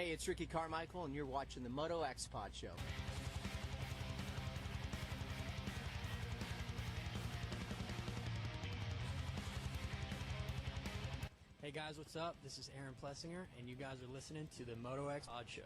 Hey, it's Ricky Carmichael, and you're watching the Moto X Pod Show. Hey guys, what's up? This is Aaron Plessinger, and you guys are listening to the Moto X Pod Show.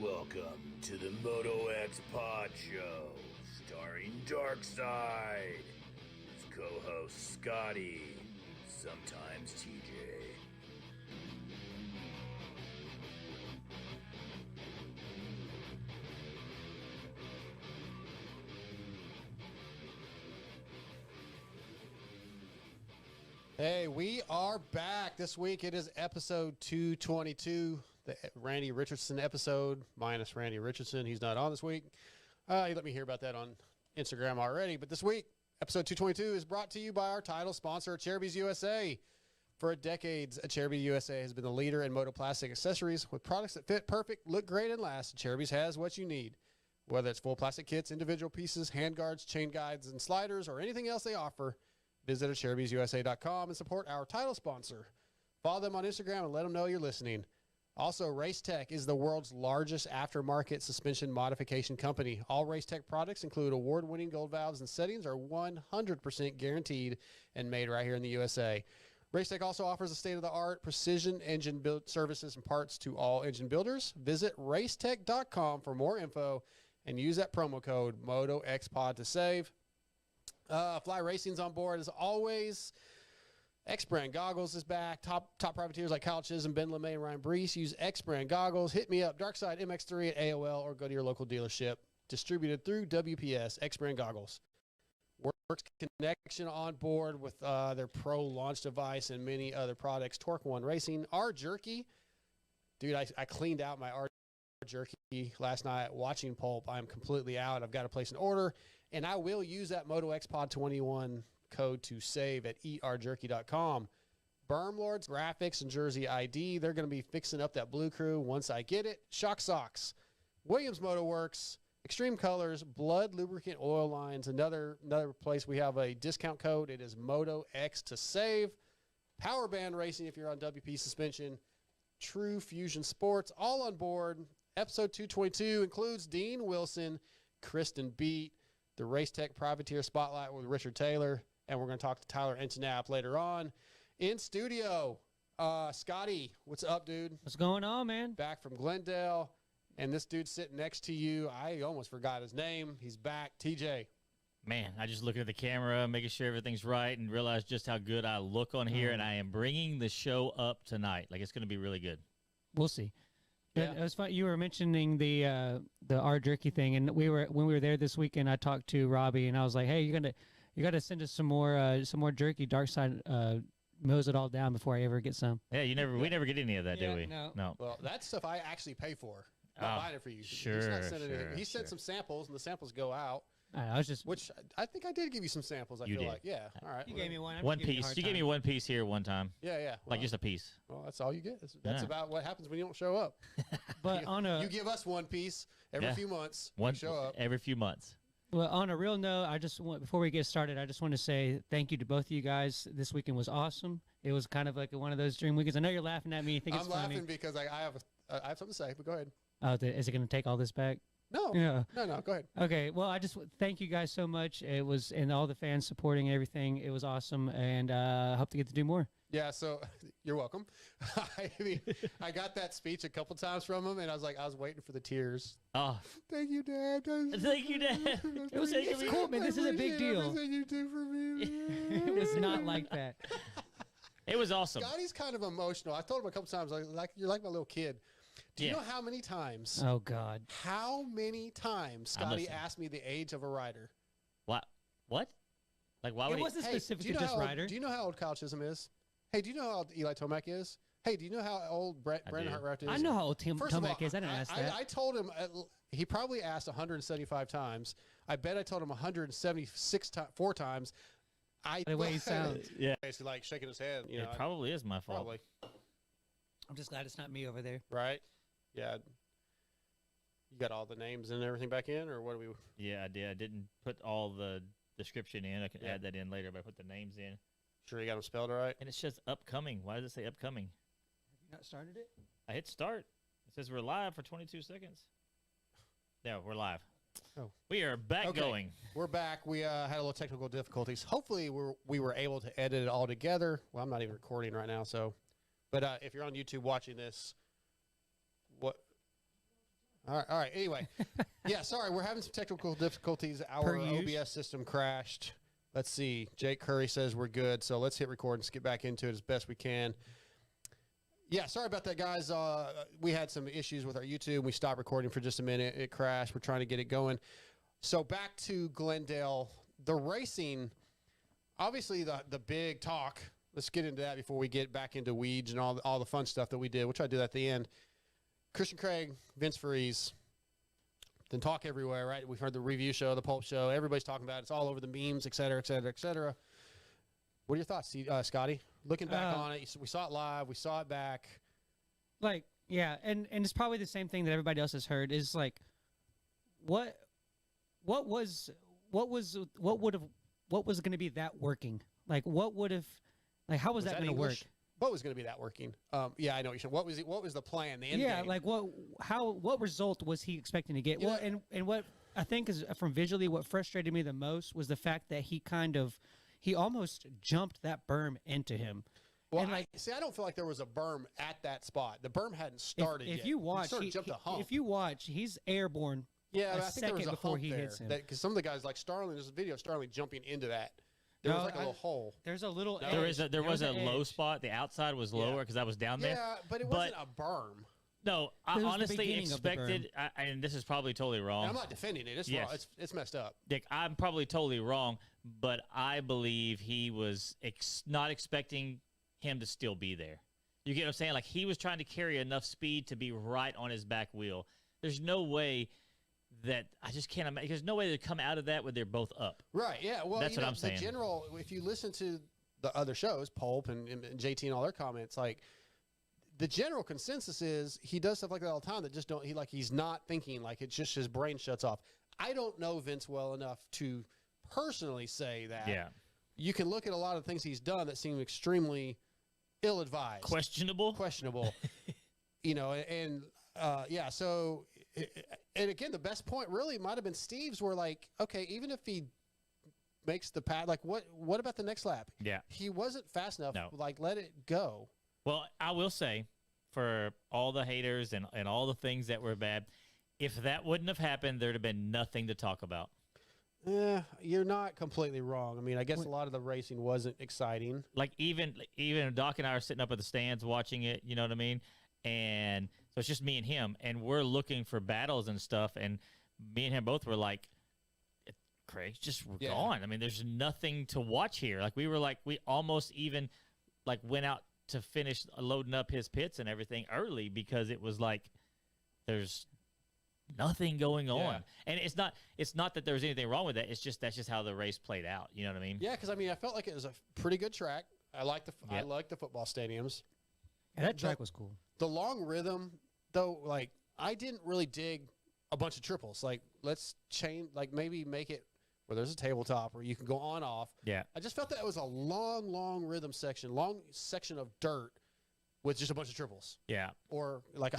Welcome to the Moto X Pod Show, starring Darkside, his co-host Scotty, sometimes TJ. Hey, we are back. This week it is episode 222, the Randy Richardson episode, minus Randy Richardson. He's not on this week. He let me hear about that on Instagram already. But this week, episode 222 is brought to you by our title sponsor, Cherubies USA. For decades, Cherubies USA has been the leader in motoplastic accessories with products that fit perfect, look great, and last. Cherubies has what you need. Whether it's full plastic kits, individual pieces, hand guards, chain guides, and sliders, or anything else they offer, visit CherubysUSA.com and support our title sponsor. Follow them on Instagram and let them know you're listening. Also, Racetech is the world's largest aftermarket suspension modification company. All Racetech products include award-winning gold valves and settings are 100% guaranteed and made right here in the USA. Racetech also offers a state-of-the-art precision engine build services and parts to all engine builders. Visit racetech.com for more info and use that promo code MOTOXPOD to save. Fly Racing's on board as always. X-Brand Goggles is back. Top privateers like Kyle Chisholm, Ben LeMay, and Ryan Brees use X-Brand Goggles. Hit me up, Darkside MX3 at AOL, or go to your local dealership. Distributed through WPS, X-Brand Goggles. Works Connection on board with their Pro launch device and many other products. Torque One Racing. R Jerky. Dude, I cleaned out my R Jerky last night watching Pulp. I'm completely out. I've got to place an order. And I will use that Moto X Pod 21 code to save at eatrjerky.com. Bermlords Graphics and Jersey ID. They're going to be fixing up that Blue Crew once I get it. Shock Socks. Williams Motor Works. Extreme Colors. Blood Lubricant Oil Lines. Another place we have a discount code. It is Moto X to save. Power Band Racing if you're on WP suspension. True Fusion Sports. All on board. Episode 222 includes Dean Wilson, Kristen Beat, the Racetech Privateer Spotlight with Richard Taylor, and we're going to talk to Tyler Enticknap later on. In studio, Scotty, what's up, dude? What's going on, man? Back from Glendale, and this dude sitting next to you, I almost forgot his name. He's back. TJ. Man, I just look at the camera, making sure everything's right, and realize just how good I look on here, and I am bringing the show up tonight. Like, it's going to be really good. We'll see. Yeah. It was fun. You were mentioning the R Jerky thing, and when we were there this weekend, I talked to Robbie, and I was like, "Hey, you got to send us some more jerky." Darkside mows it all down before I ever get some. Yeah, we never get any of that, do we? No. Well, that's stuff I actually pay for. Not buying it for you. Sure. He sent some samples, and the samples go out. I was just Which I think I did give you some samples. I You feel did. like, yeah. All right. you gave me one. One piece. You gave me one piece here one time. Yeah. Like Well, just a piece. well, that's all you get. That's Yeah. about what happens when you don't show up. But You give us one piece every Yeah. few months. One You show up. every few months. Well, on a real note, before we get started, I just want to say thank you to both of you guys. This weekend was awesome. It was kind of like one of those dream weekends. I know you're laughing at me. You think I'm it's laughing funny. because I have something to say, but go ahead. Oh, is it going to take all this back? No. Yeah. No, go ahead. Okay, well, I just thank you guys so much. It was, and all the fans supporting everything. It was awesome, and I hope to get to do more. Yeah, so you're welcome. I mean, I got that speech a couple times from him, and I was waiting for the tears. Oh, Thank you, Dad. thank you, Dad. It's cool, man. This is a big deal. Everything you do for me. It was not like that. It was awesome. Scotty's kind of emotional. I told him a couple times, like you're like my little kid. Do you Yeah. know how many times? Oh God. How many times I'm Scotty listening. asked me the age of a rider? What? Like, why It would he? wasn't Hey, specific do you to know just how old- rider. Do you know how old Kyle Chisholm is? Hey, do you know how old Eli Tomac is? Hey, do you know how old Brandon Hartranft is? I know how old First of all, Tomac is. I didn't ask that. I told him, he probably asked 175 times. I bet I told him 4 times. The way he sounds. Yeah. Basically like shaking his head. You know, It probably is my fault. Probably. I'm just glad it's not me over there. Right? Yeah. You got all the names and everything back in, or what do we? Yeah, I did. I didn't put all the description in. I can add that in later, but I put the names in. Sure you got them spelled right? And it says upcoming. Why does it say upcoming? Have you not started it? I hit start. It says we're live for 22 seconds. There, we're live. Oh. We are back going. We're back. We had a little technical difficulties. Hopefully we were able to edit it all together. Well, I'm not even recording right now, so. But if you're on YouTube watching this, what? All right. Anyway, yeah. Sorry, we're having some technical difficulties. Our OBS system crashed. Let's see. Jake Curry says we're good, so let's hit record and get back into it as best we can. Yeah, sorry about that, guys. We had some issues with our YouTube. We stopped recording for just a minute. It crashed. We're trying to get it going. So back to Glendale. The racing, obviously the big talk. Let's get into that before we get back into weeds and all the fun stuff that we did. We'll try to do that at the end. Christian Craig, Vince Freeze, then talk everywhere, right? We've heard the review show, the pulp show. Everybody's talking about it. It's all over the memes, et cetera, et cetera, et cetera. What are your thoughts, Scotty? Looking back on it, we saw it live, we saw it back. Like, yeah, and it's probably the same thing that everybody else has heard is like, what was going to be that working? Like, what would have, like, how was that going to work? What was going to be that working? Yeah, I know what you're saying. What was the plan? The end yeah, game? like what result was he expecting to get? Yeah. Well, and what I think is from visually what frustrated me the most was the fact that he almost jumped that berm into him. Well, and I don't feel like there was a berm at that spot. The berm hadn't started yet. If you watch, he jumped a hump. If you watch, he's airborne. Yeah, a I think there was a before hump he there. hits him. Because some of the guys, like Starling, there's a video of Starling jumping into that. There was like a little hole. There's a little. There was a low edge. spot. The outside was lower because I was down there. Yeah, but it wasn't a berm. No, I It was the honestly beginning of the expected, and this is probably totally wrong. And I'm not defending it. It's Yes. wrong. It's messed up. Dick, I'm probably totally wrong, but I believe he was not expecting him to still be there. You get what I'm saying? Like, he was trying to carry enough speed to be right on his back wheel. There's no way that I just can't imagine. There's no way to come out of that when they're both up. Right, yeah. Well, That's what I'm saying. The general, if you listen to the other shows, Pulp and JT and all their comments, like, the general consensus is he does stuff like that all the time that just don't, he's not thinking, like, it's just his brain shuts off. I don't know Vince well enough to personally say that. Yeah. You can look at a lot of things he's done that seem extremely ill-advised. Questionable. You know, and yeah, so, and again, the best point really might have been Steve's where, like, okay, even if he makes the pad, like, what about the next lap? Yeah. He wasn't fast enough. No. Like, let it go. Well, I will say, for all the haters and all the things that were bad, if that wouldn't have happened, there'd have been nothing to talk about. You're not completely wrong. I mean, I guess a lot of the racing wasn't exciting. Like, even Doc and I are sitting up at the stands watching it, you know what I mean? And so it's just me and him, and we're looking for battles and stuff, and me and him both were like, Craig's just gone. I mean, there's nothing to watch here. Like, we almost even, like, went out to finish loading up his pits and everything early because it was like there's nothing going on. And it's not that there was anything wrong with that. It's just that's just how the race played out. You know what I mean? Yeah, because I mean, I felt like it was a pretty good track. I like the football stadiums. Yeah, that track was cool. The long rhythm, though, like, I didn't really dig a bunch of triples. Like, let's change, like, maybe make it where there's a tabletop where you can go on off. Yeah. I just felt that it was a long rhythm section, long section of dirt with just a bunch of triples. Yeah. Or, like,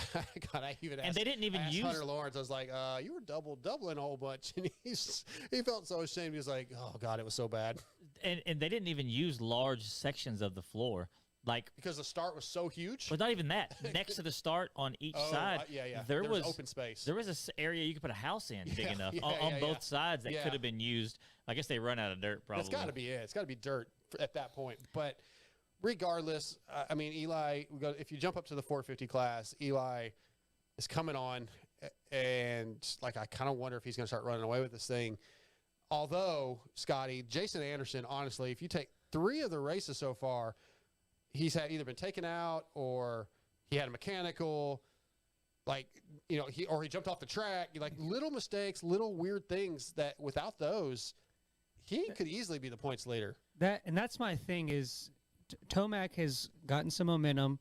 I even asked, and they didn't even use Hunter Lawrence. I was like, you were doubling a whole bunch. And he felt so ashamed. He was like, oh, God, it was so bad. And they didn't even use large sections of the floor. Like, because the start was so huge. But not even that. Next to the start on each side, there was open space. There was an area you could put a house in big enough on both sides that could have been used. I guess they run out of dirt probably. It's got to be it. It's got to be dirt at that point. But regardless, I mean, Eli, if you jump up to the 450 class, Eli is coming on, and, like, I kind of wonder if he's going to start running away with this thing. Although, Scotty, Jason Anderson, honestly, if you take 3 of the races so far, he's had either been taken out or he had a mechanical, like, you know, he jumped off the track, like little mistakes, little weird things that without those, he could easily be the points leader. That's my thing is Tomac has gotten some momentum,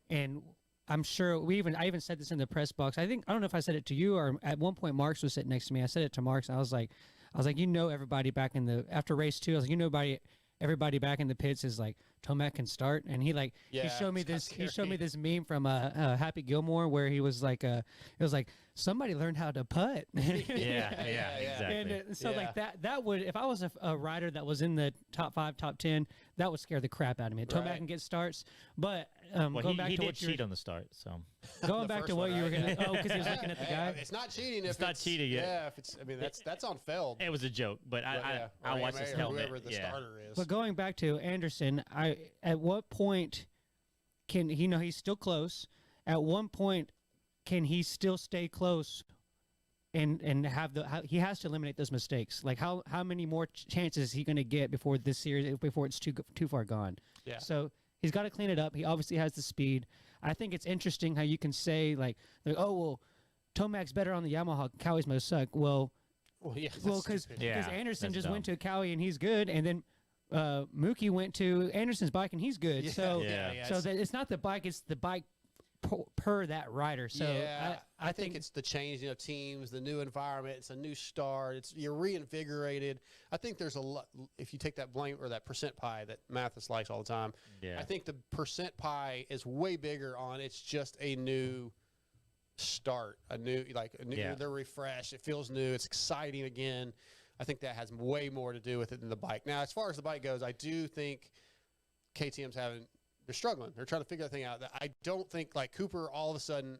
and I'm sure I even said this in the press box. I don't know if I said it to you or at one point Marks was sitting next to me. I said it to Marks, and I was like, you know, everybody back after race 2, I was like, you know, everybody back in the pits is like, Tomac can start, and he showed me this meme from Happy Gilmore where he was like, it was like somebody learned how to putt. Exactly. And so like that would, if I was a rider that was in the top 5, top 10, that would scare the crap out of me. Tomac can get starts, but going back he to did what cheat on the start, so going back to what you were gonna because he was looking at the guy. It's not cheating. It's not cheating yet. Yeah, if it's, I mean, that's on Feld. it was a joke, but I watched his or helmet. whoever the starter is. But going back to Anderson, at what point can he know he's still close? At one point, can he still stay close and have he has to eliminate those mistakes? Like how many more chances is he going to get before this series before it's too far gone? Yeah. So he's got to clean it up. He obviously has the speed. I think it's interesting how you can say like oh well, Tomac's better on the Yamaha. Cowie's most suck. Well, because Anderson just went to Cowie and he's good, and then Mookie went to Anderson's bike and he's good. Yeah. So Yeah. so that it's not the bike, it's the bike per that rider. So I think it's the change, you know, teams, the new environment. It's a new start. You're reinvigorated. I think there's a lot. If you take that blame or that percent pie that Mathis likes all the time, I think the percent pie is way bigger on. It's just a new start, they're refreshed. It feels new. It's exciting again. I think that has way more to do with it than the bike. Now, as far as the bike goes, I do think KTM's they're struggling. They're trying to figure that thing out. I don't think like Cooper all of a sudden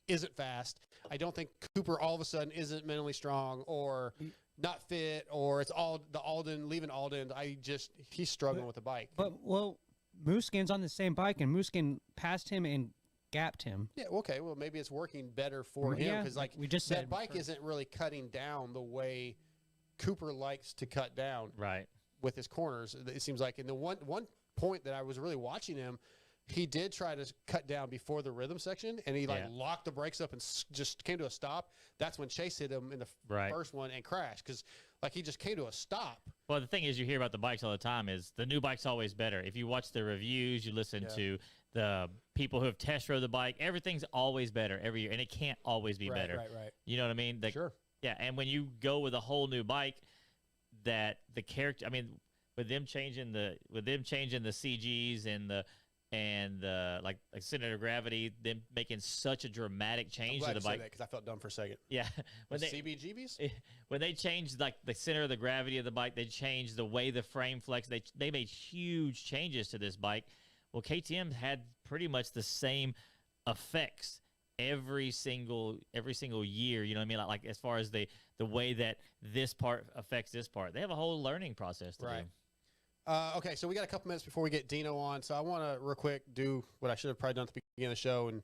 isn't fast. I don't think Cooper all of a sudden isn't mentally strong or not fit, or it's leaving Alden. He's struggling with the bike. But Mooskin's on the same bike, and Mooskin passed him and gapped him. Yeah, okay. Well, maybe it's working better for him because, like, we just said that bike isn't really cutting down the way Cooper likes to cut down. Right. With his corners, it seems like. And the one point that I was really watching him, he did try to cut down before the rhythm section, and he locked the brakes up and just came to a stop. That's when Chase hit him in the first one and crashed because, like, he just came to a stop. Well, the thing is, you hear about the bikes all the time is the new bike's always better. If you watch the reviews, you listen to the people who have test rode the bike, everything's always better every year, and it can't always be better. Right. You know what I mean? Sure. Yeah, and when you go with a whole new bike, that the character, I mean, with them changing the CGs and the like center of gravity, them making such a dramatic change to the bike. Because I felt dumb for a second. Yeah, when CBGBs? When they changed like the center of the gravity of the bike, they changed the way the frame flexed. They made huge changes to this bike. Well, KTM had pretty much the same effects every single year. You know what I mean? Like as far as the way that this part affects this part, they have a whole learning process to do. Okay, so we got a couple minutes before we get Deano on, so I want to real quick do what I should have probably done at the beginning of the show and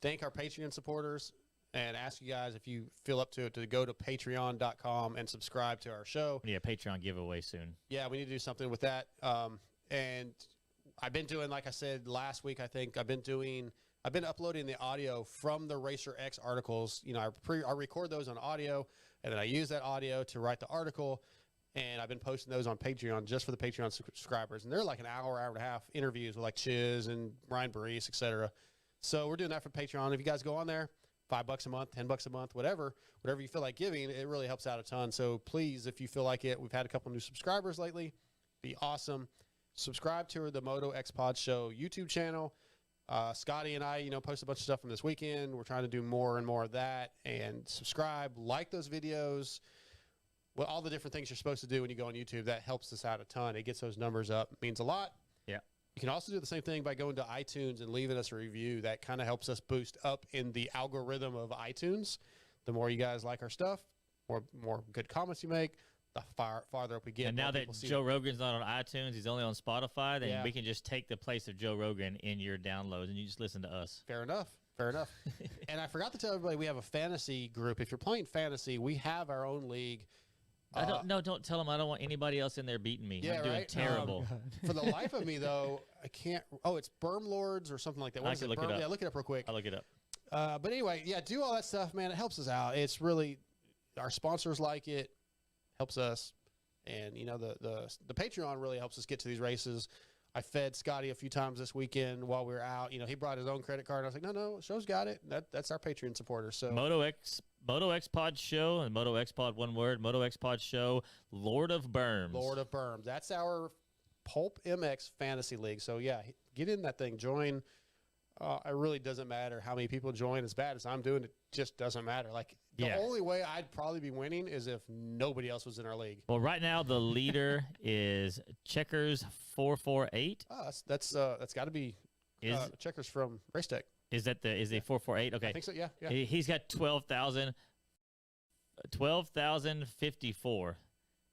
thank our Patreon supporters and ask you guys, if you feel up to it, to go to patreon.com and subscribe to our show. Yeah, Patreon giveaway soon. Yeah, we need to do something with that. And I've been doing, like I said last week, I think I've been uploading the audio from the Racer X articles. You know, I record those on audio, and then I use that audio to write the article. And I've been posting those on Patreon just for the Patreon subscribers. And they're like an hour and a half interviews with like Chiz and Ryan Baris, etc. So we're doing that for Patreon. If you guys go on there, $5 a month, $10 a month, whatever you feel like giving, it really helps out a ton. So please, if you feel like it, we've had a couple new subscribers lately. Be awesome. Subscribe to the Moto X Pod Show YouTube channel. Scotty and I, post a bunch of stuff from this weekend. We're trying to do more and more of that. And subscribe, like those videos. Well, all the different things you're supposed to do when you go on YouTube, that helps us out a ton. It gets those numbers up. It means a lot. Yeah. You can also do the same thing by going to iTunes and leaving us a review. That kind of helps us boost up in the algorithm of iTunes. The more you guys like our stuff, more good comments you make, the farther up we get. And now that Joe Rogan's not on iTunes, he's only on Spotify, then we can just take the place of Joe Rogan in your downloads, and you just listen to us. Fair enough. And I forgot to tell everybody, we have a fantasy group. If you're playing fantasy, we have our own league. Don't tell him I don't want anybody else in there beating me. Yeah, I'm doing right? terrible. For the life of me, though, I can't. Oh, it's Berm Lords or something like that. What I is can it? look it up. Yeah, look it up real quick. I'll look it up. But anyway, yeah, do all that stuff, man. It helps us out. It's really, our sponsors like it, helps us. And, you know, the Patreon really helps us get to these races. I fed Scotty a few times this weekend while we were out. You know, he brought his own credit card. I was like, no, show's got it. That's our Patreon supporter. So Moto X Pod Show and Moto X Pod, one word, Moto X Pod Show, Lord of Berms. Lord of Berms. That's our Pulp MX Fantasy League. So, yeah, get in that thing. Join. It really doesn't matter how many people join. As bad as I'm doing, it just doesn't matter. Like, the only way I'd probably be winning is if nobody else was in our league. Well, right now the leader is Checkers 448. Oh, that's got to be Checkers from Race Tech. Is that is a 448? Okay, I think so. Yeah. He's got 12,054.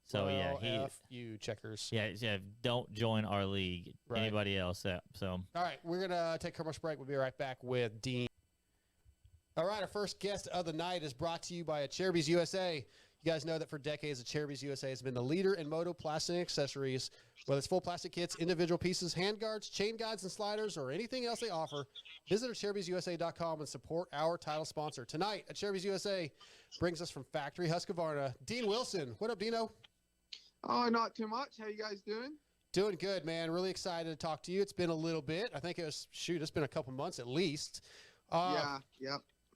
So yeah, you Checkers. Yeah. Don't join our league. Right. Anybody else? So all right, we're gonna take a commercial break. We'll be right back with Dean. All right, our first guest of the night is brought to you by Cherubies USA. You guys know that for decades, Cherubies USA has been the leader in moto plastic accessories. Whether it's full plastic kits, individual pieces, hand guards, chain guides and sliders, or anything else they offer, visit CherubysUSA.com and support our title sponsor. Tonight at Cherubies USA brings us from Factory Husqvarna, Dean Wilson. What up, Deano? Oh, not too much. How you guys doing? Doing good, man. Really excited to talk to you. It's been a little bit. I think it's been a couple months at least. Yeah.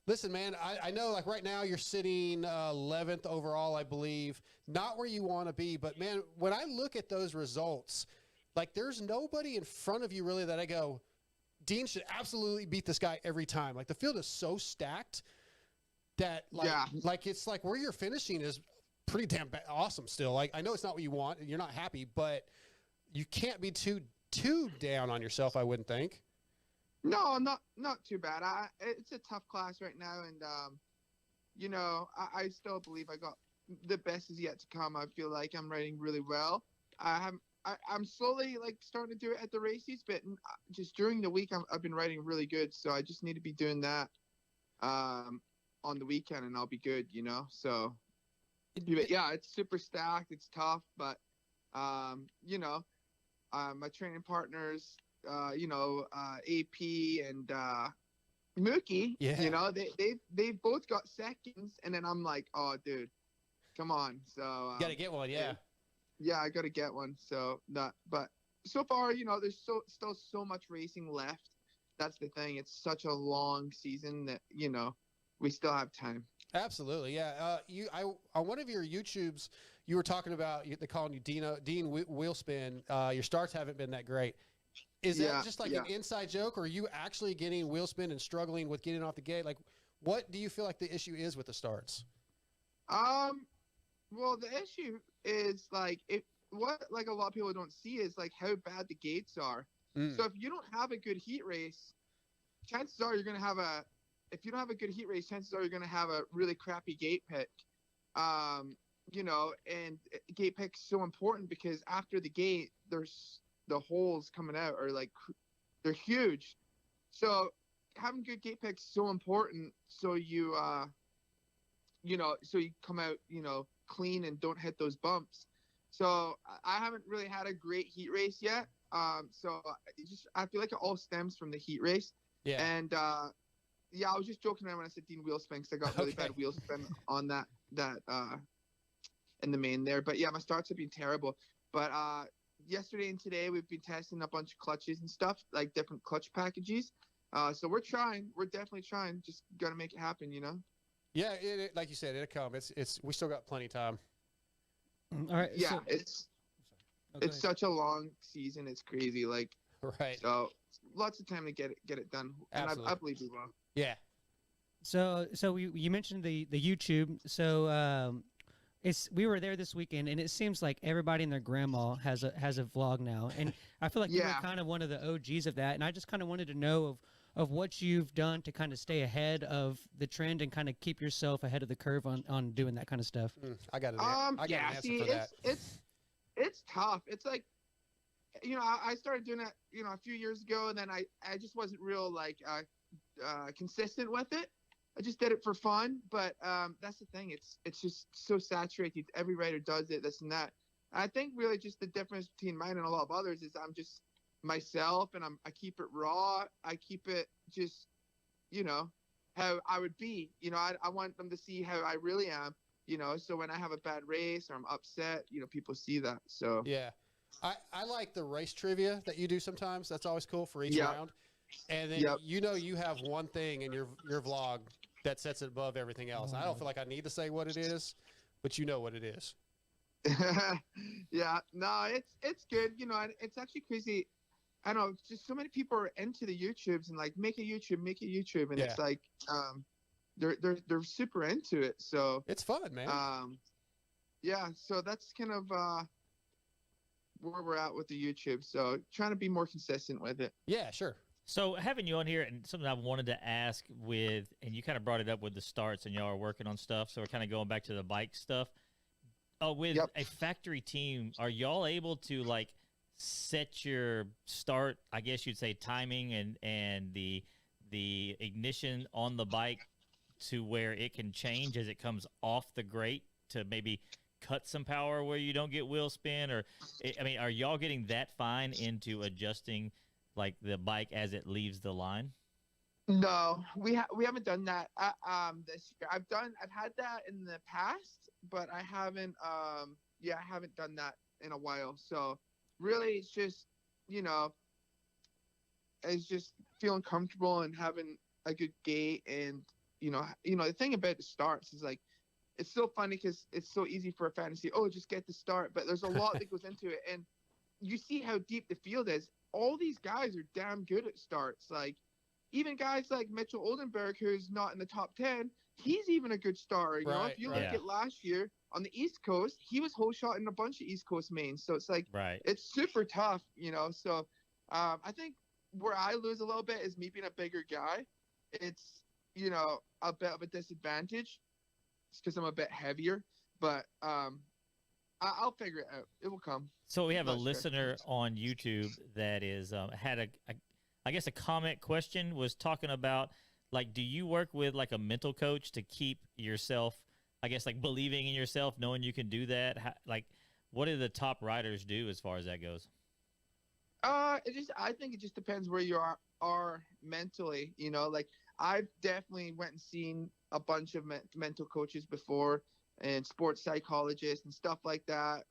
Listen, man, I know, like, right now you're sitting 11th overall, I believe. Not where you want to be, but, man, when I look at those results, like, there's nobody in front of you really that I go, Dean should absolutely beat this guy every time. Like, the field is so stacked that, like it's like where you're finishing is pretty damn awesome still. Like, I know it's not what you want, and you're not happy, but you can't be too down on yourself, I wouldn't think. No, not too bad. It's a tough class right now, and you know, I still believe I got the best is yet to come. I feel like I'm riding really well. I'm slowly like starting to do it at the races, but just during the week I've been riding really good. So I just need to be doing that on the weekend, and I'll be good. You know, so yeah, it's super stacked. It's tough, but you know, my training partners. AP and Mookie, you know, they've both got seconds, and then I'm like, oh, dude, come on. So you gotta get one, yeah, I gotta get one. So but so far, you know, there's still so much racing left. That's the thing. It's such a long season that, you know, we still have time. Absolutely, yeah. On one of your YouTubes, you were talking about they're calling you Dean Wheelspin. Your starts haven't been that great. Is that just like an inside joke, or are you actually getting wheel spin and struggling with getting off the gate? Like, what do you feel like the issue is with the starts? Well, the issue is like what like a lot of people don't see is like how bad the gates are. So if you don't have a good heat race, chances are you're gonna have if you don't have a good heat race, chances are you're gonna have a really crappy gate pick. You know, and gate pick's so important because after the gate, there's the holes coming out are like they're huge, so having good gate picks is so important. So you so you come out, you know, clean and don't hit those bumps. So I haven't really had a great heat race yet. So I feel like it all stems from the heat race. Yeah. And I was just joking around when I said Dean wheel spin because I got really bad wheel spin on that in the main there. But yeah, my starts have been terrible. But yesterday and today we've been testing a bunch of clutches and stuff, like different clutch packages. So we're definitely trying. Just gotta make it happen, you know. Yeah, like you said, it'll come. It's we still got plenty of time. All right. Yeah, it's such a long season. It's crazy. Like, right. So lots of time to get it done, and I believe we will. Yeah. So you mentioned the YouTube. So we were there this weekend, and it seems like everybody and their grandma has a vlog now, and I feel like you were kind of one of the OGs of that, and I just kind of wanted to know of what you've done to kind of stay ahead of the trend and kind of keep yourself ahead of the curve on doing that kind of stuff. I got an answer for that. It's tough. It's like, you know, I started doing it, you know, a few years ago, and then I just wasn't real like consistent with it. I just did it for fun. But that's the thing. It's just so saturated. Every writer does it, this and that. I think really just the difference between mine and a lot of others is I'm just myself, and I keep it raw. I keep it just, how I would be. I want them to see how I really am. So when I have a bad race or I'm upset, people see that. So yeah, I like the race trivia that you do sometimes. That's always cool for each round. And then you have one thing in your vlog that sets it above everything else. I don't feel like I need to say what it is, but you know what it is. Yeah, no, it's good. It's actually crazy. I don't know, just so many people are into the YouTubes and like make a YouTube, and it's like they're super into it. So it's fun, man. Yeah, so that's kind of where we're at with the YouTube. So trying to be more consistent with it. Yeah, sure. So having you on here, and something I wanted to ask and you kind of brought it up with the starts, and y'all are working on stuff. So we're kind of going back to the bike stuff. With a factory team, are y'all able to like set your start, I guess you'd say, timing and the ignition on the bike to where it can change as it comes off the grate to maybe cut some power where you don't get wheel spin? Or, I mean, are y'all getting that fine into adjusting like the bike as it leaves the line? No, we haven't done that this year. I've had that in the past, but I haven't done that in a while. So really it's just, it's just feeling comfortable and having a good gait. And the thing about the starts is like, it's so funny because it's so easy for a fan to say, oh, just get the start, but there's a lot that goes into it. And you see how deep the field is. All these guys are damn good at starts. Like, even guys like Mitchell Oldenburg, who's not in the top 10, he's even a good starter. If you look at last year on the East Coast, he was whole shot in a bunch of East Coast mains. So it's like, it's super tough, So I think where I lose a little bit is me being a bigger guy. It's, a bit of a disadvantage. It's because I'm a bit heavier, but I'll figure it out. It will come. So we have a listener on YouTube that is had a comment question, was talking about, like, do you work with like a mental coach to keep yourself, I guess, like believing in yourself, knowing you can do that? What do the top riders do as far as that goes? I think it just depends where you are mentally. Like I've definitely went and seen a bunch of mental coaches before and sports psychologists and stuff like that.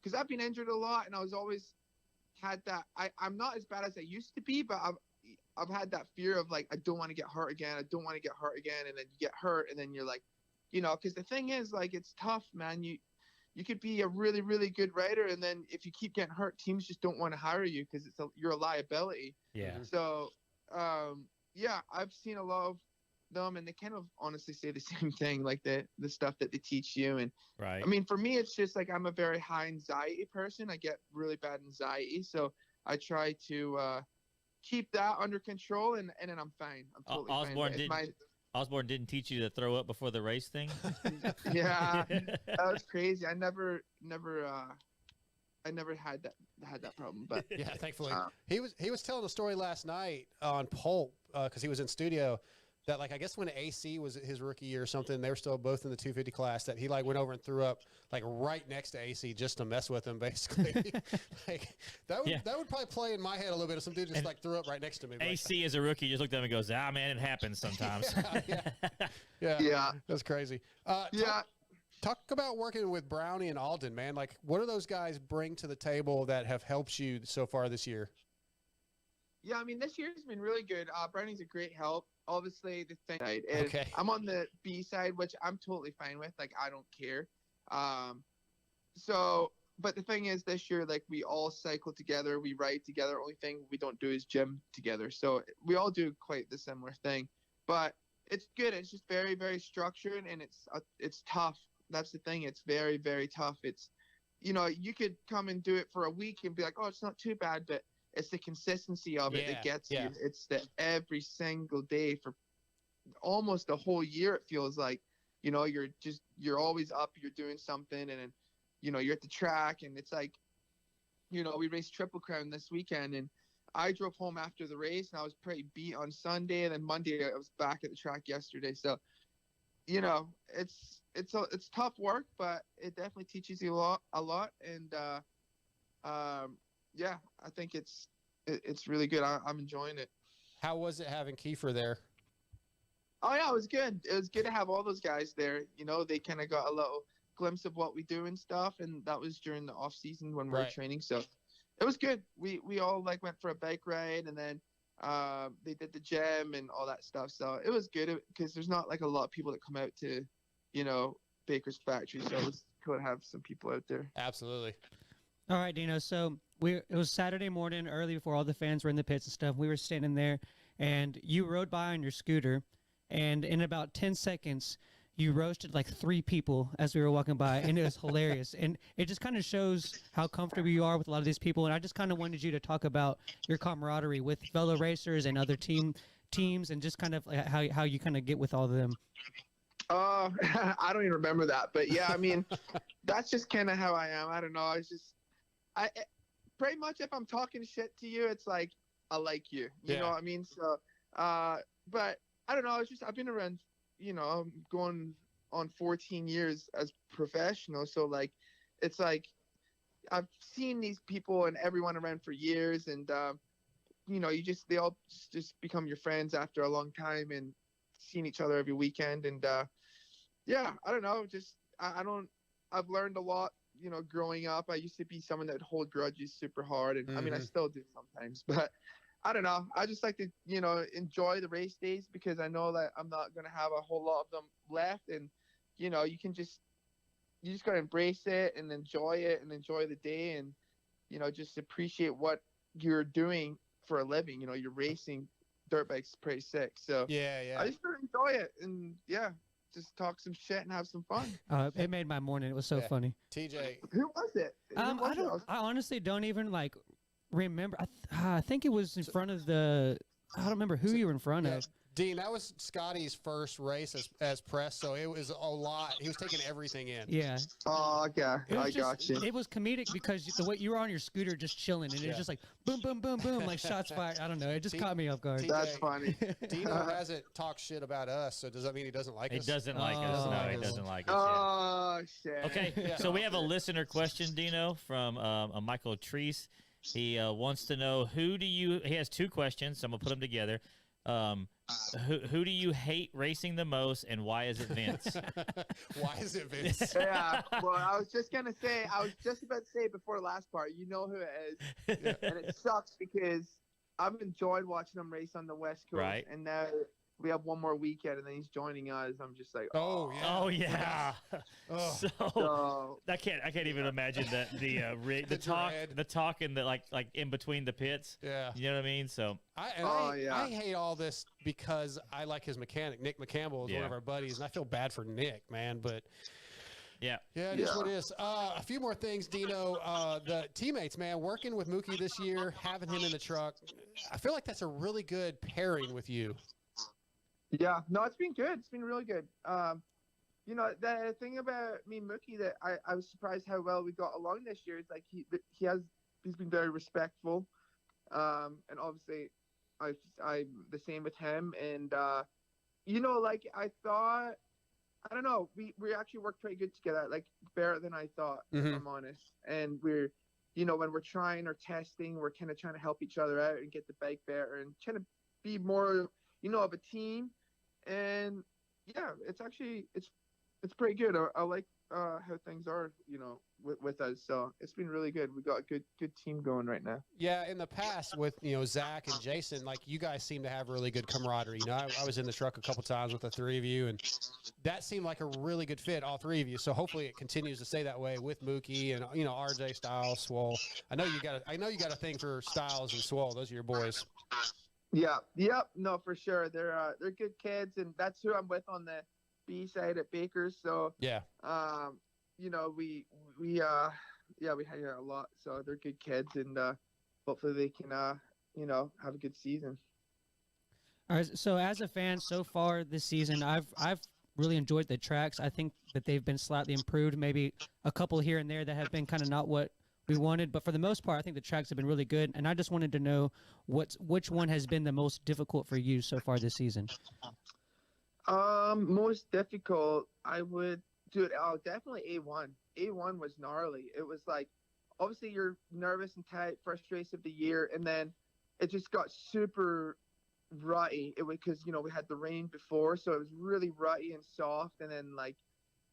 Because I've been injured a lot, and I was always had that. I'm not as bad as I used to be, but I've had that fear of like, I don't want to get hurt again. And then you get hurt, and then you're like, because the thing is, like, it's tough, man. You could be a really, really good writer, and then if you keep getting hurt, teams just don't want to hire you because you're a liability. Yeah. So, I've seen a lot of them, and they kind of honestly say the same thing, like the stuff that they teach you. And I mean, for me, it's just like I'm a very high anxiety person. I get really bad anxiety, so I try to keep that under control, and then I'm fine. I'm totally fine. Osborne didn't teach you to throw up before the race thing? Yeah, that was crazy. I never had that problem, but yeah, thankfully. He was telling a story last night on Pulp because he was in studio that, like, I guess when AC was his rookie year or something, they were still both in the 250 class, that he like went over and threw up like right next to AC just to mess with him, basically. Like that would probably play in my head a little bit if some dude just like threw up right next to me. AC as a rookie just looked at him and goes, "Ah, man, it happens sometimes." Yeah, that's crazy. Talk about working with Brownie and Alden, man. Like, what do those guys bring to the table that have helped you so far this year? Yeah, I mean, this year's been really good. Brownie's a great help. Obviously, the thing side, and I'm on the B side, which I'm totally fine with. Like, I don't care. But the thing is, this year, like, we all cycle together, we ride together. Only thing we don't do is gym together. So we all do quite the similar thing. But it's good. It's just very, very structured, and it's tough. That's the thing. It's very, very tough. It's, you could come and do it for a week and be like, oh, it's not too bad, but it's the consistency of it that gets you. It's the every single day for almost a whole year. It feels like, you're always up, you're doing something, and then, you're at the track, and it's like, we raced Triple Crown this weekend, and I drove home after the race, and I was pretty beat on Sunday, and then Monday I was back at the track yesterday. So, you know, it's tough work, but it definitely teaches you a lot, and yeah, I think it's really good. I'm enjoying it. How was it having Kiefer there? Oh yeah, it was good. It was good to have all those guys there. You know, they kind of got a little glimpse of what we do and stuff, and that was during the off season when we were training. So it was good. We all like went for a bike ride, and then they did the gym and all that stuff. So it was good because there's not like a lot of people that come out to, you know, Baker's factory. So it was cool to have some people out there. Absolutely. All right, Deano. So it was Saturday morning, early before all the fans were in the pits and stuff. We were standing there, and you rode by on your scooter, and in about 10 seconds, you roasted like 3 people as we were walking by, and it was hilarious. And it just kind of shows how comfortable you are with a lot of these people. And I just kind of wanted you to talk about your camaraderie with fellow racers and other teams, and just kind of how you kind of get with all of them. I don't even remember that, but yeah, I mean, that's just kind of how I am. I don't know. It's just, pretty much if I'm talking shit to you, it's like, I like you, you know what I mean? So, but I don't know. It's just, I've been around, you know, I'm going on 14 years as professional. So like, it's like, I've seen these people and everyone around for years, and, you know, they all just become your friends after a long time and seeing each other every weekend. And, yeah, I don't know. Just, I've learned a lot, you know, growing up. I used to be someone that would hold grudges super hard. And I mean, I still do sometimes, but I don't know. I just like to, you know, enjoy the race days because I know that I'm not going to have a whole lot of them left. And, you know, you just got to embrace it and enjoy the day, and, you know, just appreciate what you're doing for a living. You know, you're racing dirt bikes, pretty sick. So yeah, I just got to enjoy it, and yeah, just talk some shit and have some fun. It made my morning. It was so funny. TJ, Who was it? I honestly don't even like remember. I think it was in front of the. I don't remember who you were in front of. Dean, that was Scotty's first race as press, so it was a lot. He was taking everything in. Yeah. Oh, okay. I got you. It was comedic because the way you were on your scooter just chilling, and it was just like boom, boom, boom, boom, like shots fired. I don't know. It just caught me off guard. That's funny. Dino hasn't talked shit about us, so does that mean he doesn't like us? He doesn't like us. No, he doesn't like us. Oh, shit. Okay, so we have a listener question, Deano, from a Michael Trece. He wants to know he has 2 questions, so I'm going to put them together. Who do you hate racing the most, and why is it Vince? Why is it Vince? Yeah, well, I was just about to say before the last part, you know who it is. Yeah. And it sucks because I've enjoyed watching him race on the West Coast, right? And now we have one more weekend, and then he's joining us. I'm just like, oh yeah. So I can't even imagine that the talk in the like in between the pits. Yeah, you know what I mean. So I hate all this because I like his mechanic. Nick McCampbell is one of our buddies, and I feel bad for Nick, man. But yeah, it is what it is. A few more things, Dino. The teammates, man, working with Mookie this year, having him in the truck. I feel like that's a really good pairing with you. Yeah, no, it's been good. It's been really good. You know, the thing about me and Mookie that I was surprised how well we got along this year is like he's been very respectful, and obviously I'm the same with him. And you know, like I thought, I don't know, we actually worked pretty good together, like better than I thought, if I'm honest. And we're, you know, when we're trying or testing, we're kind of trying to help each other out and get the bike better and trying to be more, you know, of a team. And yeah, it's pretty good. I like how things are, you know, with us. So it's been really good. We got a good team going right now. Yeah, in the past with, you know, Zach and Jason, like you guys seem to have really good camaraderie. You know, I was in the truck a couple times with the 3 of you, and that seemed like a really good fit, all 3 of you. So hopefully it continues to stay that way with Mookie and, you know, RJ, Styles, Swole. I know you got a thing for Styles and Swole. Those are your boys. Yeah. Yep. No, for sure. They're good kids, and that's who I'm with on the B side at Baker's. So yeah. You know, we hang out a lot. So they're good kids, and hopefully they can you know, have a good season. All right. So as a fan so far this season, I've really enjoyed the tracks. I think that they've been slightly improved. Maybe a couple here and there that have been kind of not what we wanted. But for the most part, I think the tracks have been really good. And I just wanted to know which one has been the most difficult for you so far this season. Most difficult, I would do it. Oh, definitely A1. A1 was gnarly. It was like, obviously you're nervous and tight, first race of the year, and then it just got super rutty. It was because, you know, we had the rain before, so it was really rutty and soft, and then like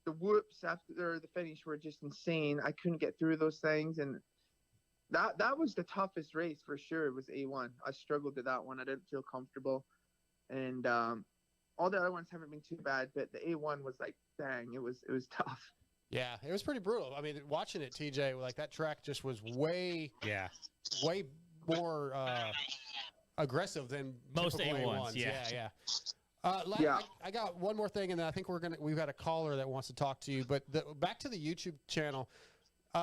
the whoops after the finish were just insane. I couldn't get through those things, and that was the toughest race for sure. It was A1. I struggled with that one. I didn't feel comfortable, and all the other ones haven't been too bad, but the A1 was like, dang, it was tough. Yeah, it was pretty brutal. I mean, watching it, TJ, like that track just was way more aggressive than most typical A1s. Yeah. Yeah. I got one more thing, and then I think we've got a caller that wants to talk to you. But back to the YouTube channel.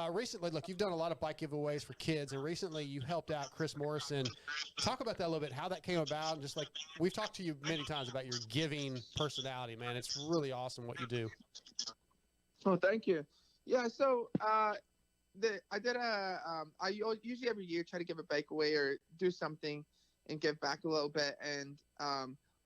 Recently, look, you've done a lot of bike giveaways for kids, and recently you helped out Chris Morrison. Talk about that a little bit, how that came about, and just like we've talked to you many times about your giving personality, man. It's really awesome what you do. Oh, thank you. Yeah, so I did I usually every year try to give a bike away or do something and give back a little bit. And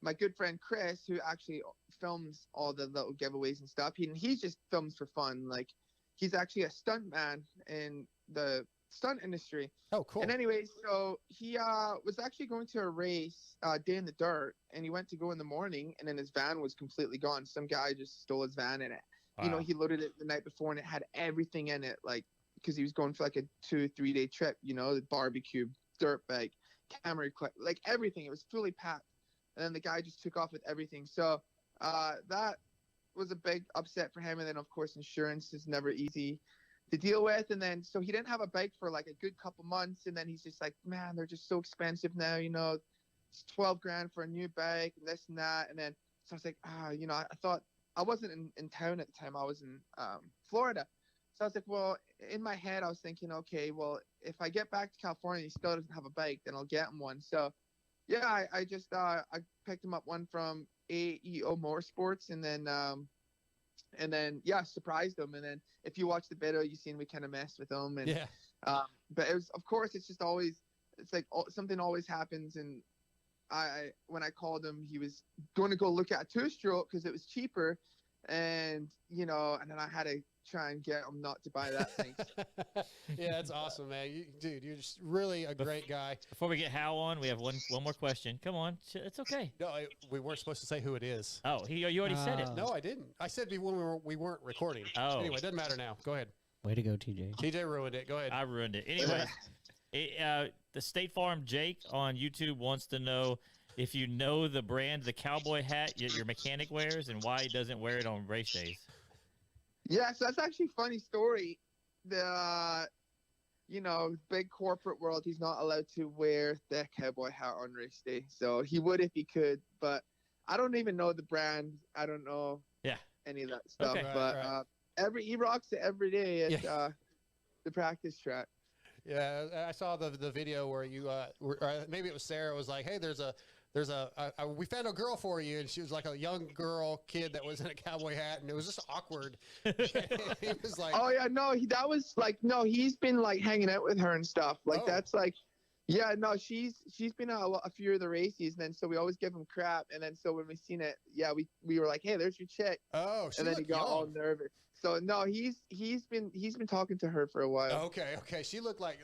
my good friend Chris, who actually films all the little giveaways and stuff, he just films for fun. Like, he's actually a stunt man in the stunt industry. Oh, cool. And anyway, so he was actually going to a race, Day in the Dirt, and he went to go in the morning, and then his van was completely gone. Some guy just stole his van, and you know, he loaded it the night before, and it had everything in it, like, because he was going for like a 2-3 day trip, you know, the barbecue, dirt bike, camera equipment, like everything. It was fully packed. And then the guy just took off with everything. So that was a big upset for him. And then, of course, insurance is never easy to deal with. And then, so he didn't have a bike for like a good couple months. And then he's just like, man, they're just so expensive now, you know, it's 12 grand for a new bike and this and that. And then, so I was like, you know, I thought, I wasn't in town at the time. I was in Florida. So I was like, well, in my head, I was thinking, okay, well, if I get back to California, he still doesn't have a bike, then I'll get him one. So, yeah, I just I picked him up one from AEO Motorsports, and then yeah, surprised him. And then if you watch the video, you seen we kind of messed with him. And but it was, of course, it's just always, it's like something always happens. And when I called him, he was going to go look at a two-stroke because it was cheaper, and you know, and then I had to try and get him not to buy that thing. Yeah, that's awesome, man. Dude, you're just really a great guy. Before we get Hal on, we have one more question. Come on, it's okay. No, we weren't supposed to say who it is. Oh, you already said it. No, I didn't. I said when we weren't recording. Oh, anyway, it doesn't matter now. Go ahead. Way to go, TJ. TJ ruined it. Go ahead. I ruined it. Anyway, the State Farm Jake on YouTube wants to know if you know the brand, the cowboy hat your mechanic wears, and why he doesn't wear it on race days. Yeah, so that's actually a funny story. The you know, big corporate world, he's not allowed to wear the cowboy hat on race day. So he would if he could, but I don't even know the brand. I don't know any of that stuff. Okay. But he rocks it every day at the practice track. Yeah, I saw the video where you maybe it was Sarah was like, hey, we found a girl for you, and she was like a young kid that was in a cowboy hat, and it was just awkward. He was like, oh yeah, no, he's been like hanging out with her and stuff. Like that's like, yeah, no, she's been at a few of the races, and then so we always give him crap, and then so when we seen it, we were like, hey, there's your chick. Oh, and then he got all nervous. So no, he's been talking to her for a while. Okay. She looked like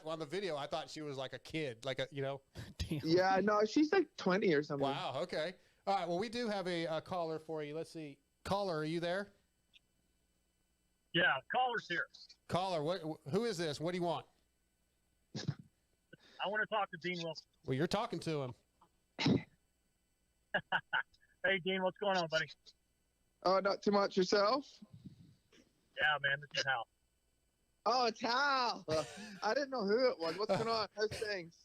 on the video, I thought she was like a kid, like a, you know. Damn. Yeah, no, she's like 20 or something. Wow. Okay. All right. Well, we do have a caller for you. Let's see. Caller, are you there? Yeah, caller's here. Caller, who is this? What do you want? I want to talk to Dean Wilson. Well, you're talking to him. Hey, Dean, what's going on, buddy? Oh, not too much yourself? Yeah, man, this is Hal. Oh, it's Hal. I didn't know who it was. What's going on? How's things?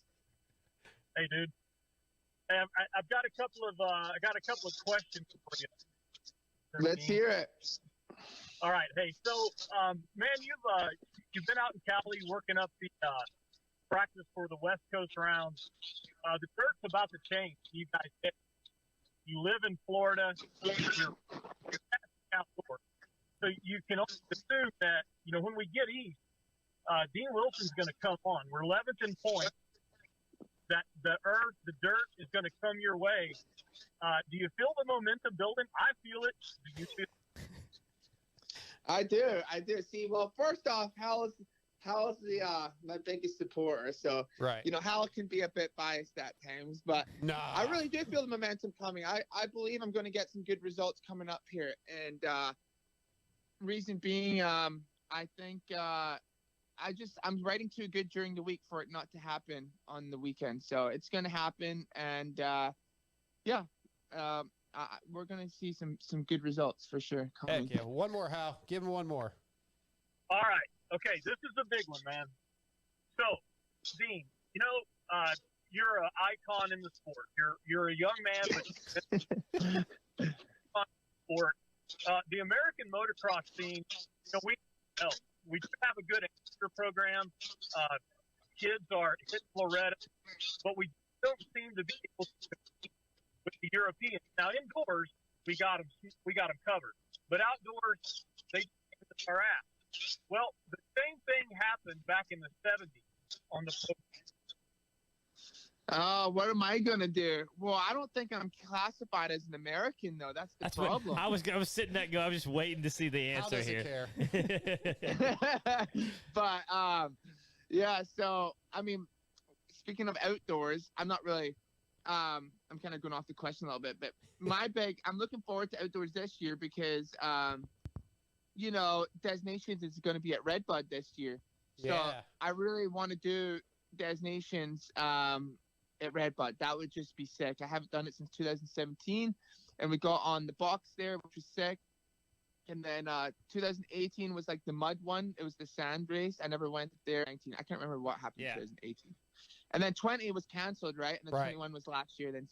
Hey, dude. Hey, I've got a couple of questions for you. Let's hear it. All right. Hey, so, man, you've been out in Cali working up the practice for the West Coast rounds. The dirt's about to change. You guys, you live in Florida. You're outdoors. So you can only assume that, you know, when we get east, Dean Wilson's going to come on. We're 11th in points. That the dirt is going to come your way. Do you feel the momentum building? I feel it. Do you feel it? I do. See, well, first off, Hal is my biggest supporter, so Right. Hal can be a bit biased at times, but Nah. I really do feel the momentum coming. I believe I'm going to get some good results coming up here, and reason being, I think I'm writing too good during the week for it not to happen on the weekend, so it's going to happen, and we're going to see some good results for sure coming. Heck yeah. One more, Hal. Give him one more. All right. Okay, this is a big one, man. So, Dean, you're an icon in the sport. You're a young man, but sport. The American motocross scene, we do have a good extra program. Kids are hitting Floretta, but we don't seem to be able to compete with the Europeans. Now, indoors, we got them covered, but outdoors, they kicked our ass. Well, the same thing happened back in the 70s on the what am I going to do? Well, I don't think I'm classified as an American, though. That's the problem. I was sitting there going, I was just waiting to see the answer Hal doesn't here. care. But, so, I mean, speaking of outdoors, I'm not really I'm kind of going off the question a little bit, but I'm looking forward to outdoors this year because Des Nations is going to be at Redbud this year. So Yeah. I really want to do Des Nations at Redbud. That would just be sick. I haven't done it since 2017, and we got on the box there, which was sick. And then 2018 was like the mud one. It was the sand race. I never went there. 19. I can't remember what happened in 2018. And then 20 was canceled, right? And then 21 was last year. Then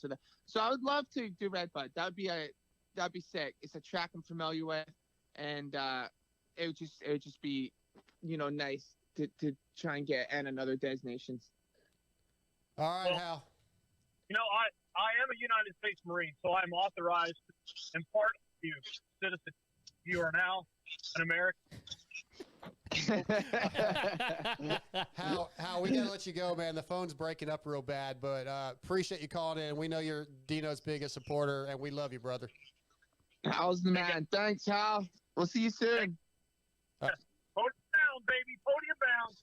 so I would love to do Redbud. That'd be sick. It's a track I'm familiar with, and it would just be nice to try and get another Des Nations. All right, Well, Hal. I am a United States Marine, so I'm authorized to impart to you citizen. You are now an American. Hal, we gotta let you go, man. The phone's breaking up real bad, but appreciate you calling in. We know you're Dino's biggest supporter, and we love you, brother. Hal's the man. Thanks, Hal. We'll see you soon. Podium bound, baby. Podium bound.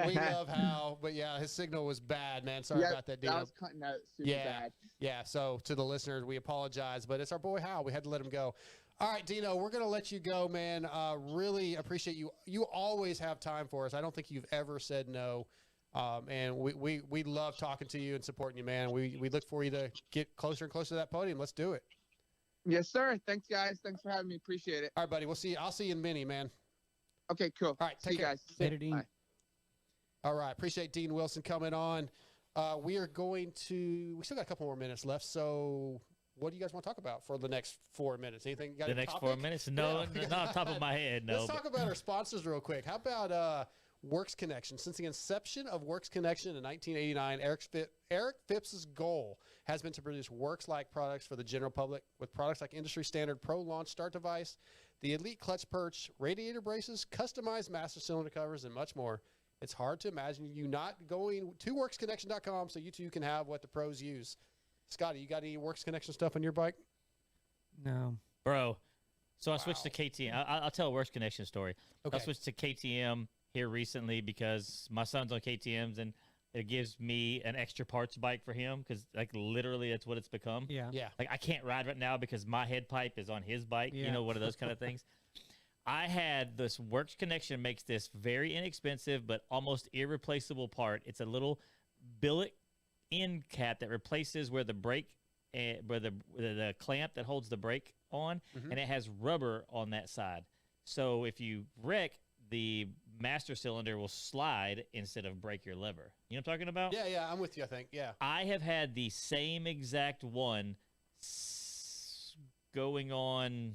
we love Hal, but yeah, his signal was bad, man. Sorry about that, Dino. That was cutting out super bad. Yeah, so to the listeners, we apologize, but it's our boy Hal. We had to let him go. All right, Dino, we're going to let you go, man. Really appreciate you. You always have time for us. I don't think you've ever said no. And we love talking to you and supporting you, man. We look for you to get closer and closer to that podium. Let's do it. Yes, sir. Thanks, guys. Thanks for having me. Appreciate it. All right, buddy. I'll see you in Mini, man. Okay, cool. All right, see you care. guys. Later, Dean. Bye. All right, appreciate Dean Wilson coming on. We still got a couple more minutes left, so what do you guys want to talk about for the next 4 minutes? Anything? Got The a next topic? 4 minutes? No, Yeah. not on top of my head, no. Let's talk about our sponsors real quick. How about Works Connection? Since the inception of Works Connection in 1989, Eric Phipps's goal has been to produce Works-like products for the general public with products like industry standard Pro Launch Start Device, the Elite Clutch Perch, radiator braces, customized master cylinder covers, and much more. It's hard to imagine you not going to WorksConnection.com so you too can have what the pros use. Scotty, you got any Works Connection stuff on your bike? No. Bro, so I switched to KTM. I'll tell a Works Connection story. Okay. I switched to KTM here recently because my son's on KTMs, and it gives me an extra parts bike for him because, like, literally that's what it's become. Yeah. Yeah. Like, I can't ride right now because my head pipe is on his bike, Yeah. one of those kind of things. I had this Works Connection makes this very inexpensive but almost irreplaceable part. It's a little billet end cap that replaces where the brake, where the clamp that holds the brake on, and it has rubber on that side. So if you wreck, the master cylinder will slide instead of break your lever. You know what I'm talking about? Yeah, I'm with you, I think. Yeah. I have had the same exact one going on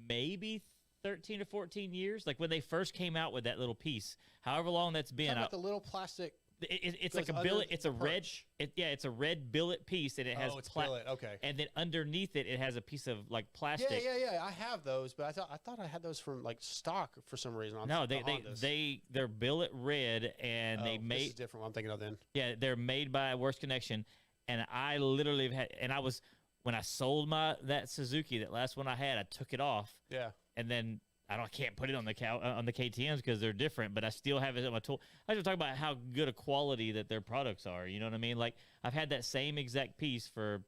maybe 13 or 14 years. Like when they first came out with that little piece, however long that's been. Talking about the little plastic. It's Goes like a under billet. It's a the red. perch. It's a red billet piece, and it has it's billet. Okay. And then underneath it, it has a piece of like Yeah, plastic. yeah. I have those, but I thought I had those from like stock for some reason. On No, the Hondas. they're billet red, and they This is made different. One I'm thinking of then. they're made by Works Connection, and I literally have had, and I was when I sold that Suzuki, that last one I had, I took it off, Yeah. and then I can't put it on the KTM's because they're different, but I still have it on my tool. I just talk about how good a quality that their products are. You know what I mean? Like I've had that same exact piece for,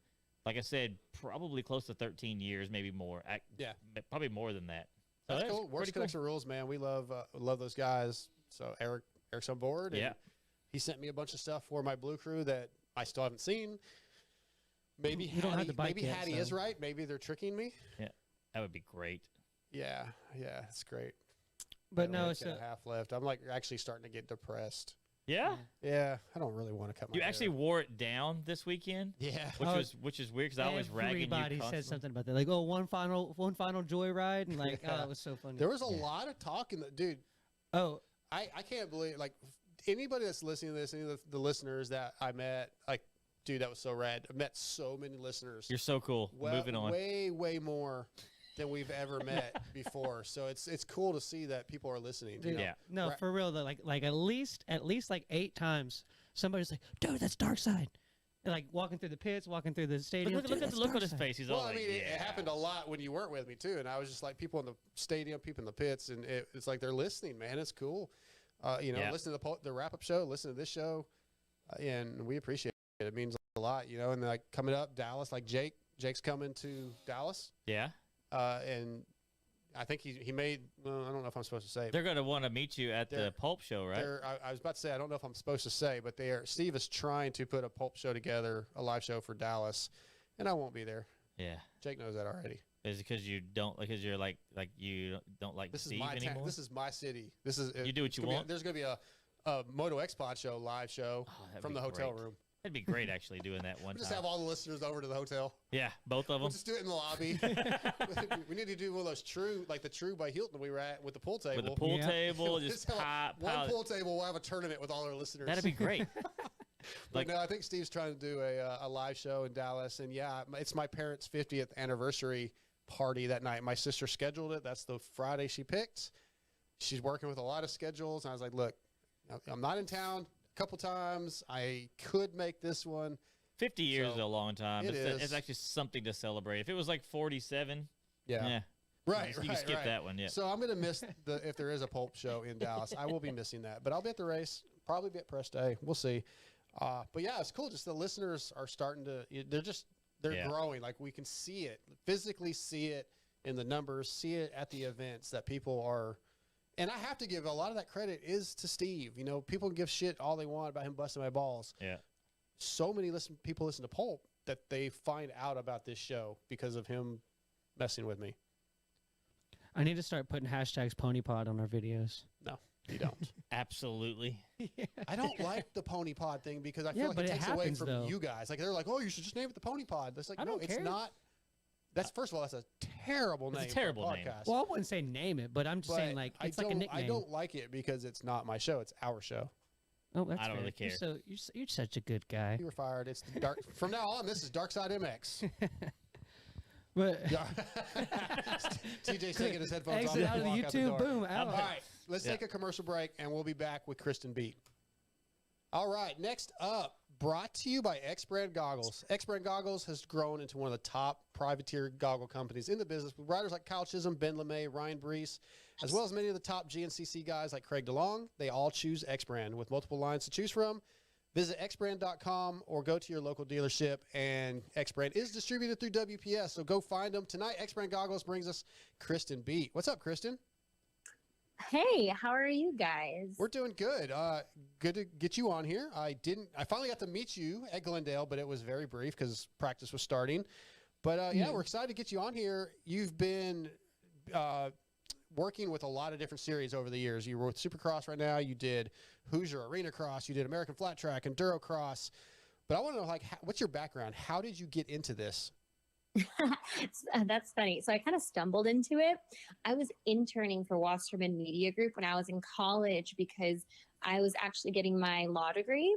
like I said, probably close to 13 years, maybe more. Yeah. Probably more than that. So That's that's cool. Works pretty cool. Connection rules, man. We love those guys. So Eric's on board. And Yeah. he sent me a bunch of stuff for my Blue Crew that I still haven't seen. Maybe You don't have the bike maybe yet, Hattie so- is right. Maybe they're tricking me. Yeah, that would be great. Yeah, it's great. But Got a no, week so and a half left. I'm like actually starting to get depressed. Yeah, Yeah, I don't really want to cut my you hair. actually wore it down this weekend, Yeah. which is weird because I always ragging you everybody constantly. said something about that. Like, oh, one final joyride, and like, Yeah. oh, it was so funny. There was a lot of talking. Dude, Oh, I can't believe, like, anybody that's listening to this, any of the listeners that I met, like, dude, that was so rad. I met so many listeners. You're so cool. Moving on. Way more than we've ever met before. So it's cool to see that people are listening. you know? Yeah. no, Right. for real though. Like at least like 8 times, somebody's like, dude, that's Darkside. And like walking through the pits, walking through the stadium. Look "Dude, at the that's look on his Darkside." face. He's Well, all I like, mean, it yeah. happened a lot when you weren't with me too, and I was just like people in the stadium, people in the pits, and it's like they're listening, man. It's cool. Yeah. Listen to the wrap-up show, listen to this show, and we appreciate it. It means a lot, you know. And like coming up, Dallas, like Jake's coming to Dallas, Yeah. and I think he made. Well, I don't know if I'm supposed to say. They're gonna want to meet you at the They're- Pulp Show, right? I was about to say I don't know if I'm supposed to say, but Steve is trying to put a pulp show together, a live show for Dallas, and I won't be there. Yeah. Jake knows that already. Is it because you don't because you're like you don't like This is Steve my anymore? This is my city. This is You do what you want? There's gonna be a Moto X Pod show, live show Oh, that'd from be the hotel great. room. That'd be great actually doing that one We'll just time. have all the listeners over to the hotel. Yeah, both of We'll them just do it in the lobby. We need to do one of those the True by Hilton we were at with the pool table. with the pool Yeah. table. We'll Just have pile. one pool table. We'll have a tournament with all our listeners. That'd be great. But no, I think Steve's trying to do a live show in Dallas, and yeah, it's my parents' 50th anniversary party that night. My sister scheduled it. That's the Friday she picked. She's working with a lot of schedules, and I was like, look, I'm not in town a couple times. I could make this one. 50 years So, is a long time. it It's is. actually something to celebrate. If it was like 47, Yeah. Right, you can skip that one. Yeah. So I'm going to miss if there is a pulp show in Dallas. I will be missing that, but I'll be at the race. Probably be at press day. We'll see. But yeah, it's cool. Just the listeners are starting to. They're Yeah. growing. Like we can see it, physically see it in the numbers, see it at the events that people are. And I have to give a lot of that credit is to Steve. You know, people can give shit all they want about him busting my balls. Yeah. So many people listen to Pulp that they find out about this show because of him messing with me. I need to start putting hashtags ponypod on our videos. No, you don't. Absolutely. I don't like the pony pod thing because I feel Yeah, like but it it takes away happens, from though. you guys. Like they're like, oh, you should just name it the pony pod. That's like, I no, don't it's care. not. That's first of all, that's a terrible It's a name. terrible for a name. podcast. Well, I wouldn't say name it, but I'm just But saying like it's like a nickname. I don't like it because it's not my show. It's our show. Oh, that's I don't fair. really care. You're such a good guy. You were fired. It's the dark. From now on, this is Darkside MX. But Yeah. TJ's taking his headphones off. exit and out of the walk out YouTube. door. Boom. Out. All right, let's Yeah. take a commercial break, and we'll be back with Kristen Beat. All right, next up, brought to you by X Brand Goggles. X Brand Goggles has grown into one of the top privateer goggle companies in the business with riders like Kyle Chisholm, Ben LeMay, Ryan Brees, as well as many of the top GNCC guys like Craig DeLong. They all choose X Brand with multiple lines to choose from. Visit xbrand.com or go to your local dealership, and X Brand is distributed through WPS, so go find them. Tonight, X Brand Goggles brings us Kristen Beat. What's up, Kristen? Hey, how are you guys? We're doing good. Good to get you on here. I finally got to meet you at Glendale, but it was very brief because practice was starting. But yeah, we're excited to get you on here. You've been working with a lot of different series over the years. You were with Supercross right now. You did Hoosier Arenacross. You did American Flat Track, Endurocross. But I want to know, like, what's your background? How did you get into this? That's funny. So I kind of stumbled into it. I was interning for Wasserman Media Group when I was in college because I was actually getting my law degree.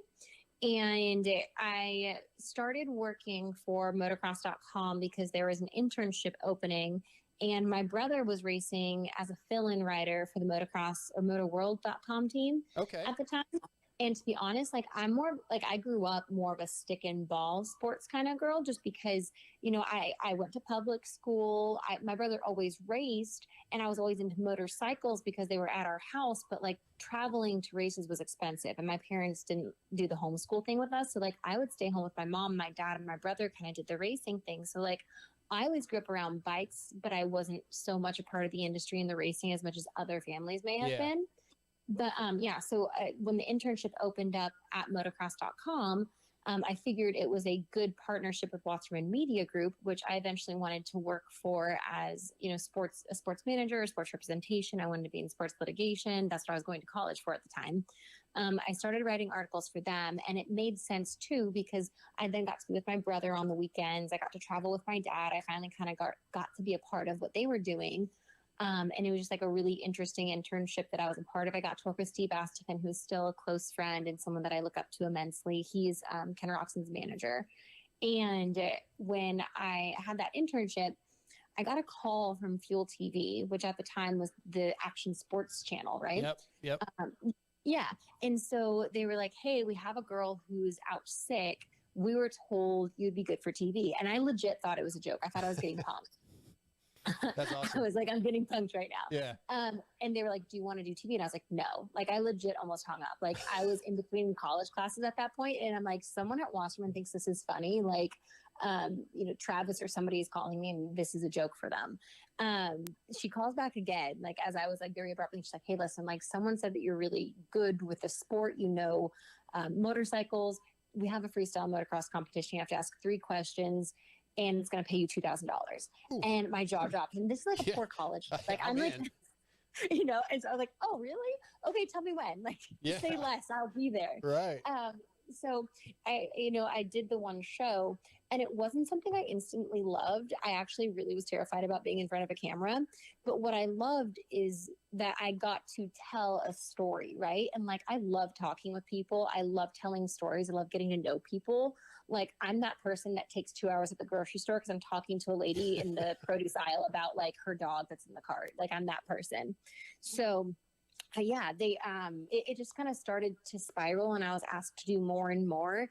And I started working for motocross.com because there was an internship opening. And my brother was racing as a fill-in writer for the motocross or motorworld.com team at the time. And to be honest, like I'm more like I grew up more of a stick and ball sports kind of girl, just because, you know, I went to public school. My brother always raced, and I was always into motorcycles because they were at our house. But like traveling to races was expensive, and my parents didn't do the homeschool thing with us. So like I would stay home with my mom, my dad, and my brother kind of did the racing thing. So like I always grew up around bikes, but I wasn't so much a part of the industry and the racing as much as other families may have been. But so when the internship opened up at motocross.com, I figured it was a good partnership with Wasserman Media Group, which I eventually wanted to work for as, you know, a sports manager, sports representation. I wanted to be in sports litigation. That's what I was going to college for at the time. I started writing articles for them, and it made sense too, because I then got to be with my brother on the weekends. I got to travel with my dad. I finally kind of got to be a part of what they were doing. And it was just like a really interesting internship that I was a part of. I got to work with Steve Astican, who's still a close friend and someone that I look up to immensely. He's Ken Roxon's manager. And when I had that internship, I got a call from Fuel TV, which at the time was the Action Sports channel, right? Yep. Yeah. And so they were like, hey, we have a girl who's out sick. We were told you'd be good for TV. And I legit thought it was a joke. I thought I was getting punked. That's awesome. I was like, I'm getting punked right now. Yeah. And they were like, do you want to do TV? And I was like, no. Like, I legit almost hung up. Like, I was in between college classes at that point, and I'm like, someone at Wasserman thinks this is funny. Like, you know, Travis or somebody is calling me, and this is a joke for them. She calls back again, like, as I was like very abruptly. She's like, hey, listen, like, someone said that you're really good with the sport, you know, motorcycles. We have a freestyle motocross competition. You have to ask 3 questions, and it's going to pay you $2,000. And my jaw dropped. And this is like a poor college. Like, I'm like, you know, and so I was like, oh, really? Okay, tell me when. Like, say less, I'll be there. Right. So I did the one show, and it wasn't something I instantly loved. I actually really was terrified about being in front of a camera. But what I loved is that I got to tell a story, right? And like, I love talking with people. I love telling stories. I love getting to know people. Like, I'm that person that takes 2 hours at the grocery store because I'm talking to a lady in the produce aisle about like her dog that's in the cart. Like, I'm that person. So it just kind of started to spiral, and I was asked to do more and more,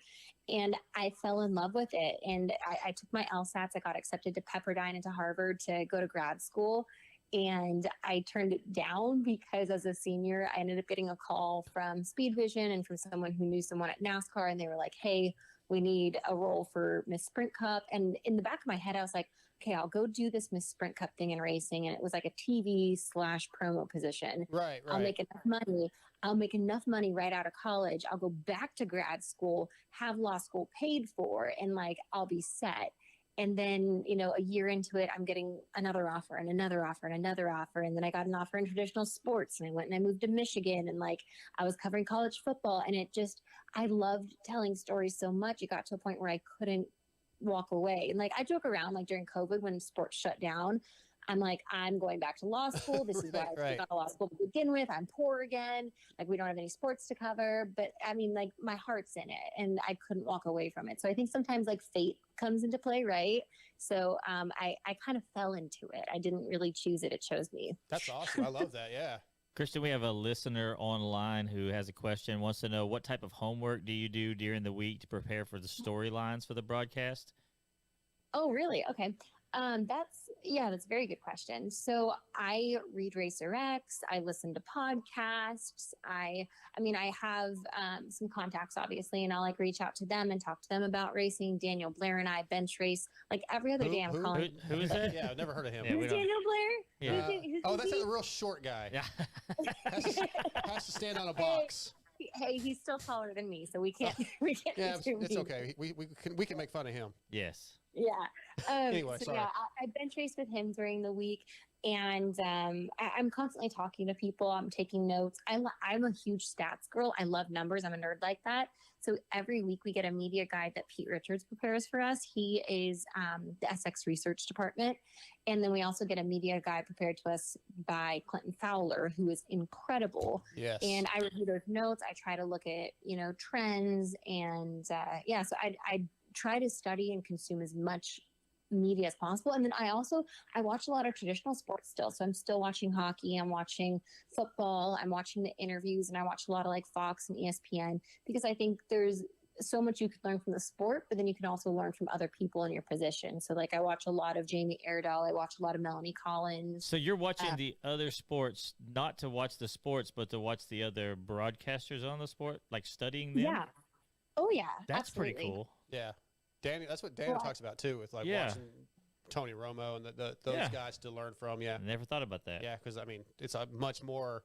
and I fell in love with it. And I took my LSATs. I got accepted to Pepperdine and to Harvard to go to grad school. And I turned it down because as a senior, I ended up getting a call from Speed Vision and from someone who knew someone at NASCAR. And they were like, hey, we need a role for Miss Sprint Cup. And in the back of my head, I was like, okay, I'll go do this Miss Sprint Cup thing in racing. And it was like a TV/promo position. Right. I'll make enough money. I'll make enough money right out of college. I'll go back to grad school, have law school paid for, and like, I'll be set. And then, you know, a year into it, I'm getting another offer and another offer and another offer. And then I got an offer in traditional sports, and I went and I moved to Michigan, and like, I was covering college football, and I loved telling stories so much. It got to a point where I couldn't walk away. And like, I joke around, like during COVID when sports shut down, I'm like, I'm going back to law school. This is why I got to law school to begin with. I'm poor again. Like, we don't have any sports to cover. But I mean, like, my heart's in it, and I couldn't walk away from it. So I think sometimes like fate comes into play, right? So I kind of fell into it. I didn't really choose it. It chose me. That's awesome. I love that. Yeah. Kristen, we have a listener online who has a question, wants to know, what type of homework do you do during the week to prepare for the storylines for the broadcast? Oh, really? Okay. That's a very good question. So I read Racer X, I listen to podcasts. I have some contacts obviously, and I'll like reach out to them and talk to them about racing. Daniel Blair and I bench race like every other day. I'm calling. Who is that? Yeah, I've never heard of him. Who's Daniel Blair? Yeah. That's a real short guy. Yeah. has to stand on a box. Hey, he's still taller than me, so we can't. Yeah, it's okay. We can make fun of him. Yes. Yeah. Anyway, so sorry. yeah, I bench race with him during the week. And I'm constantly talking to people. I'm taking notes. I'm a huge stats girl. I love numbers. I'm a nerd like that. So every week we get a media guide that Pete Richards prepares for us. He is the SX research department. And then we also get a media guide prepared to us by Clinton Fowler, who is incredible. Yes. And I review those notes. I try to look at, trends. And so I try to study and consume as much media as possible. And then I watch a lot of traditional sports still. So I'm still watching hockey. I'm watching football. I'm watching the interviews, and I watch a lot of like Fox and ESPN, because I think there's so much you can learn from the sport, but then you can also learn from other people in your position. So like I watch a lot of Jamie Airedale. I watch a lot of Melanie Collins. So you're watching the other sports, not to watch the sports, but to watch the other broadcasters on the sport, like studying them? Yeah. Oh yeah. That's absolutely. pretty cool. Yeah. Danny, that's what Dano talks about too, with like watching Tony Romo and those guys to learn from. Yeah. I never thought about that. Yeah, because I mean, it's a much more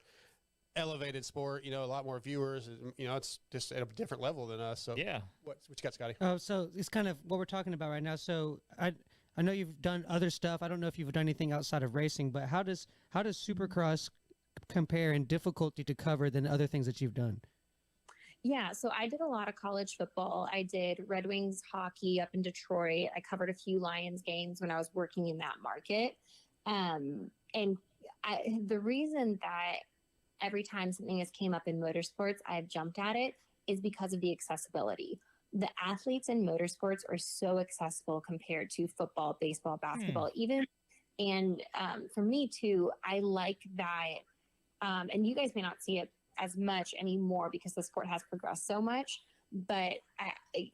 elevated sport. A lot more viewers. It's just at a different level than us. So yeah. What you got, Scotty? So it's kind of what we're talking about right now. So I know you've done other stuff. I don't know if you've done anything outside of racing, but how does Supercross compare in difficulty to cover than other things that you've done? Yeah, so I did a lot of college football. I did Red Wings hockey up in Detroit. I covered a few Lions games when I was working in that market. The reason that every time something has came up in motorsports, I've jumped at it is because of the accessibility. The athletes in motorsports are so accessible compared to football, baseball, basketball, even. And for me too, I like that. And you guys may not see it as much anymore because the sport has progressed so much, but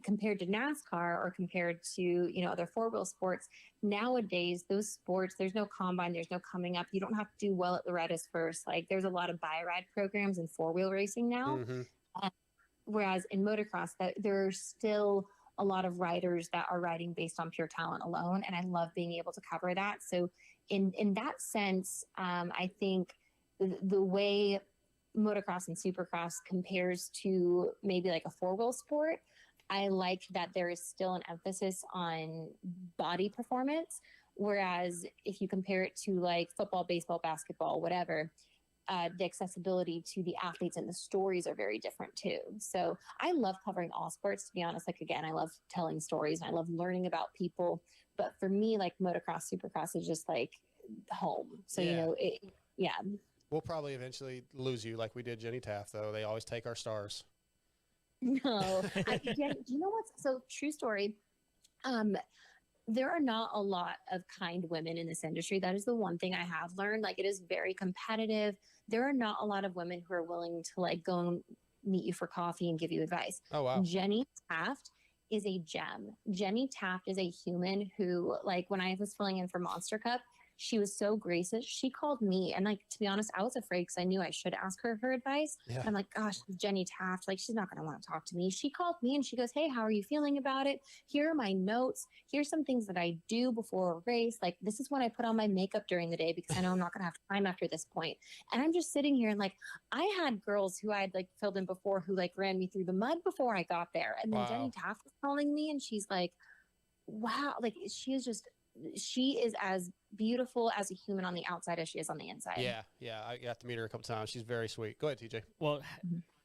compared to NASCAR or compared to other four-wheel sports, nowadays those sports, there's no combine, there's no coming up, you don't have to do well at Loretta's first. Like there's a lot of buy ride programs in four-wheel racing now. Whereas in motocross, that there are still a lot of riders that are riding based on pure talent alone, and I love being able to cover that. So in that sense, I think the way motocross and supercross compares to maybe like a four-wheel sport, I like that there is still an emphasis on body performance. Whereas if you compare it to like football, baseball, basketball, whatever, the accessibility to the athletes and the stories are very different too. So I love covering all sports, to be honest. Like, again, I love telling stories and I love learning about people. But for me, like motocross, supercross is just like home. So, We'll probably eventually lose you like we did Jenny Taft, though. They always take our stars. No. Do you know what's so true story? There are not a lot of kind women in this industry. That is the one thing I have learned. Like, it is very competitive. There are not a lot of women who are willing to like go and meet you for coffee and give you advice. Oh, wow. Jenny Taft is a gem. Jenny Taft is a human who, like, when I was filling in for Monster Cup, she was so gracious. She called me, and like, to be honest, I was afraid because I knew I should ask her for advice. Yeah. I'm like, gosh, Jenny Taft, like, she's not going to want to talk to me. She called me and she goes, hey, how are you feeling about it? Here are my notes. Here's some things that I do before a race. Like, this is when I put on my makeup during the day because I know I'm not going to have time after this point. And I'm just sitting here and like, I had girls who I had like filled in before who like ran me through the mud before I got there. And then Jenny Taft was calling me and she's like, wow, like she is as beautiful as a human on the outside as she is on the inside. Yeah. I got to meet her a couple times. She's very sweet. Go ahead, TJ. Well,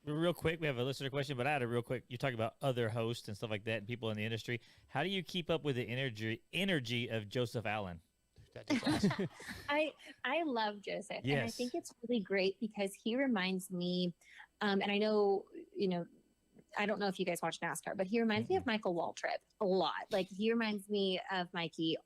real quick, we have a listener question, but I had a real quick. You talk about other hosts and stuff like that and people in the industry. How do you keep up with the energy of Joseph Allen? I love Joseph. Yes. And I think it's really great because he reminds me, and I know, I don't know if you guys watch NASCAR, but he reminds me of Michael Waltrip a lot. Like, he reminds me of Mikey,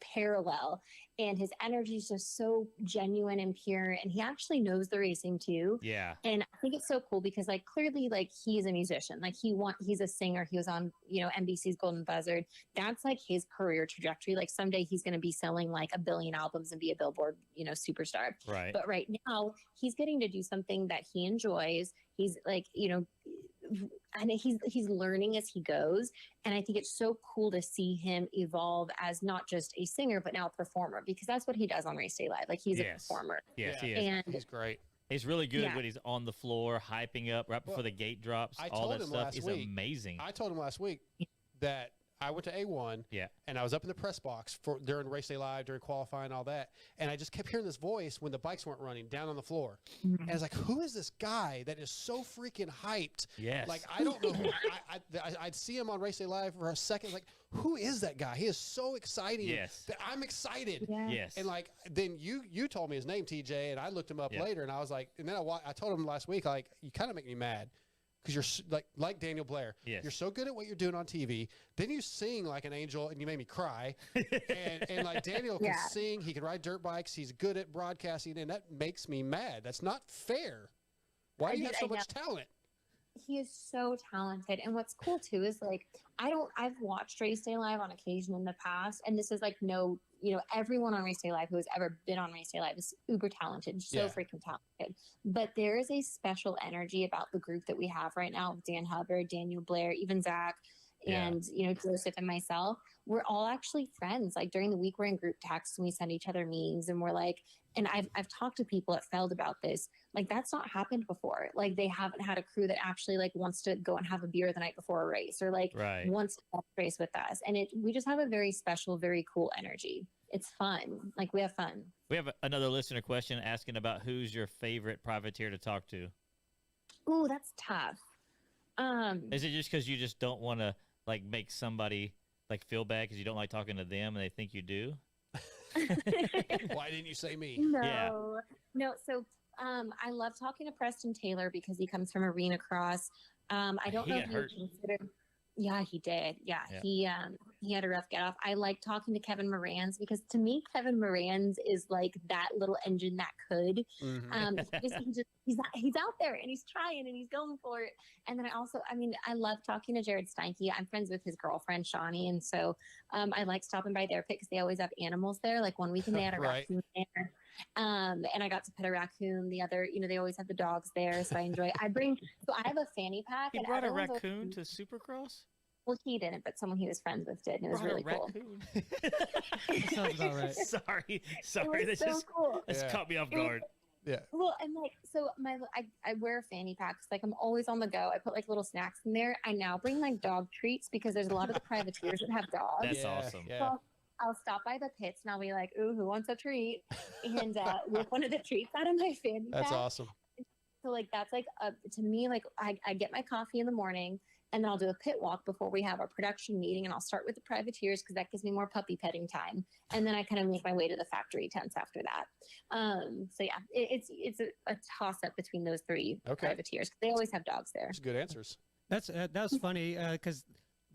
parallel. And his energy is just so genuine and pure. And he actually knows the racing too. Yeah. And I think it's so cool because like clearly like he's a musician. Like he's a singer. He was on, NBC's Golden Buzzard. That's like his career trajectory. Like someday he's going to be selling like 1 billion albums and be a Billboard, superstar. Right. But right now he's getting to do something that he enjoys. He's like, and he's learning as he goes. And I think it's so cool to see him evolve as not just a singer, but now a performer, because that's what he does on Race Day Live. Like he's a performer. Yes, he is. And he's great. He's really good when he's on the floor, hyping up right before the gate drops. All that stuff is amazing. I told him last week that I went to A1, and I was up in the press box during Race Day Live, during qualifying, all that, and I just kept hearing this voice when the bikes weren't running down on the floor. And I was like, who is this guy that is so freaking hyped? Yes. Like, I don't know. I'd see him on Race Day Live for a second, like, who is that guy? He is so exciting that I'm excited. Yes. And, like, then you told me his name, TJ, and I looked him up later, and I was like, and then I told him last week, like, you kind of make me mad. Because you're like Daniel Blair. Yes. You're so good at what you're doing on TV. Then you sing like an angel, and you made me cry. and like Daniel can sing. He can ride dirt bikes. He's good at broadcasting, and that makes me mad. That's not fair. Why do you have so much talent? He is so talented. And what's cool too is like, I've watched Race Day Live on occasion in the past, and this is like everyone on Race Day Live who has ever been on Race Day Live is uber talented, so freaking talented. But there is a special energy about the group that we have right now with Dan Hubbard, Daniel Blair, even Zach, and Joseph and myself. We're all actually friends. Like during the week, we're in group texts and we send each other memes, and we're like, and I've talked to people at Feld about this. Like that's not happened before. Like they haven't had a crew that actually like wants to go and have a beer the night before a race, or like wants to race with us. And we just have a very special, very cool energy. It's fun. Like we have fun. We have another listener question asking about who's your favorite privateer to talk to. Ooh, that's tough. Is it just because you just don't want to like make somebody like feel bad because you don't like talking to them and they think you do? Why didn't you say me? No. So I love talking to Preston Taylor because he comes from Arenacross. I don't know if you consider. Yeah, he did. Yeah. He had a rough get off. I like talking to Kevin Morans because to me, Kevin Morans is like that little engine that could. He's out there and he's trying and he's going for it. And then I love talking to Jared Steinke. I'm friends with his girlfriend Shawnee, and so I like stopping by their pit because they always have animals there. Like one weekend they had a raccoon there. And I got to pet a raccoon. The other, they always have the dogs there, so I enjoy. I have a fanny pack. He brought a raccoon to Supercross? Well, he didn't, but someone he was friends with did, and it was really cool. That sounds about right. Sorry. It was so cool. This caught me off guard. Yeah. Well, and like, so I wear fanny packs. Like I'm always on the go. I put like little snacks in there. I now bring like dog treats because there's a lot of the privateers that have dogs. That's awesome. Yeah. So I'll stop by the pits and I'll be like, ooh, who wants a treat? And with one of the treats out of my fanny pack. That's awesome. So like, that's like, to me, like I get my coffee in the morning and then I'll do a pit walk before we have our production meeting. And I'll start with the privateers because that gives me more puppy petting time. And then I kind of make my way to the factory tents after that. So yeah, it's a toss up between those three privateers. They always have dogs there. That's good answers. That was funny because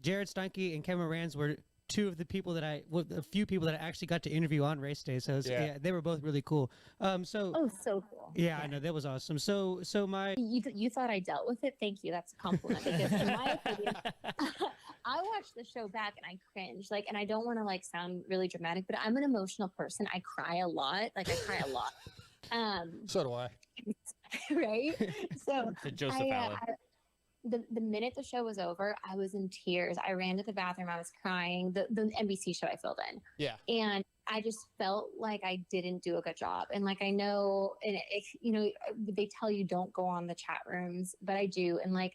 Jared Steinke and Kevin Morans were two of the people a few people that I actually got to interview on race day. So they were both really cool. So cool. Yeah, I know, that was awesome. So you thought I dealt with it? Thank you. That's a compliment. Because in my opinion, I watched the show back and I cringe. Like, and I don't want to like sound really dramatic, but I'm an emotional person. I cry a lot. Like I cry a lot. So do I. Right. So Joseph Allen. The minute the show was over, I was in tears. I ran to the bathroom. I was crying. The NBC show I filled in. Yeah. And I just felt like I didn't do a good job. And like, I know, and they tell you don't go on the chat rooms, but I do. And like,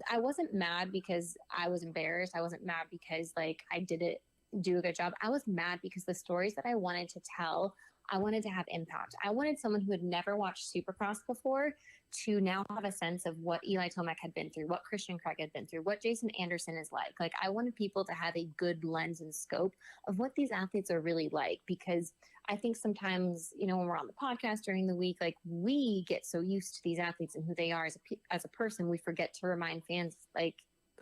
I wasn't mad because I was embarrassed. I wasn't mad because like I didn't do a good job. I was mad because the stories that I wanted to tell, I wanted to have impact. I wanted someone who had never watched Supercross before to now have a sense of what Eli Tomac had been through, what Christian Craig had been through, what Jason Anderson is like. Like, I wanted people to have a good lens and scope of what these athletes are really like, because I think sometimes, when we're on the podcast during the week, like we get so used to these athletes and who they are as a person, we forget to remind fans like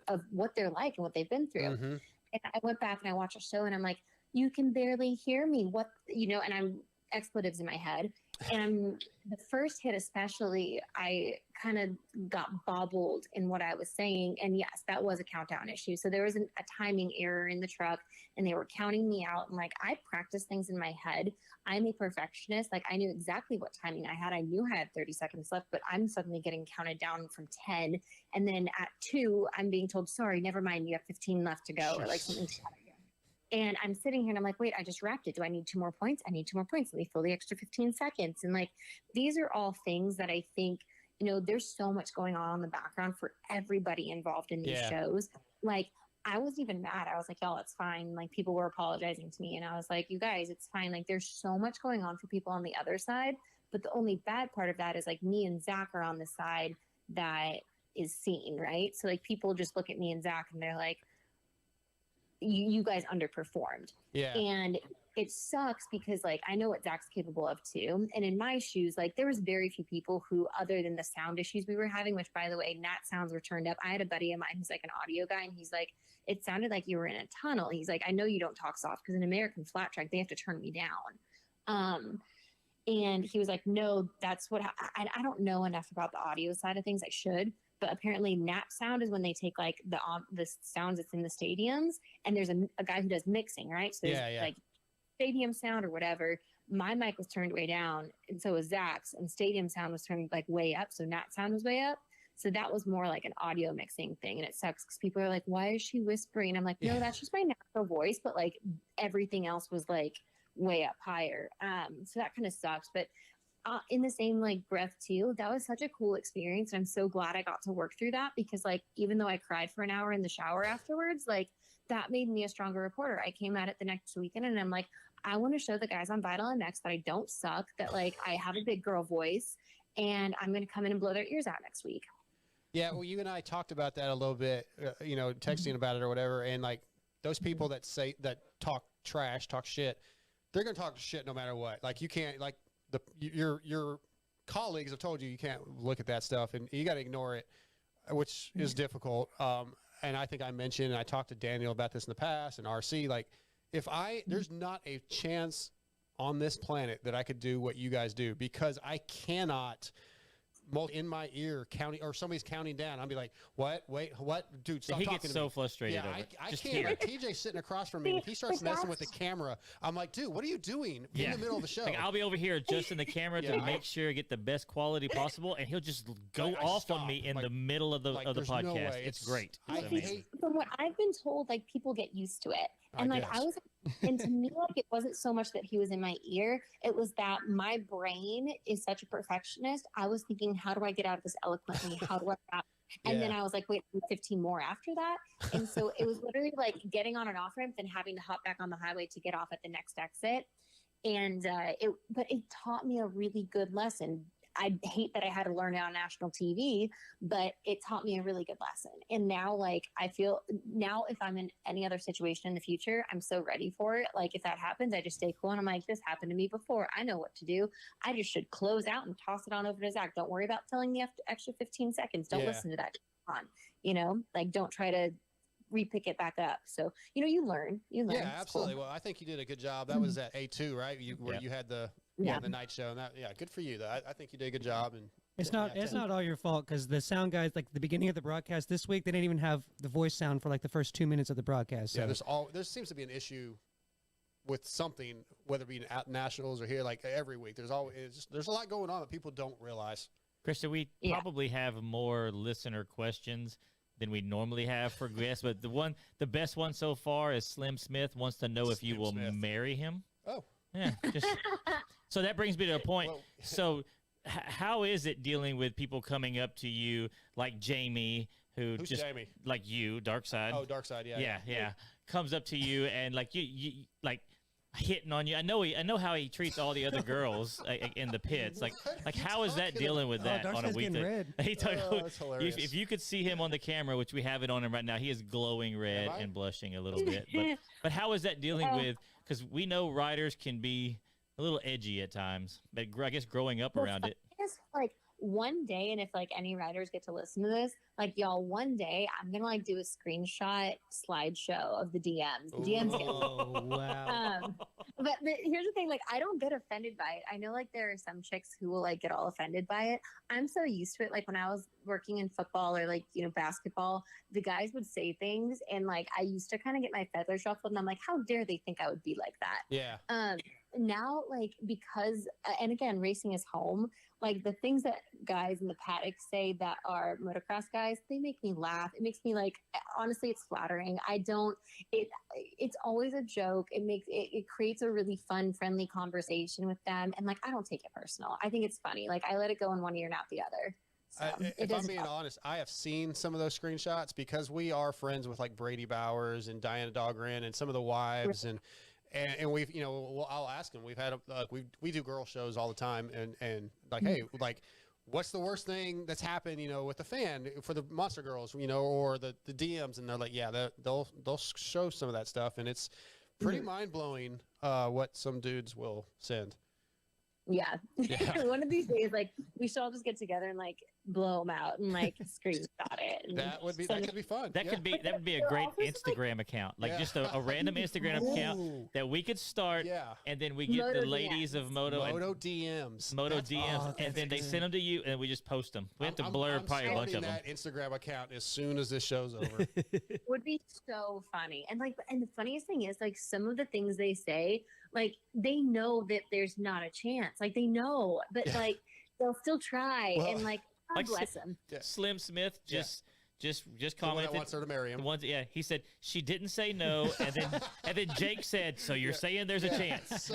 of what they're like and what they've been through. Mm-hmm. And I went back and I watched a show and I'm like, you can barely hear me. And I'm expletives in my head. And the first hit especially, I kind of got bobbled in what I was saying. And yes, that was a countdown issue. So there was a timing error in the truck and they were counting me out. And like, I practiced things in my head. I'm a perfectionist. Like, I knew exactly what timing I had. I knew I had 30 seconds left, but I'm suddenly getting counted down from 10. And then at 2, I'm being told, sorry, never mind, you have 15 left to go, or like something. And I'm sitting here and I'm like, wait, I just wrapped it. Do I need 2 more points? I need 2 more points. Let me fill the extra 15 seconds. And like, these are all things that I think, there's so much going on in the background for everybody involved in these shows. Like, I wasn't even mad. I was like, y'all, it's fine. Like, people were apologizing to me. And I was like, you guys, it's fine. Like, there's so much going on for people on the other side. But the only bad part of that is, like, me and Zach are on the side that is seen, right? So, like, people just look at me and Zach and they're like, you guys underperformed. Yeah. And it sucks because, like, I know what Zach's capable of too. And in my shoes, like, there was very few people who, other than the sound issues we were having, which, by the way, Nat sounds were turned up. I had a buddy of mine who's like an audio guy, and he's like, it sounded like you were in a tunnel. He's like, I know you don't talk soft because in American flat track, they have to turn me down. And he was like, no, that's what I don't know enough about the audio side of things. I should. But apparently nap sound is when they take like the sounds that's in the stadiums, and there's a guy who does mixing, right? So there's like stadium sound or whatever. My mic was turned way down, and so was Zach's, and stadium sound was turned like way up. So nap sound was way up. So that was more like an audio mixing thing. And it sucks because people are like, why is she whispering? I'm like, no, that's just my natural voice. But like everything else was like way up higher. So that kind of sucks. But in the same like breath too, that was such a cool experience. And I'm so glad I got to work through that because like, even though I cried for an hour in the shower afterwards, like that made me a stronger reporter. I came at it the next weekend and I'm like, I want to show the guys on Vital MX that I don't suck, that like I have a big girl voice, and I'm going to come in and blow their ears out next week. Yeah, well, you and I talked about that a little bit, you know, texting about it or whatever. And like those people that talk trash, talk shit, they're going to talk shit no matter what. Like you can't, like your colleagues have told you can't look at that stuff and you got to ignore it, which is difficult. And I think I mentioned, and I talked to Daniel about this in the past and RC, like there's not a chance on this planet that I could do what you guys do because I cannot in my ear counting, or somebody's counting down. I'll be like, what? Wait, what? Dude, stop he talking gets to so me. frustrated. Yeah, over it. I Just can't. here. Like, TJ's sitting across from me. And if he starts messing with the camera, I'm like, dude, what are you doing in the middle of the show? Like, I'll be over here adjusting the camera to make sure I get the best quality possible, and he'll just go off on me in the middle of the podcast. No way. It's great. Like, It's amazing. from what I've been told, like people get used to it. And I was, and to me, like it wasn't so much that he was in my ear. It was that my brain is such a perfectionist. I was thinking, how do I get out of this eloquently? How do I rap? And then I was like, wait, 15 more after that. And so it was literally like getting on an off ramp and having to hop back on the highway to get off at the next exit. And but it taught me a really good lesson. I hate that I had to learn it on national TV, but it taught me a really good lesson. And now, like, I feel now if I'm in any other situation in the future, I'm so ready for it. Like, if that happens, I just stay cool. And I'm like, this happened to me before. I know what to do. I just should close out and toss it on over to Zach. Don't worry about telling the extra 15 seconds. Don't listen to that. On, you know, like, don't try to repick it back up. So, you know, you learn. Yeah, it's absolutely. cool. Well, I think you did a good job. That was at A2, right? Where you had the night show, and that, good for you. I think you did a good job. And it's not all your fault because the sound guys, like the beginning of the broadcast this week, they didn't even have the voice sound for like the first 2 minutes of the broadcast. So. Yeah, there seems to be an issue with something, whether it be at nationals or here, like every week. There's a lot going on that people don't realize. Krista, we probably have more listener questions than we normally have for guests, but the best one so far is Slim Smith wants to know if you will marry him. Oh, yeah. So that brings me to a point. Well, so how is it dealing with people coming up to you like Jamie, who's Jamie? Like you, Darkside. Oh, Darkside, yeah. Comes up to you and like you like hitting on you. I know how he treats all the other girls in the pits. Like how is that dealing with that on a weekday? That's hilarious. If you could see him on the camera, which we have it on him right now, he is glowing red and blushing a little bit. But how is that dealing with? Because we know riders can be a little edgy at times, but I guess growing up around it. Like one day, and if like any riders get to listen to this, like y'all, one day I'm gonna like do a screenshot slideshow of the DMs. The DMs. Oh wow! But here's the thing: like I don't get offended by it. I know like there are some chicks who will like get all offended by it. I'm so used to it. Like when I was working in football or like basketball, the guys would say things, and like I used to kind of get my feathers ruffled, and I'm like, how dare they think I would be like that? Yeah. Now, like, because, and again, racing is home, like the things that guys in the paddock say that are motocross guys, they make me laugh. It makes me like, honestly, it's flattering. It's always a joke. It creates a really fun, friendly conversation with them. And like, I don't take it personal. I think it's funny. Like I let it go in one ear and out the other. So if I'm doesn't being bother. honest, I have seen some of those screenshots because we are friends with like Brady Bowers and Diana Dahlgren and some of the wives and we've, you know, well, I'll ask them. We've had we do girl shows all the time and like, hey, like, what's the worst thing that's happened, you know, with the fan for the Monster Girls, you know, or the DMs, and they're like, yeah, they'll show some of that stuff, and it's pretty mind blowing what some dudes will send. Yeah. One of these days, like, we should all just get together and like blow them out and like screenshot it. And That could be fun. That would be a great Instagram account, like just a random Instagram account that we could start, and then we get Moto the ladies DMs. of Moto DMs, and then they send them to you, and we just post them. We have to blur probably a bunch of them. That Instagram account as soon as this show's over. Would be so funny. And the funniest thing is, like, some of the things they say, like, they know that there's not a chance. Like, they know, but like they'll still try. Well, and like, God like bless them. Slim Smith just The one commented. that wants her to marry him. The ones, he said she didn't say no, and then Jake said, "So you're saying there's a chance?"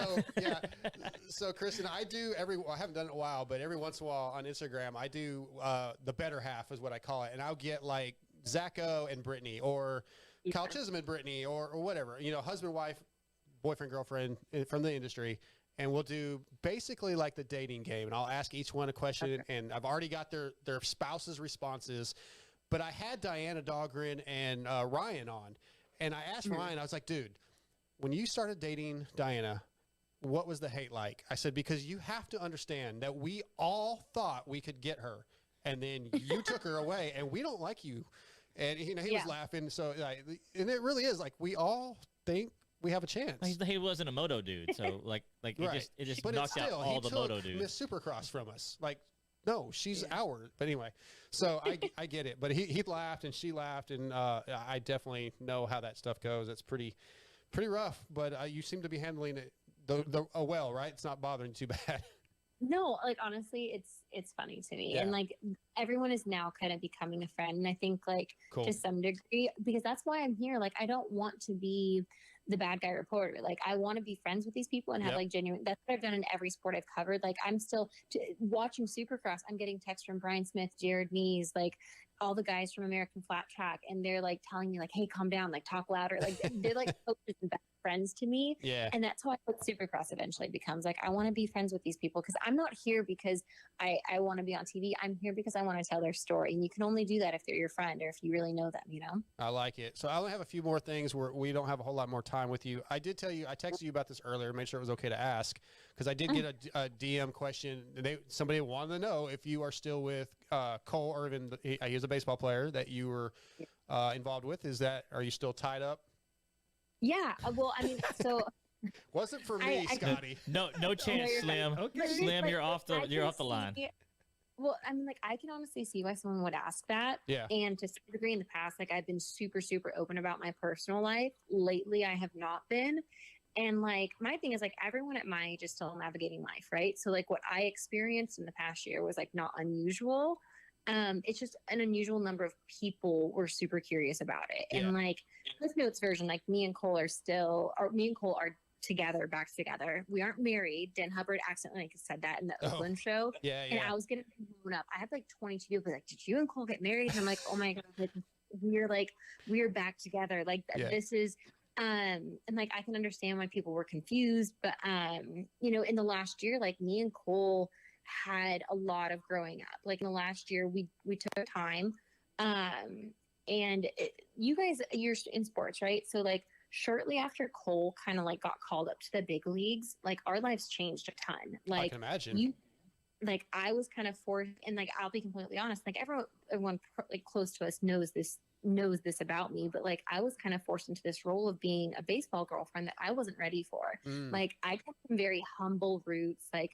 So Kristen, I haven't done it in a while, but every once in a while on Instagram, I do the better half is what I call it, and I'll get like Zacho and Brittany, or Kyle Chisholm and Brittany, or whatever, you know, husband, wife, boyfriend, girlfriend from the industry. And we'll do basically like the dating game, and I'll ask each one a question, and I've already got their spouse's responses. But I had Diana Dahlgren and Ryan on, and I asked Ryan, I was like, dude, when you started dating Diana, what was the hate like? I said, because you have to understand that we all thought we could get her, and then you took her away, and we don't like you. And you know, he was laughing. So, and it really is like we all think we have a chance. He wasn't a moto dude, so like it just but knocked out all the moto dudes. Miss Supercross from us, like, no, she's ours. But anyway, so I get it. But he laughed and she laughed, and I definitely know how that stuff goes. It's pretty rough. But you seem to be handling it well, right? It's not bothering you too bad. No, like, honestly, it's funny to me. And like, everyone is now kind of becoming a friend. And I think, like, to some degree, because that's why I'm here. Like, I don't want to be the bad guy reporter. Like, I want to be friends with these people and have like genuine, that's what I've done in every sport I've covered. Like, I'm still watching Supercross. I'm getting texts from Brian Smith, Jared Mees, like all the guys from American Flat Track. And they're like telling me like, hey, calm down, like talk louder. Like, they're like coaches and best friends to me. Yeah. And that's how what Supercross eventually becomes. Like, I want to be friends with these people because I'm not here because I want to be on TV. I'm here because I want to tell their story. And you can only do that if they're your friend or if you really know them, you know? I like it. So I only have a few more things where we don't have a whole lot more time with you. I did tell you, I texted you about this earlier, made sure it was okay to ask, because I did get a DM question. Somebody wanted to know if you are still with Cole Irvin. He is a baseball player that you were involved with. Are you still tied up? Yeah. Well, I mean, so wasn't for me, Scotty. No chance, Slim. Okay. Slim, you're off the line. Well, I mean, like, I can honestly see why someone would ask that. Yeah. And to some degree in the past, like, I've been super, super open about my personal life. Lately, I have not been. And like, my thing is, like, everyone at my age is still navigating life, right? So like, what I experienced in the past year was like not unusual. It's just an unusual number of people were super curious about it. And like, Cliff Notes version, like, me and Cole are together, back together. We aren't married. Dan Hubbard accidentally said that in the Oakland show. Yeah. And I was getting blown up. I had like 22 people like, did you and Cole get married? And I'm like, oh my God, like, we're back together. Like, this is, and like, I can understand why people were confused, but, you know, in the last year, like, me and Cole had a lot of growing up. Like, in the last year, we took time, and you guys, you're in sports, right? So like, shortly after Cole kind of like got called up to the big leagues, like, our lives changed a ton. Like, I can imagine. I was kind of forced, and like, I'll be completely honest, like, everyone like close to us knows this about me, but like, I was kind of forced into this role of being a baseball girlfriend that I wasn't ready for. Like, I come from very humble roots. Like,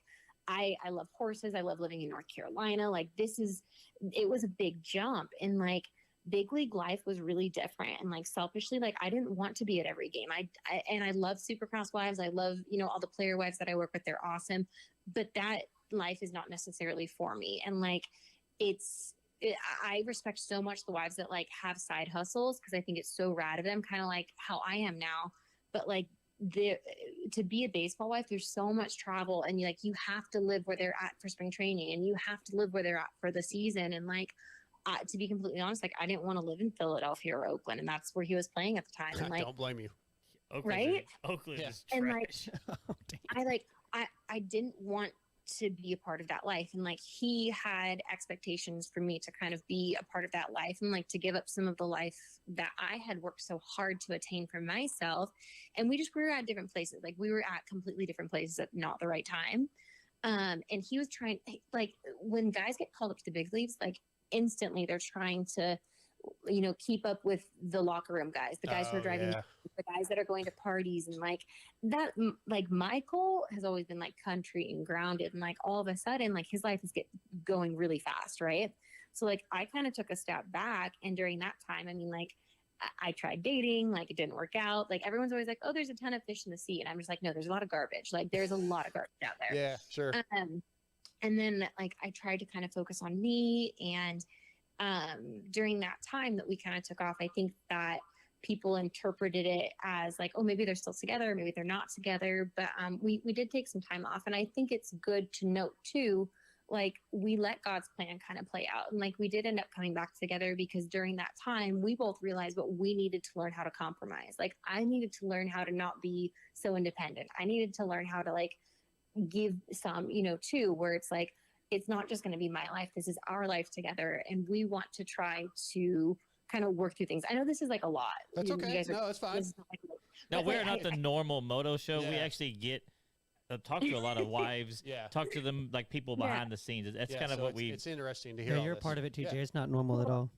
I love horses. I love living in North Carolina. Like, it was a big jump, and like, big league life was really different. And like, selfishly, like, I didn't want to be at every game. I love Supercross wives. I love, you know, all the player wives that I work with. They're awesome, but that life is not necessarily for me. And like, I respect so much the wives that like have side hustles, because I think it's so rad of them, kind of like how I am now. But like, to be a baseball wife, there's so much travel, and you have to live where they're at for spring training, and you have to live where they're at for the season. And like, to be completely honest, like I didn't want to live in Philadelphia or Oakland, and that's where he was playing at the time. And like, Don't blame you. Right? Oakland Yeah. is And like, trash. I didn't want to be a part of that life, and like he had expectations for me to kind of be a part of that life, and like to give up some of the life that I had worked so hard to attain for myself. And we were at different places. Like we were at completely different places at not the right time. And he was trying, like when guys get called up to the big leagues, like instantly they're trying to keep up with the locker room guys, the guys who are driving, the guys that are going to parties, and like that. Like Michael has always been like country and grounded, and like all of a sudden, like his life is going really fast, right? So like I kind of took a step back, and during that time, I mean, like I tried dating, like it didn't work out. Like everyone's always like, oh, there's a ton of fish in the sea, and I'm just like, no, there's a lot of garbage. Like there's a lot of garbage out there. Yeah, sure. And then like I tried to kind of focus on me, and during that time that we kind of took off, I think that people interpreted it as like, oh, maybe they're still together, maybe they're not together. But we did take some time off. And I think it's good to note too, like we let God's plan kind of play out. And like we did end up coming back together because during that time, we both realized what we needed to learn how to compromise. Like I needed to learn how to not be so independent. I needed to learn how to like give some, too, where it's like, it's not just going to be my life. This is our life together. And we want to try to kind of work through things. I know this is like a lot. That's okay. No, it's fine. No, we're not the normal moto show. Yeah. We actually get talk to a lot of wives. Yeah. Talk to them like people behind the scenes. That's kind of so what we. It's interesting to hear. Yeah, all you're this. part of it, TJ. Yeah. It's not normal at all.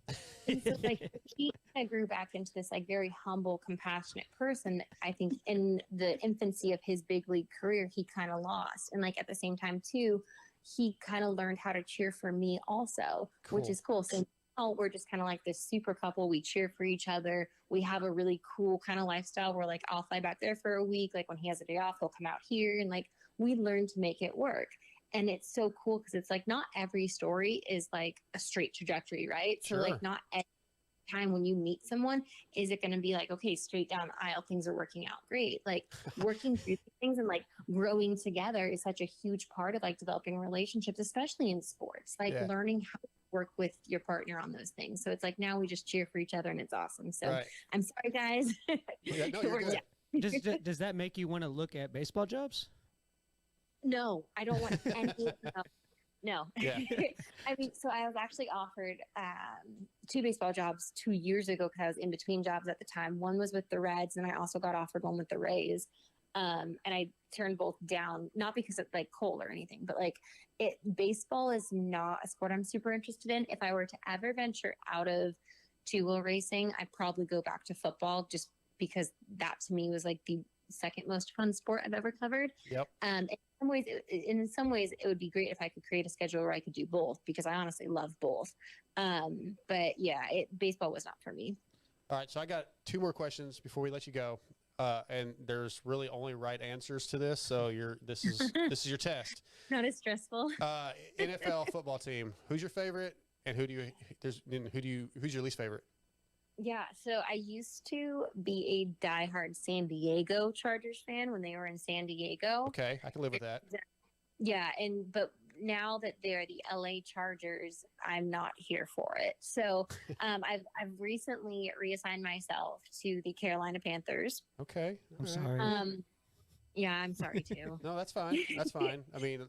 And so like he kind of grew back into this like very humble, compassionate person that I think in the infancy of his big league career, he kind of lost. And like at the same time too, he kind of learned how to cheer for me also, which is cool. So now we're just kind of like this super couple. We cheer for each other. We have a really cool kind of lifestyle where like I'll fly back there for a week. Like when he has a day off, he'll come out here, and like we learn to make it work. And it's so cool because it's like not every story is like a straight trajectory, right? Sure. So like not every time when you meet someone is it going to be like, okay, straight down the aisle, things are working out great. Like working through things and like growing together is such a huge part of like developing relationships, especially in sports, like learning how to work with your partner on those things. So it's like now we just cheer for each other, and it's awesome. So I'm sorry, guys. Yeah, no, you're good. Does that make you want to look at baseball jobs? No, I don't want any. No. Yeah. I mean, so I was actually offered 2 baseball jobs 2 years ago because I was in between jobs at the time. One was with the Reds, and I also got offered one with the Rays. And I turned both down, not because it's like cold or anything, but like baseball is not a sport I'm super interested in. If I were to ever venture out of two-wheel racing, I'd probably go back to football just because that to me was like the second most fun sport I've ever covered. Yep. In some ways, it would be great if I could create a schedule where I could do both because I honestly love both. But yeah, baseball was not for me. All right, so I got 2 more questions before we let you go, and there's really only right answers to this. So this is your test. Not as stressful. NFL football team. Who's your favorite, and who's your least favorite? Yeah, so I used to be a diehard San Diego Chargers fan when they were in San Diego. Okay, I can live with that. Yeah, but now that they're the LA Chargers, I'm not here for it. So I've recently reassigned myself to the Carolina Panthers. Okay, I'm sorry. Yeah, I'm sorry too. No, that's fine. That's fine. I mean,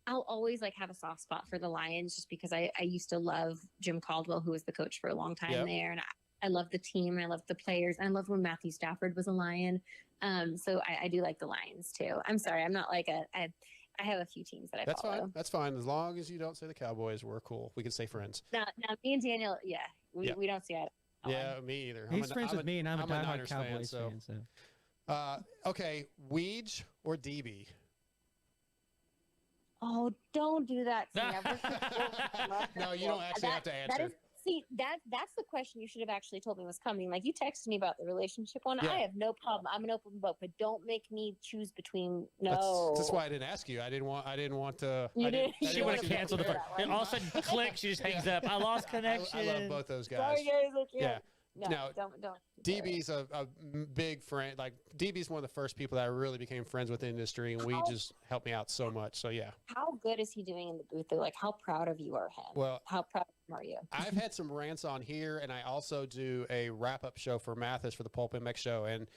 I'll always like have a soft spot for the Lions just because I used to love Jim Caldwell, who was the coach for a long time there. And I love the team. I love the players. I love when Matthew Stafford was a Lion. So I do like the Lions too. I'm sorry. I'm not like I have a few teams that I follow. Fine. That's fine. As long as you don't say the Cowboys, we're cool. We can stay friends. Now me and Daniel, we don't see it. Yeah, me either. He's friends with me, and I'm a diehard Niners Cowboys fan. So. Okay, Weege or DB? Oh, don't do that. No, you don't actually have to answer. That's the question you should have actually told me was coming. Like you texted me about the relationship one. Yeah. I have no problem. I'm an open book, but don't make me choose between. No. That's why I didn't ask you. I didn't want to. She would have canceled the phone. And all of a sudden, click. She just hangs up. I lost connection. I love both those guys. Sorry, guys. Yeah. No, No, don't. DB's a big friend. Like DB's one of the first people that I really became friends with in the industry, and we just helped me out so much. So yeah. How good is he doing in the booth? Though? Like, how proud of you are him? Well, how proud of him are you? I've had some rants on here, and I also do a wrap-up show for Mathis for the Pulp MX show, and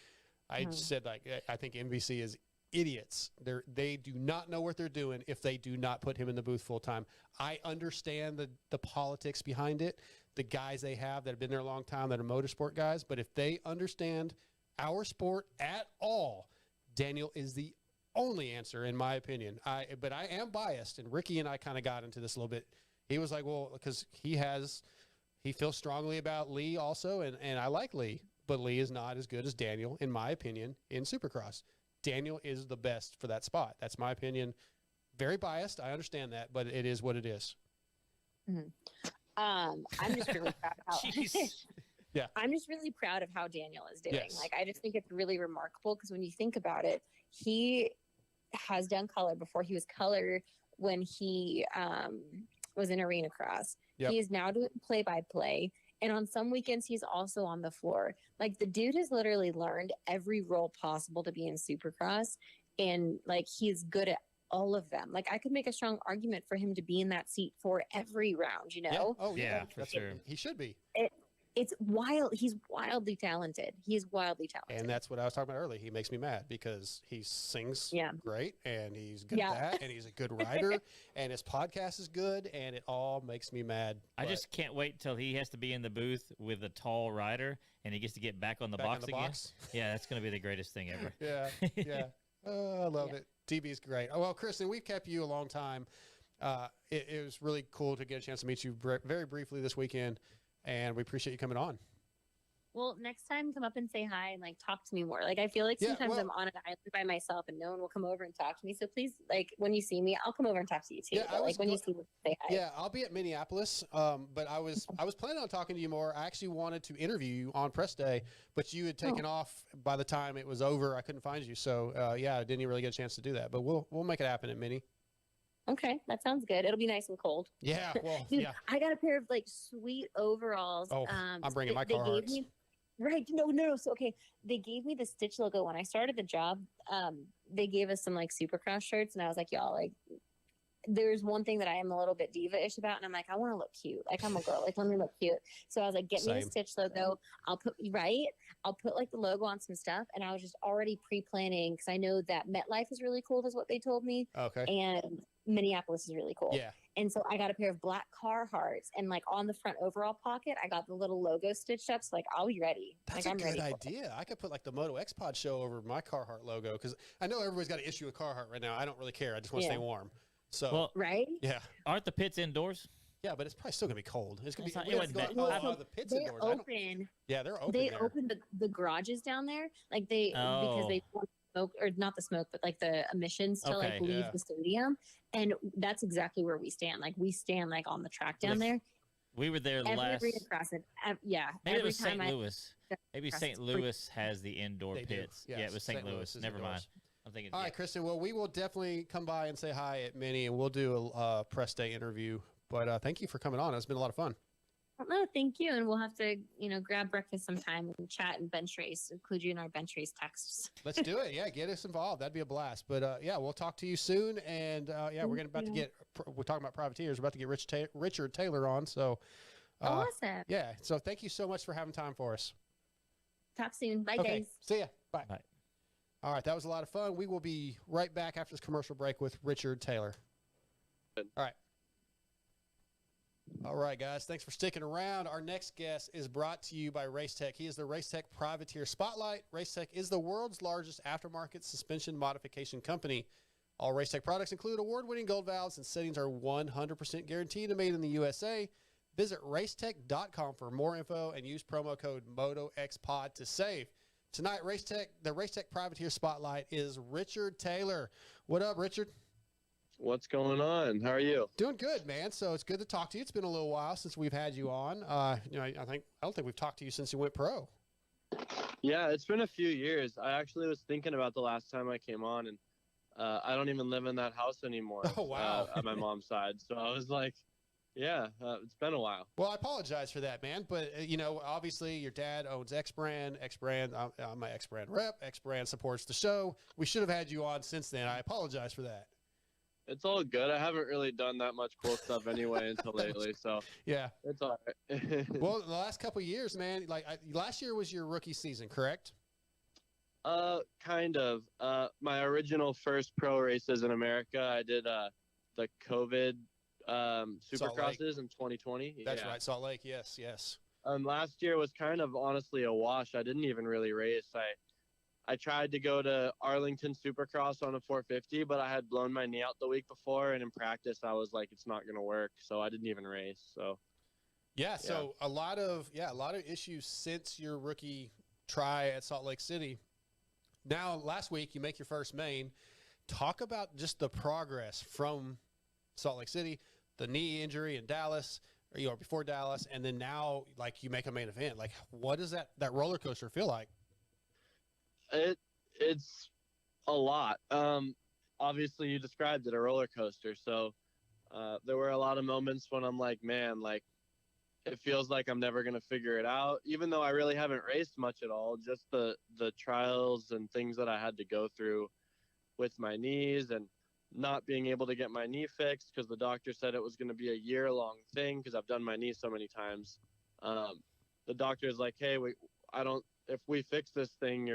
I said, like, I think MVC is idiots. They do not know what they're doing if they do not put him in the booth full-time. I understand the politics behind it, the guys they have that have been there a long time that are motorsport guys, but if they understand our sport at all, Daniel is the only answer, in my opinion. But I am biased, and Ricky and I kind of got into this a little bit. He was like, well, because he feels strongly about Lee also, and I like Lee, but Lee is not as good as Daniel, in my opinion, in Supercross. Daniel is the best for that spot. That's my opinion. Very biased. I understand that, but it is what it is. Mm-hmm. I'm just really proud of how. Yeah. I'm just really proud of how Daniel is doing. Yes. Like, I just think it's really remarkable because when you think about it, he has done color before. He was color when he was in Arenacross. Yep. He is now doing play-by-play. And on some weekends, he's also on the floor. Like, the dude has literally learned every role possible to be in Supercross. And, like, he's good at all of them. Like, I could make a strong argument for him to be in that seat for every round, you know? Yeah. Oh, Yeah, yeah. for sure. He should be. It's wild. He's wildly talented. He is wildly talented. And that's what I was talking about earlier. He makes me mad because he sings great, and he's good at that, and he's a good writer, and his podcast is good, and it all makes me mad. I just can't wait till he has to be in the booth with a tall rider, and he gets to get back on the box again. Yeah, that's going to be the greatest thing ever. Yeah. I love it. DB's great. Oh, well, Kristen, we've kept you a long time. It was really cool to get a chance to meet you very briefly this weekend, and we appreciate you coming on. Well, next time, come up and say hi and, like, talk to me more. Like, I feel like sometimes I'm on an island by myself and no one will come over and talk to me. So please, like, when you see me, I'll come over and talk to you too. Yeah, but, like, when you see me, say hi. Yeah, I'll be at Minneapolis. But I was planning on talking to you more. I actually wanted to interview you on press day, but you had taken off by the time it was over. I couldn't find you. So I didn't even really get a chance to do that. But we'll make it happen at Minnie. Okay, that sounds good. It'll be nice and cold. Yeah, well, Dude, I got a pair of, like, sweet overalls. Oh, I'm bringing my Carhartts. Right. No. So, okay. They gave me the Stitch logo when I started the job. They gave us some, like, Supercross shirts, and I was like, y'all, like, there's one thing that I am a little bit diva-ish about, and I'm like, I want to look cute. Like, I'm a girl. Like, let me look cute. So I was like, get me the Stitch logo. I'll put like the logo on some stuff, and I was just already pre-planning because I know that MetLife is really cool, is what they told me. Okay. And Minneapolis is really cool. Yeah. And so I got a pair of black Carhartts, and, like, on the front overall pocket, I got the little logo stitched up. So, like, I'll be ready. That's like, a good idea. I could put, like, the Moto X Pod show over my Carhartt logo because I know everybody's got an issue with Carhartt right now. I don't really care. I just want to stay warm. So, right? Yeah. Aren't the pits indoors? Yeah, but it's probably still gonna be cold. It's gonna be. The pits they're indoors. open. Yeah, they're open. They there. opened the garages down there, like because they want smoke, or not the smoke, but, like, the emissions to like leave the stadium, and that's exactly where we stand. Like, we stand, like, on the track down there. We were there last. Maybe it was St. Louis. Maybe St. Louis has the indoor pits. Yeah, it was St. Louis. Never mind. I'm thinking. All right, Kristen. Well, we will definitely come by and say hi at Minnie, and we'll do a press day interview. But thank you for coming on. It's been a lot of fun. No, thank you. And we'll have to, grab breakfast sometime and chat and bench race, include you in our bench race texts. Let's do it. Yeah, get us involved. That'd be a blast. But we'll talk to you soon. And we're talking about privateers. We're about to get Richard Taylor on. So, awesome. Yeah. So thank you so much for having time for us. Talk soon. Bye, guys. See ya. Bye. Bye. All right. That was a lot of fun. We will be right back after this commercial break with Richard Taylor. All right. All right, guys. Thanks for sticking around. Our next guest is brought to you by Racetech. He is the Racetech Privateer Spotlight. Racetech is the world's largest aftermarket suspension modification company. All Racetech products include award-winning gold valves, and settings are 100% guaranteed and made in the USA. Visit racetech.com for more info and use promo code MOTOXPOD to save. Tonight, the Racetech Privateer Spotlight is Richard Taylor. What up, Richard? What's going on? How are you? Doing good, man. So it's good to talk to you. It's been a little while since we've had you on. I don't think we've talked to you since you went pro. Yeah, it's been a few years. I actually was thinking about the last time I came on, and I don't even live in that house anymore. Oh, wow. At my mom's side. So I was like, Yeah, it's been a while. Well, I apologize for that, man. But, obviously your dad owns X Brand. I'm my X Brand rep. X Brand supports the show. We should have had you on since then. I apologize for that. It's all good. I haven't really done that much cool stuff anyway until lately, so yeah, it's all right. Well, the last couple of years, man, last year was your rookie season, correct? Kind of. My original first pro races in America, I did the COVID Supercrosses in 2020. That's right, Salt Lake. Yes. Last year was kind of honestly a wash. I didn't even really race. I tried to go to Arlington Supercross on a 450, but I had blown my knee out the week before, and in practice I was like, it's not going to work, so I didn't even race. So so a lot of issues since your rookie try at Salt Lake City. Now, last week you make your first main. Talk about just the progress from Salt Lake City, the knee injury in Dallas, or before Dallas, and then now you make a main event. What does that roller coaster feel like? It's a lot. Obviously you described it, a roller coaster. So there were a lot of moments when I'm like, man, it feels like I'm never going to figure it out, even though I really haven't raced much at all. Just the trials and things that I had to go through with my knees and not being able to get my knee fixed because the doctor said it was going to be a year-long thing because I've done my knee so many times. The doctor is like, hey, if we fix this thing,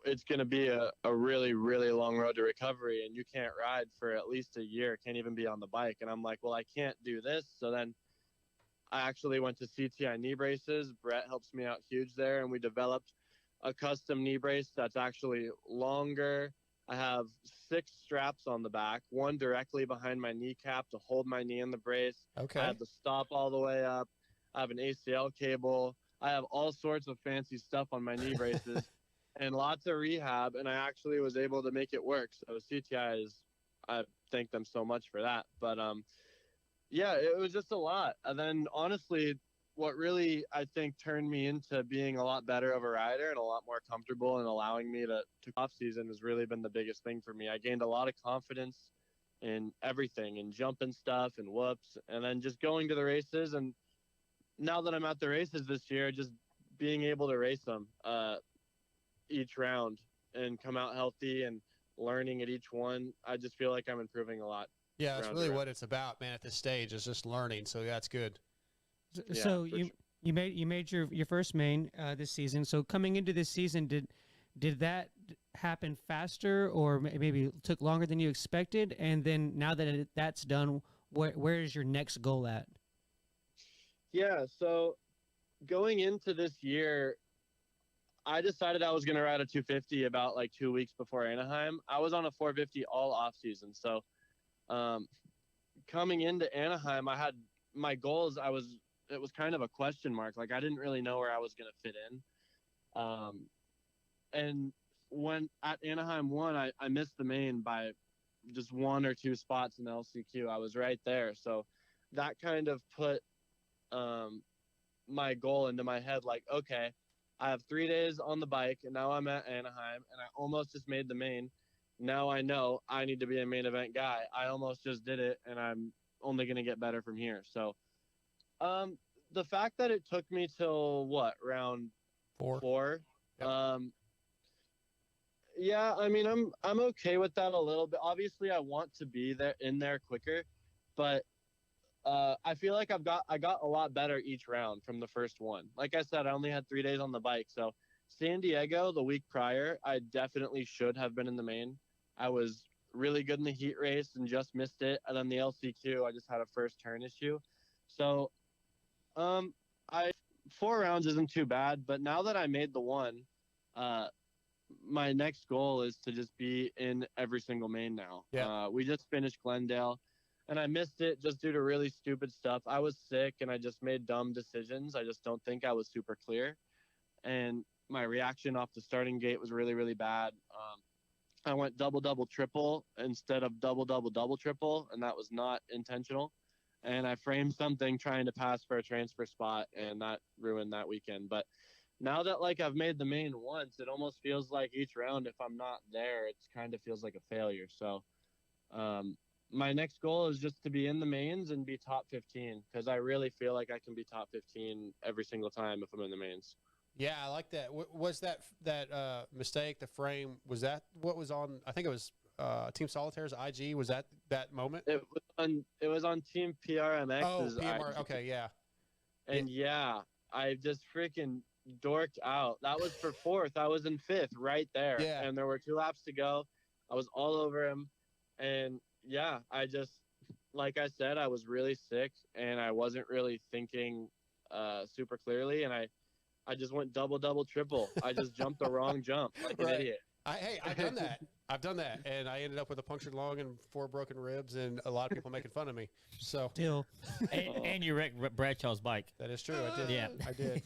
it's going to be a really, really long road to recovery, and you can't ride for at least a year, can't even be on the bike. And I'm like, well, I can't do this. So then I actually went to CTI knee braces. Brett helps me out huge there, and we developed a custom knee brace that's actually longer. I have 6 straps on the back, one directly behind my kneecap to hold my knee in the brace. Okay. I have the stop all the way up. I have an ACL cable. I have all sorts of fancy stuff on my knee braces. And lots of rehab, and I actually was able to make it work. So CTI I thank them so much for that. But it was just a lot. And then honestly, what really I think turned me into being a lot better of a rider and a lot more comfortable and allowing me to off season has really been the biggest thing for me. I gained a lot of confidence in everything, and jumping stuff and whoops, and then just going to the races. And now that I'm at the races this year, just being able to race them each round and come out healthy and learning at each one, I just feel like I'm improving a lot. Yeah, that's really what it's about, man, at this stage, is just learning. So that's good. So you made your first main this season. So coming into this season, did that happen faster, or maybe took longer than you expected? And then now that that's done, where is your next goal at? Yeah, so going into this year, I decided I was going to ride a 250 about 2 weeks before Anaheim. I was on a 450 all off season. So coming into Anaheim, I had my goals. It was kind of a question mark. I didn't really know where I was going to fit in. And when at Anaheim 1, I missed the main by just 1 or 2 spots in the LCQ. I was right there. So that kind of put my goal into my head, okay, I have 3 days on the bike, and now I'm at Anaheim, and I almost just made the main. Now I know I need to be a main event guy. I almost just did it, and I'm only going to get better from here. So the fact that it took me till round 4? Yep. Yeah, I mean, I'm okay with that a little bit. Obviously, I want to be in there quicker, but I feel like I got a lot better each round from the first one. Like I said, I only had 3 days on the bike. So San Diego, the week prior, I definitely should have been in the main. I was really good in the heat race and just missed it. And then the LCQ, I just had a first turn issue. So 4 rounds isn't too bad. But now that I made the one, my next goal is to just be in every single main now. Yeah. We just finished Glendale, and I missed it just due to really stupid stuff. I was sick, and I just made dumb decisions. I just don't think I was super clear. And my reaction off the starting gate was really, really bad. I went double, double, triple instead of double, double, double, triple, and that was not intentional. And I framed something trying to pass for a transfer spot, and that ruined that weekend. But now that I've made the main once, it almost feels like each round, if I'm not there, it kind of feels like a failure. So my next goal is just to be in the mains and be top 15, because I really feel like I can be top 15 every single time if I'm in the mains. Yeah, I like that. Was that mistake, the frame, was that what was on? I think it was Team Solitaire's IG. Was that moment? It was on Team PRMX's PMR. IG. Okay, yeah. And I just freaking dorked out. That was for fourth. I was in fifth right there. Yeah. And there were 2 laps to go. I was all over him. And yeah, I just, like I said, I was really sick and I wasn't really thinking super clearly. And I just went double, triple. I just jumped the wrong jump like an idiot. I've done that. I've done that, and I ended up with a punctured lung and 4 broken ribs, and a lot of people making fun of me. So Still. And you wrecked Bradshaw's bike. that is true. I did. Yeah. I did.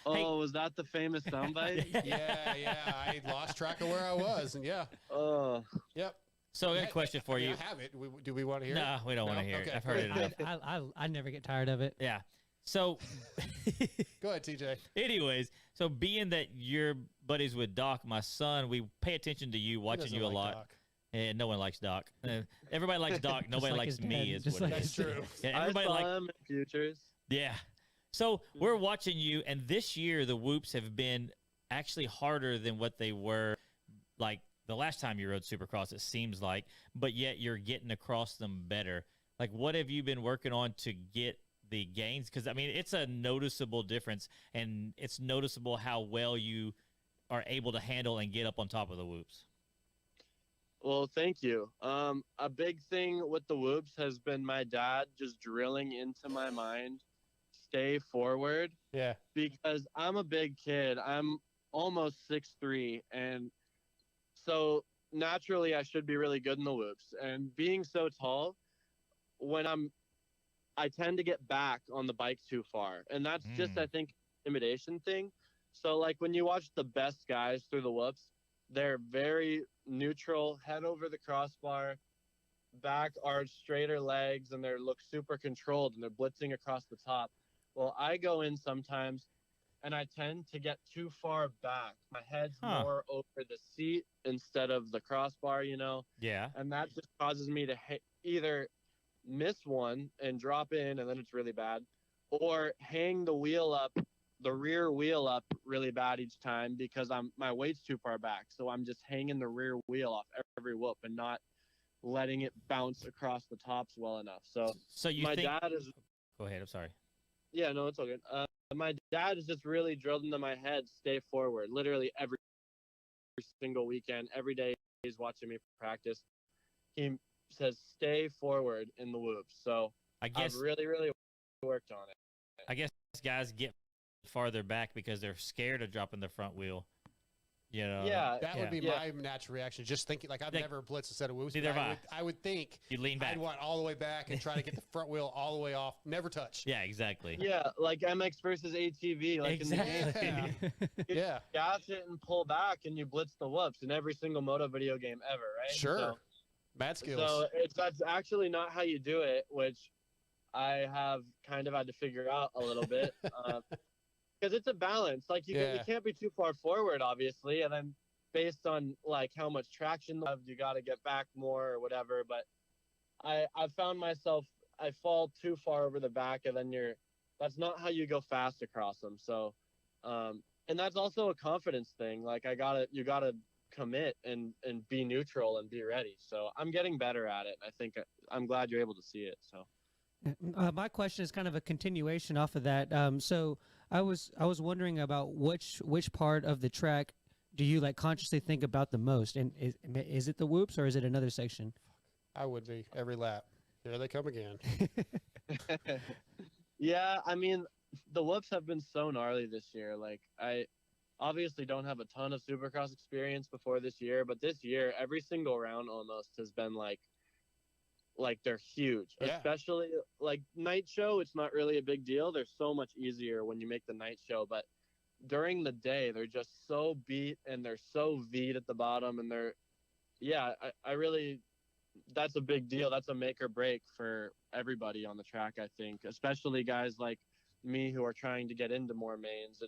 Oh, was that the famous soundbite? Yeah. I lost track of where I was, and yeah. Oh. Yep. So I got a question for you. I have it. Do we want to hear it? No, we don't want to hear Okay. it. I've heard it enough. I never get tired of it. Yeah. So, Go ahead, TJ. anyways, so being that you're buddies with Doc, my son, we pay attention to you, Who watching doesn't you a like lot. Doc? And no one likes Doc. Everybody likes Doc. Nobody like likes his me. dad. Is Just what like it That's is. true. Yeah, I everybody saw like. him in futures. Yeah. So we're watching you, and this year the whoops have been actually harder than what they were like the last time you rode Supercross, it seems like, but yet you're getting across them better. Like, what have you been working on to get the gains? Because, I mean, it's a noticeable difference, and it's noticeable how well you are able to handle and get up on top of the whoops. Well, thank you. A big thing with the whoops has been my dad just drilling into my mind, stay forward. Yeah. Because I'm a big kid. I'm almost 6'3", and so naturally I should be really good in the whoops. And being so tall, when I tend to get back on the bike too far. And that's just, I think, intimidation thing. So like when you watch the best guys through the whoops, they're very neutral, head over the crossbar, back arch, straighter legs, and they look super controlled and they're blitzing across the top. Well, I go in sometimes and I tend to get too far back. My head's more over the seat instead of the crossbar, you know? Yeah. And that just causes me to either miss one and drop in and then it's really bad, or hang the wheel up, the rear wheel up really bad each time because my weight's too far back. So I'm just hanging the rear wheel off every whoop and not letting it bounce across the tops well enough. So you my think... dad is... Go ahead. I'm sorry. Yeah, no, it's all good. My dad is just really drilled into my head, stay forward, literally every single weekend, every day he's watching me practice. He says, stay forward in the whoops. So I guess I've really, really worked on it. I guess guys get farther back because they're scared of dropping the front wheel. You know, that would be my natural reaction. Just thinking, like, I've never blitzed a set of whoops. I would think you lean back. I'd want all the way back and try to get the front wheel all the way off. Never touch. Yeah, exactly. Yeah, like MX versus ATV. Like exactly. In the game. Yeah. Gas it and pull back, and you blitz the whoops in every single moto video game ever, right? Sure. Bad skills. So that's actually not how you do it, which I have kind of had to figure out a little bit. Because it's a balance. Like you can't be too far forward, obviously, and then based on like how much traction you got to get back more or whatever. But I found myself I fall too far over the back, and then that's not how you go fast across them. So, and that's also a confidence thing. Like you gotta commit and be neutral and be ready. So I'm getting better at it. I think I'm glad you're able to see it. So. My question is kind of a continuation off of that. So I was wondering about which part of the track do you like consciously think about the most, and is it the whoops or is it another section? I would be every lap. Here they come again. Yeah, I mean the whoops have been so gnarly this year. Like I obviously don't have a ton of Supercross experience before this year, but this year every single round almost has been like they're huge, especially like night show. It's not really a big deal. They're so much easier when you make the night show, but during the day, they're just so beat and they're so V'd at the bottom. And I really, that's a big deal. That's a make or break for everybody on the track, I think, especially guys like me who are trying to get into more mains.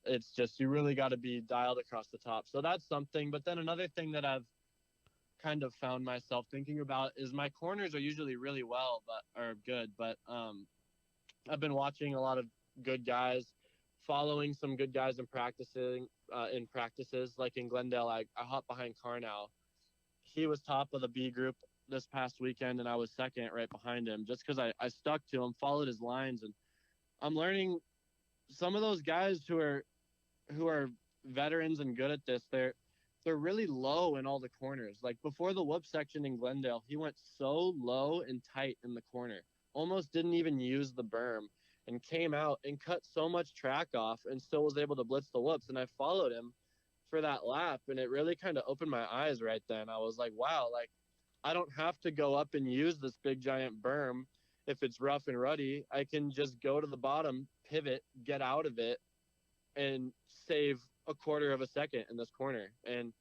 It's just, you really got to be dialed across the top. So that's something. But then another thing that I've kind of found myself thinking about is my corners are usually really good, but I've been watching a lot of good guys, following some good guys in practices. Like in Glendale, I hopped behind Carnow. He was top of the B group this past weekend, and I was second right behind him just because I stuck to him, followed his lines, and I'm learning some of those guys who are veterans and good at this. They're really low in all the corners. Like before the whoop section in Glendale, he went so low and tight in the corner, almost didn't even use the berm, and came out and cut so much track off and still was able to blitz the whoops. And I followed him for that lap, and it really kind of opened my eyes right then. I was like, wow, like I don't have to go up and use this big giant berm if it's rough and ruddy. I can just go to the bottom, pivot, get out of it, and save a quarter of a second in this corner. And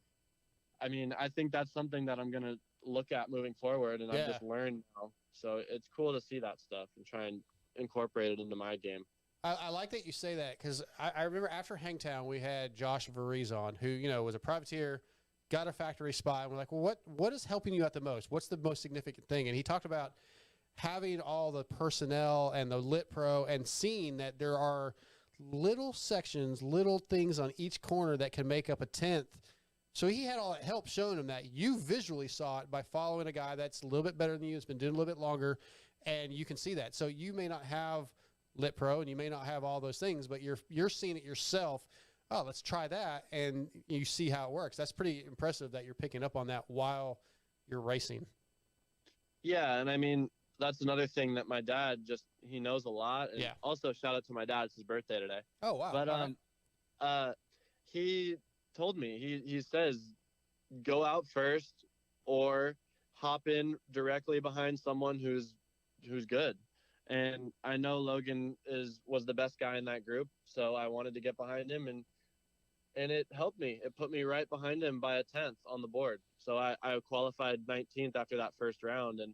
I mean, I think that's something that I'm going to look at moving forward, and I've just learned now. So it's cool to see that stuff and try and incorporate it into my game. I like that you say that, because I remember after Hangtown, we had Josh Varese on, who, you know, was a privateer, got a factory spot, and we're like, well, what is helping you out the most? What's the most significant thing? And he talked about having all the personnel and the lit pro and seeing that there are little sections, little things on each corner that can make up a tenth. So he had all that help showing him that. You visually saw it by following a guy that's a little bit better than you, has been doing a little bit longer, and you can see that. So you may not have lit pro and you may not have all those things, but you're seeing it yourself. Oh, let's try that, and you see how it works. That's pretty impressive that you're picking up on that while you're racing. Yeah, and I mean, that's another thing that my dad he knows a lot. And also shout out to my dad. It's his birthday today. Oh, wow. But he told me, he says, go out first or hop in directly behind someone who's good. And I know Logan was the best guy in that group, so I wanted to get behind him, and it helped me. It put me right behind him by a 10th on the board. So I qualified 19th after that first round, and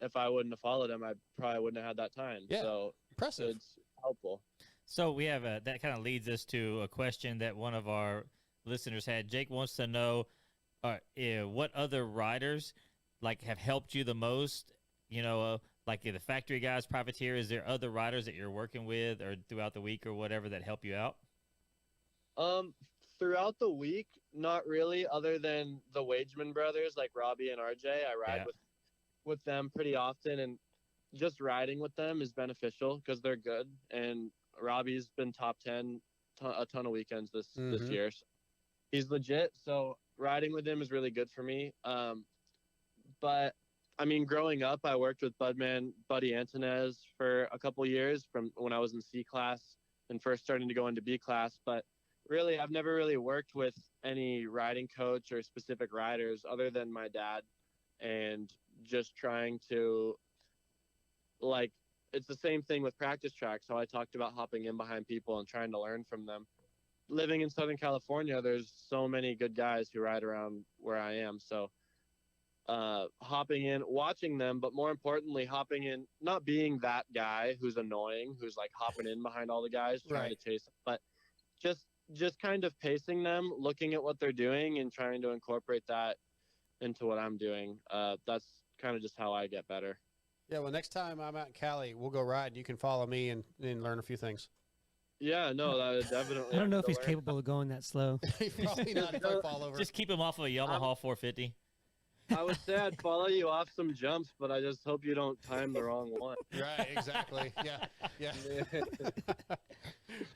if I wouldn't have followed him, I probably wouldn't have had that time. Yeah, so impressive. It's helpful. So we have that kind of leads us to a question that one of our listeners had. Jake wants to know what other riders like have helped you the most, you know, like the factory guys, privateer. Is there other riders that you're working with or throughout the week or whatever that help you out? Throughout the week, not really, other than the Wageman brothers, like Robbie and RJ. I ride with them pretty often, and just riding with them is beneficial because they're good. And Robbie's been top 10 a ton of weekends this year. So he's legit. So riding with him is really good for me. But I mean, growing up, I worked with Buddy Antonez for a couple years from when I was in C class and first starting to go into B class. But really, I've never really worked with any riding coach or specific riders other than my dad, and just trying to, like, it's the same thing with practice tracks. How I talked about hopping in behind people and trying to learn from them. Living in Southern California, there's so many good guys who ride around where I am. So hopping in, watching them, but more importantly, hopping in, not being that guy who's annoying, who's like hopping in behind all the guys trying to chase them, but just kind of pacing them, looking at what they're doing and trying to incorporate that into what I'm doing. That's kind of just how I get better. Yeah, well, next time I'm out in Cali, we'll go ride, and you can follow me and learn a few things. Yeah, no, that would definitely. I don't know if he's capable of going that slow. Probably not if I fall over. Just keep him off of a Yamaha 450. I would say I'd follow you off some jumps, but I just hope you don't time the wrong one. Right, exactly. Yeah.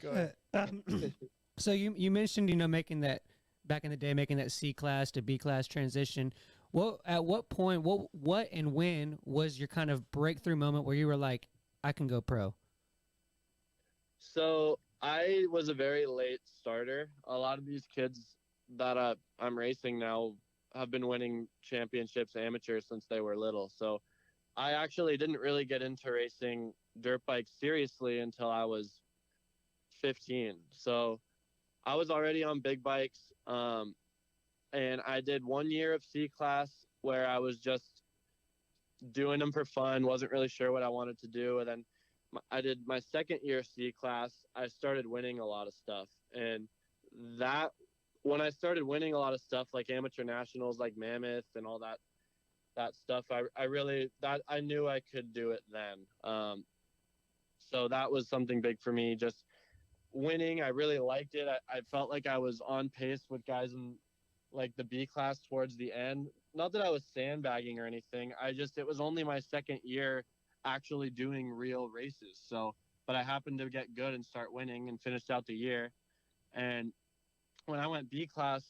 Go ahead. So you mentioned, you know, making that back in the day, making that C class to B class transition. Well, at what point, what and when was your kind of breakthrough moment where you were like, I can go pro? So I was a very late starter. A lot of these kids that I'm racing now have been winning championships amateur since they were little. So I actually didn't really get into racing dirt bikes seriously until I was 15. So I was already on big bikes. And I did 1 year of C class where I was just doing them for fun, wasn't really sure what I wanted to do. And then I did my second year C class. I started winning a lot of stuff. And that when I started winning a lot of stuff like amateur nationals, like Mammoth and all that stuff, I knew I could do it then. So that was something big for me. Just winning, I really liked it. I felt like I was on pace with guys in like the B class towards the end. Not that I was sandbagging or anything. It was only my second year actually doing real races. But I happened to get good and start winning and finished out the year. And when I went B class,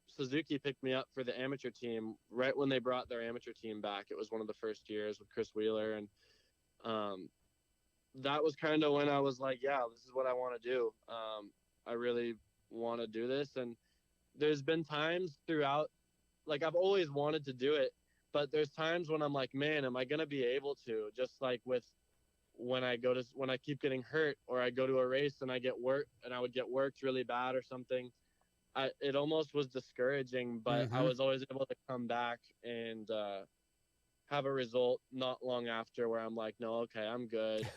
Suzuki picked me up for the amateur team right when they brought their amateur team back. It was one of the first years with Chris Wheeler. And that was kind of when I was like, yeah, this is what I want to do. I really want to do this. And there's been times throughout, like I've always wanted to do it, but there's times when I'm like, man, am I going to be able to? Just like with when I keep getting hurt or I go to a race and I would get worked really bad or something. It almost was discouraging, but I was always able to come back and have a result not long after where I'm like, no, okay, I'm good.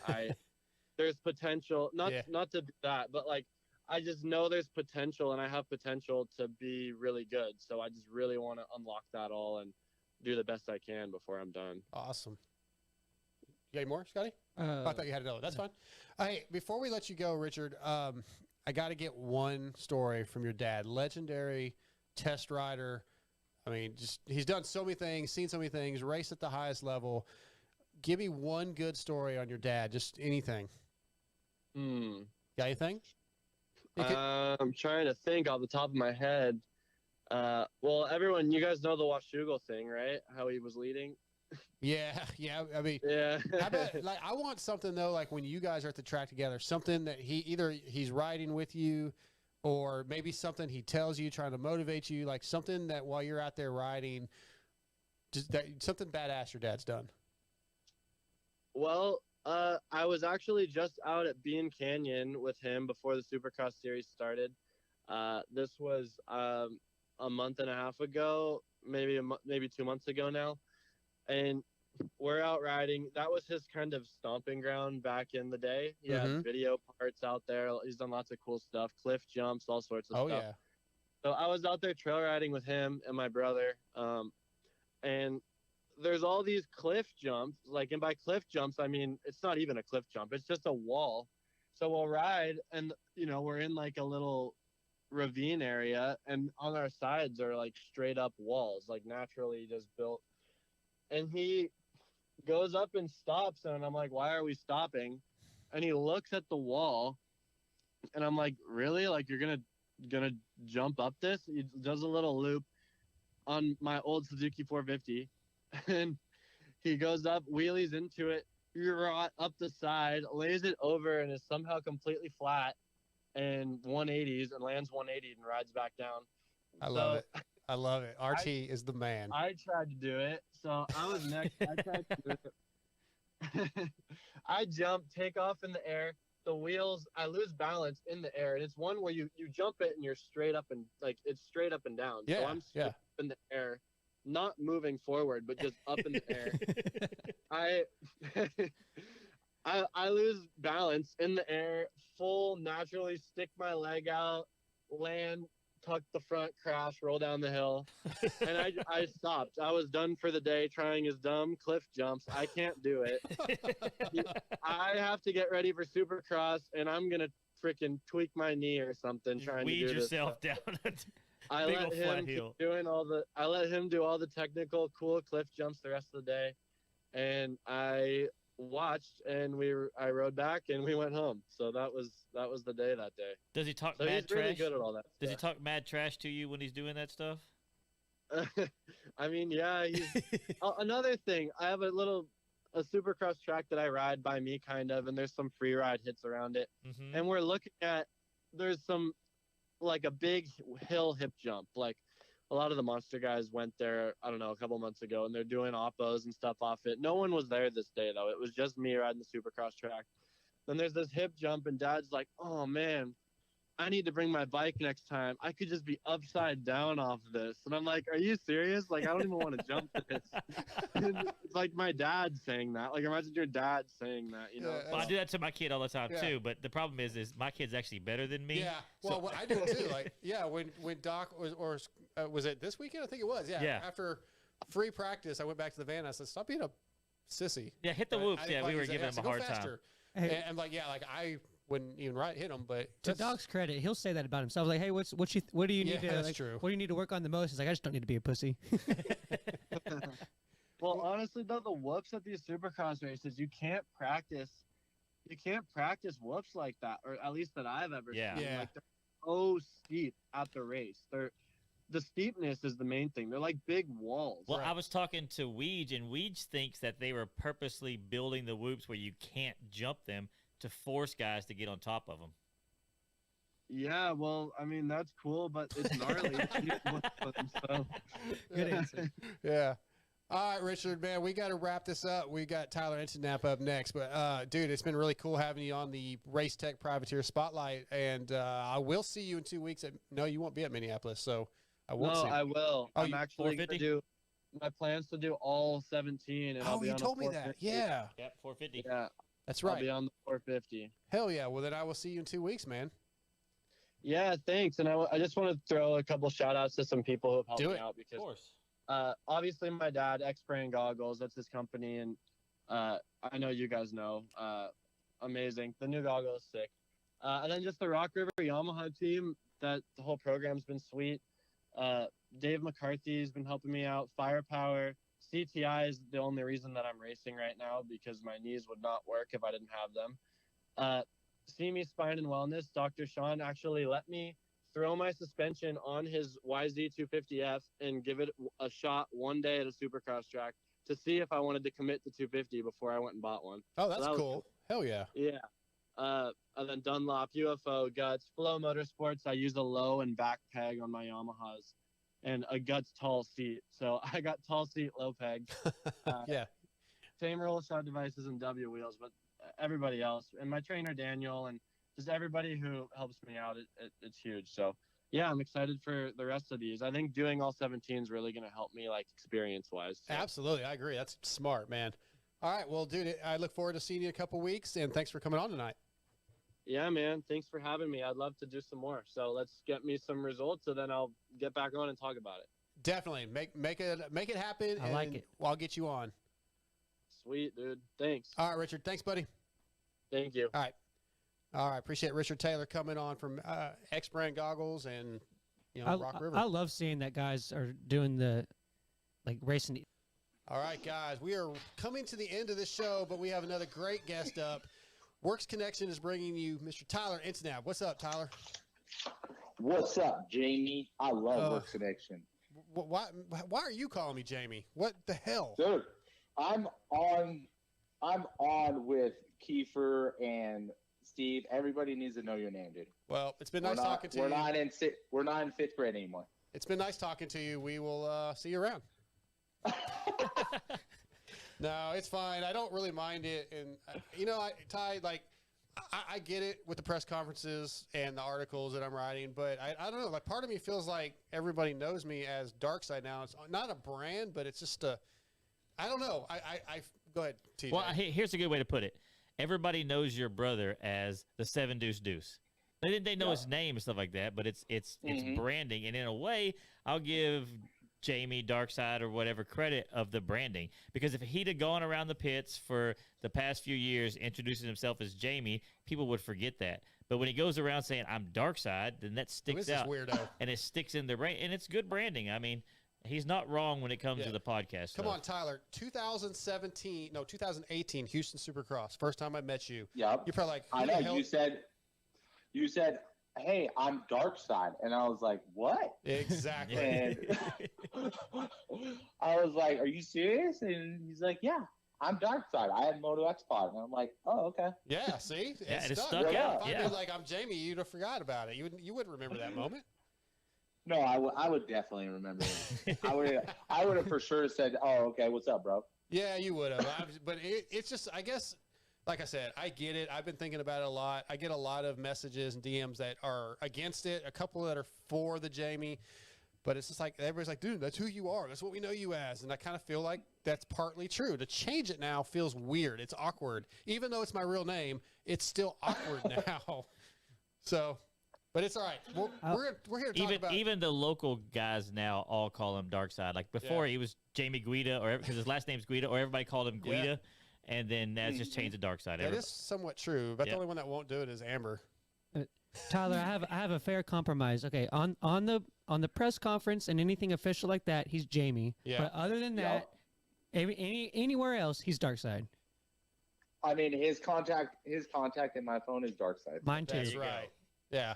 There's potential, not to do that, but like, I just know there's potential and I have potential to be really good. So I just really want to unlock that all and do the best I can before I'm done. Awesome. You got any more, Scotty? I thought you had another. That's fine. Hey, before we let you go, Richard, I got to get one story from your dad. Legendary test rider. I mean, he's done so many things, seen so many things, raced at the highest level. Give me one good story on your dad, just anything. Got anything? I'm trying to think off the top of my head. Well, everyone, you guys know the Washougal thing, right? How he was leading. Yeah. I mean, yeah. How about, like, I want something though, like when you guys are at the track together, something that he's riding with you, or maybe something he tells you, trying to motivate you, like something that while you're out there riding, something badass your dad's done. Well, I was actually just out at Bean Canyon with him before the Supercross series started. This was a month and a half ago, maybe 2 months ago now. And we're out riding. That was his kind of stomping ground back in the day. He had video parts out there. He's done lots of cool stuff, cliff jumps, all sorts of stuff. Yeah. So I was out there trail riding with him and my brother. And there's all these cliff jumps. Like, and by cliff jumps, I mean, it's not even a cliff jump. It's just a wall. So we'll ride and, we're in like a little ravine area. And on our sides are like straight up walls, like naturally just built. And he goes up and stops, and I'm like, why are we stopping? And he looks at the wall, and I'm like, really? Like, you're gonna jump up this? He does a little loop on my old Suzuki 450, and he goes up, wheelies into it, up the side, lays it over, and is somehow completely flat, and 180s, and lands 180 and rides back down. I love it. I love it. RT is the man. I tried to do it, so I was next. I tried to do it. I jump, take off in the air. The wheels, I lose balance in the air, and it's one where you jump it and you're straight up and like it's straight up and down. Yeah, so I'm straight up in the air, not moving forward, but just up in the air. I lose balance in the air, full naturally stick my leg out, land. Tuck the front, crash, roll down the hill, and I stopped. I was done for the day trying his dumb cliff jumps. I can't do it. I have to get ready for Supercross, and I'm gonna freaking tweak my knee or something trying to do yourself this. down. I let him do all the technical, cool cliff jumps the rest of the day, and I watched and I rode back and we went home. So that was the day that day. Does he talk so mad he's trash? Really good at all that Does stuff. he talk mad trash to you when he's doing that stuff? I mean, yeah. Another thing, I have a Supercross track that I ride by me kind of, and there's some free ride hits around it. And we're looking at, there's some like a big hill hip jump. Like a lot of the monster guys went there, I don't know, a couple months ago, and they're doing oppos and stuff off it. No one was there this day, though. It was just me riding the Supercross track. Then there's this hip jump, and Dad's like, oh, man, I need to bring my bike next time. I could just be upside down off this. And I'm like, are you serious? Like, I don't even want to jump this. It's like my dad saying that. Like, imagine your dad saying that, you know? Yeah, Well, I do that to my kid all the time Yeah. too. But the problem is my kid's actually better than me. Yeah. Well, what I do it too. Like, yeah, when Doc was it this weekend? I think it was. Yeah. Yeah. After free practice, I went back to the van. And I said, "Stop being a sissy." Yeah, hit the Right? whoops. I Yeah, didn't we quite were use that. giving Yeah, him so a go hard faster. time. Hey, And like, yeah, like I wouldn't even hit him, but to Doc's credit, he'll say that about himself. Like, hey, what do you need Yeah, to that's like, true. what do you need to work on the most? He's like, I just don't need to be a pussy. Well, honestly, though, the whoops at these Supercross races, you can't practice whoops like that, or at least that I've ever Yeah. seen. Yeah. Like, they're so steep at the race. The steepness is the main thing. They're like big walls. Well, I was talking to Weege, and Weege thinks that they were purposely building the whoops where you can't jump them to force guys to get on top of them. Yeah, well, I mean, that's cool, but it's gnarly. So. Good answer. yeah. All right, Richard, man, we got to wrap this up. We got Tyler Enticknap up next, but dude, it's been really cool having you on the Race Tech Privateer Spotlight, and I will see you in 2 weeks. No, you won't be at Minneapolis, so I won't. No, see you. I will. Oh, I'm actually going to do. My plans to do all 17. And I'll be you on told me that. 450. Yeah, Yep, 450. Yeah, that's I'll right. be on the 450. Hell yeah. Well, then I will see you in 2 weeks, man. Yeah, thanks. And I just want to throw a couple shout outs to some people who have helped Do me it. out Of because course. obviously my dad, X-Brand Goggles, that's his company, and I know you guys know. Amazing. The new goggles, sick. And then just the Rock River Yamaha team, that the whole program's been sweet. Dave McCarthy's been helping me out. Firepower. CTI is the only reason that I'm racing right now because my knees would not work if I didn't have them. See Me Spine and Wellness, Dr. Sean actually let me throw my suspension on his YZ250F and give it a shot one day at a Supercross track to see if I wanted to commit to 250 before I went and bought one. Oh, that's that was cool. Hell yeah. Yeah. And then Dunlop, UFO, Guts, Flow Motorsports. I use a low and back peg on my Yamahas and a Guts tall seat. So I got tall seat, low pegs. Yeah. Same roll shot devices and W wheels, but everybody else. And my trainer, Daniel, and just everybody who helps me out, it's huge. So, yeah, I'm excited for the rest of these. I think doing all 17 is really going to help me, like, experience-wise. So. Absolutely. I agree. That's smart, man. All right. Well, dude, I look forward to seeing you in a couple weeks, and thanks for coming on tonight. Yeah, man. Thanks for having me. I'd love to do some more. So let's get me some results, and then I'll get back on and talk about it. Definitely. Make it happen. I like and it. I'll get you on. Sweet, dude. Thanks. All right, Richard. Thanks, buddy. Thank you. All right. Appreciate Richard Taylor coming on from X-Brand Goggles and, Rock River. I love seeing that guys are doing the racing. All right, guys, we are coming to the end of this show, but we have another great guest up. Works Connection is bringing you Mr. Tyler Enticknap. What's up, Tyler? What's up, Jamie? I love Works Connection. Why are you calling me Jamie? What the hell? Dude, I'm on with Kiefer and Steve. Everybody needs to know your name, dude. Well, it's been nice talking to you. We're not in fifth grade anymore. It's been nice talking to you. We will see you around. No, it's fine. I don't really mind it. And, Ty, I get it with the press conferences and the articles that I'm writing, but I don't know. Like, part of me feels like everybody knows me as Darkside now. It's not a brand, but it's just I don't know. I go ahead, TJ. Well, here's a good way to put it. Everybody knows your brother as the 7 Deuce Deuce. They know his name and stuff like that, but it's branding. And in a way, I'll give Jamie, Darkside, or whatever credit of the branding. Because if he'd have gone around the pits for the past few years introducing himself as Jamie, people would forget that. But when he goes around saying, I'm Darkside, then that sticks out. Weirdo? And it sticks in the brain. And it's good branding. I mean, he's not wrong when it comes to the podcast. Come on, Tyler. 2018 Houston Supercross. First time I met you. Yep. You're probably like, I know. You said, hey, I'm Darkside. And I was like, what? Exactly. And I was like, are you serious? And he's like, yeah, I'm Darkside. I had Moto X Pod. And I'm like, oh, okay. Yeah, see? It stuck out. If I'd been like, I'm Jamie, you'd have forgot about it. You wouldn't remember that moment. No, I would definitely remember it. I would have for sure said, oh, okay, what's up, bro? Yeah, you would have. But it's just, I guess, like I said, I get it. I've been thinking about it a lot. I get a lot of messages and DMs that are against it, a couple that are for the Jamie, but it's just like everybody's like, dude, that's who you are. That's what we know you as. And I kind of feel like that's partly true. To change it now feels weird. It's awkward. Even though it's my real name, it's still awkward now. So, but it's all right. We're here to talk about even the local guys now all call him Darkside. Like before, he was Jamie Guida, or because his last name's Guida, or everybody called him Guida. Yeah. And then that's just changed to Darkside. That is somewhat true, but the only one that won't do it is Amber. Tyler, I have a fair compromise. Okay, on the press conference and anything official like that, he's Jamie. Yeah. But other than that, anywhere else, he's Darkside. I mean, his contact in my phone is Darkside. Mine too. That's right. Yeah.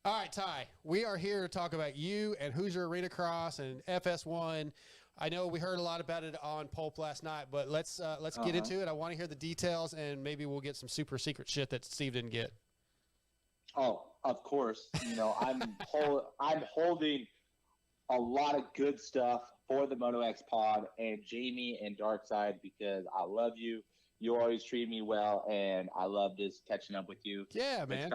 All right, Ty. We are here to talk about you and Hoosier Arenacross and FS1. I know we heard a lot about it on Pulp last night, but let's get into it. I want to hear the details, and maybe we'll get some super secret shit that Steve didn't get. Oh, of course. You know, I'm holding a lot of good stuff for the Moto X Pod and Jamie and Darkside because I love you. You always treat me well, and I love just catching up with you. Yeah, man.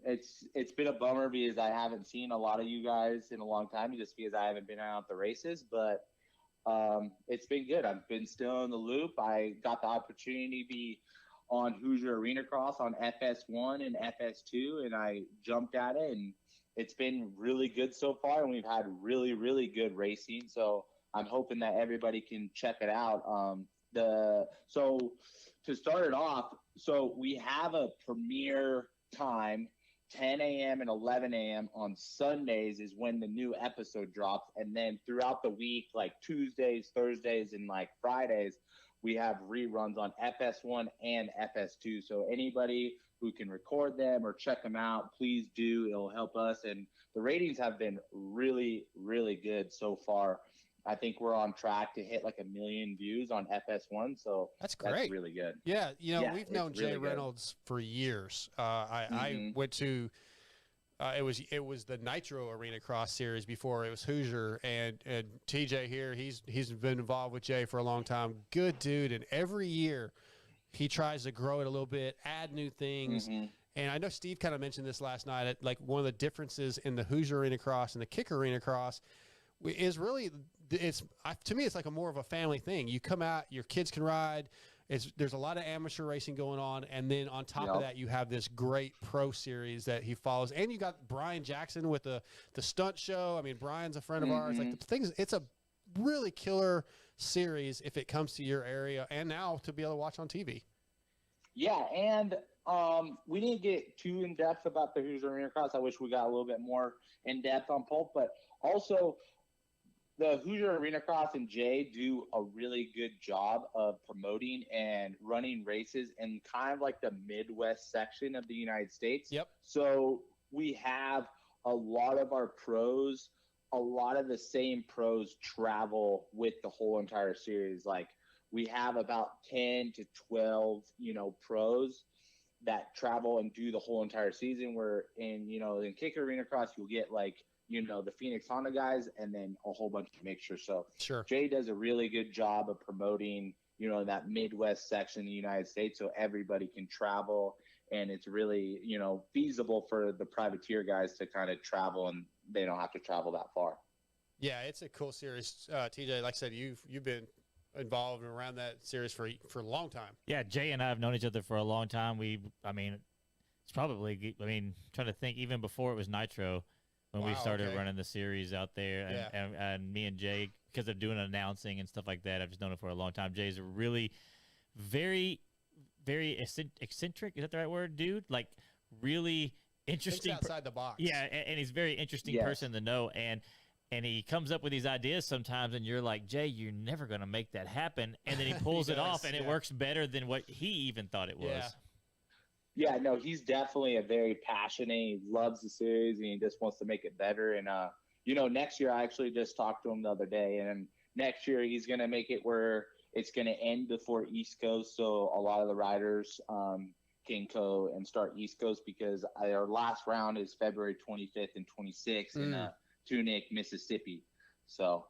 It's been a bummer because I haven't seen a lot of you guys in a long time just because I haven't been out at the races, but it's been good. I've been still in the loop. I got the opportunity to be on Hoosier Arenacross on FS1 and FS2, and I jumped at it, and it's been really good so far, and we've had really, really good racing, so I'm hoping that everybody can check it out. So to start it off, so we have a premiere time, 10 a.m. and 11 a.m. on Sundays is when the new episode drops. And then throughout the week, like Tuesdays, Thursdays, and like Fridays, we have reruns on FS1 and FS2. So anybody who can record them or check them out, please do. It'll help us. And the ratings have been really, really good so far. I think we're on track to hit like 1 million views on FS1, so that's great. That's really good. Yeah, we've known Jay Reynolds for years. I went to it was the Nitro Arenacross series before it was Hoosier, and TJ here, he's been involved with Jay for a long time. Good dude, and every year he tries to grow it a little bit, add new things. And I know Steve kind of mentioned this last night. Like one of the differences in the Hoosier Arenacross and the Kicker Arenacross is really to me it's like more of a family thing. You come out, your kids can ride. There's a lot of amateur racing going on, and then on top of that, you have this great pro series that he follows, and you got Brian Jackson with the stunt show. I mean, Brian's a friend of ours. Like the things, it's a really killer series if it comes to your area, and now to be able to watch on TV. Yeah, and we didn't get too in depth about the Hoosier Arenacross. I wish we got a little bit more in depth on Pulp, but also. The Hoosier Arenacross and Jay do a really good job of promoting and running races in kind of like the Midwest section of the United States. Yep. So we have a lot of our pros, a lot of the same pros travel with the whole entire series. Like we have about 10 to 12, pros that travel and do the whole entire season. Where in Kicker Arenacross, you'll get like, the Phoenix Honda guys, and then a whole bunch of mixtures. So sure. Jay does a really good job of promoting, that Midwest section of the United States so everybody can travel, and it's really, feasible for the privateer guys to kind of travel, and they don't have to travel that far. Yeah, it's a cool series. TJ, like I said, you've been involved around that series for a long time. Yeah, Jay and I have known each other for a long time. It's probably, trying to think, even before it was Nitro, when we started running the series out there, and me and Jay, because of doing announcing and stuff like that, I've just known him for a long time. Jay's a really very, very eccentric, is that the right word, dude? Like, really interesting. Thinks outside the box. Yeah, and he's a very interesting person to know, and he comes up with these ideas sometimes, and you're like, Jay, you're never going to make that happen, and then he pulls it off, and it works better than what he even thought it was. Yeah, no, he's definitely a very passionate. He loves the series, and he just wants to make it better. And, next year, I actually just talked to him the other day, and next year he's going to make it where it's going to end before East Coast, so a lot of the riders can go and start East Coast, because our last round is February 25th and 26th in Tunick, Mississippi. So,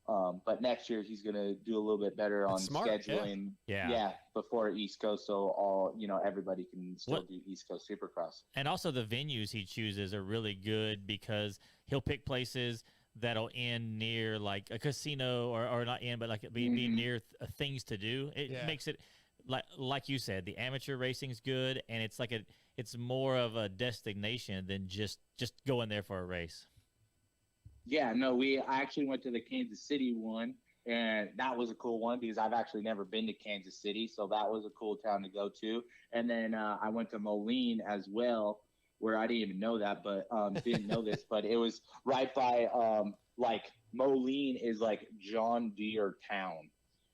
but next year he's going to do a little bit better on scheduling. Yeah, before for East Coast, so everybody can still do East Coast Supercross. And also the venues he chooses are really good because he'll pick places that'll end near like a casino or not end, but like be near things to do. It makes it like you said, the amateur racing's good, and it's more of a destination than just going there for a race. Yeah, no, I actually went to the Kansas City one, and that was a cool one because I've actually never been to Kansas City, so that was a cool town to go to. And then I went to Moline as well, where I didn't even know that, but didn't know this, but it was right by Moline is like John Deere town,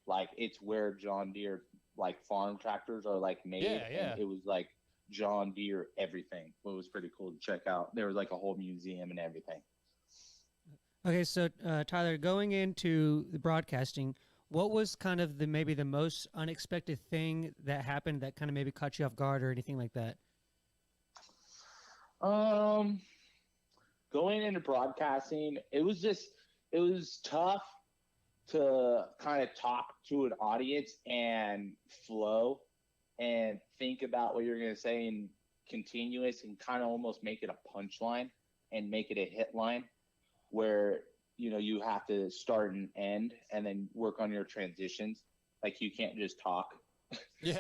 like it's where John Deere like farm tractors are like made. And it was like John Deere everything. It was pretty cool to check out. There was like a whole museum and everything. Okay, so Tyler, going into the broadcasting, what was kind of maybe the most unexpected thing that happened that kind of maybe caught you off guard or anything like that? Going into broadcasting, it was tough to kind of talk to an audience and flow and think about what you're going to say in continuous and kind of almost make it a punchline and make it a hit line where, you have to start and end and then work on your transitions. Like you can't just talk. Just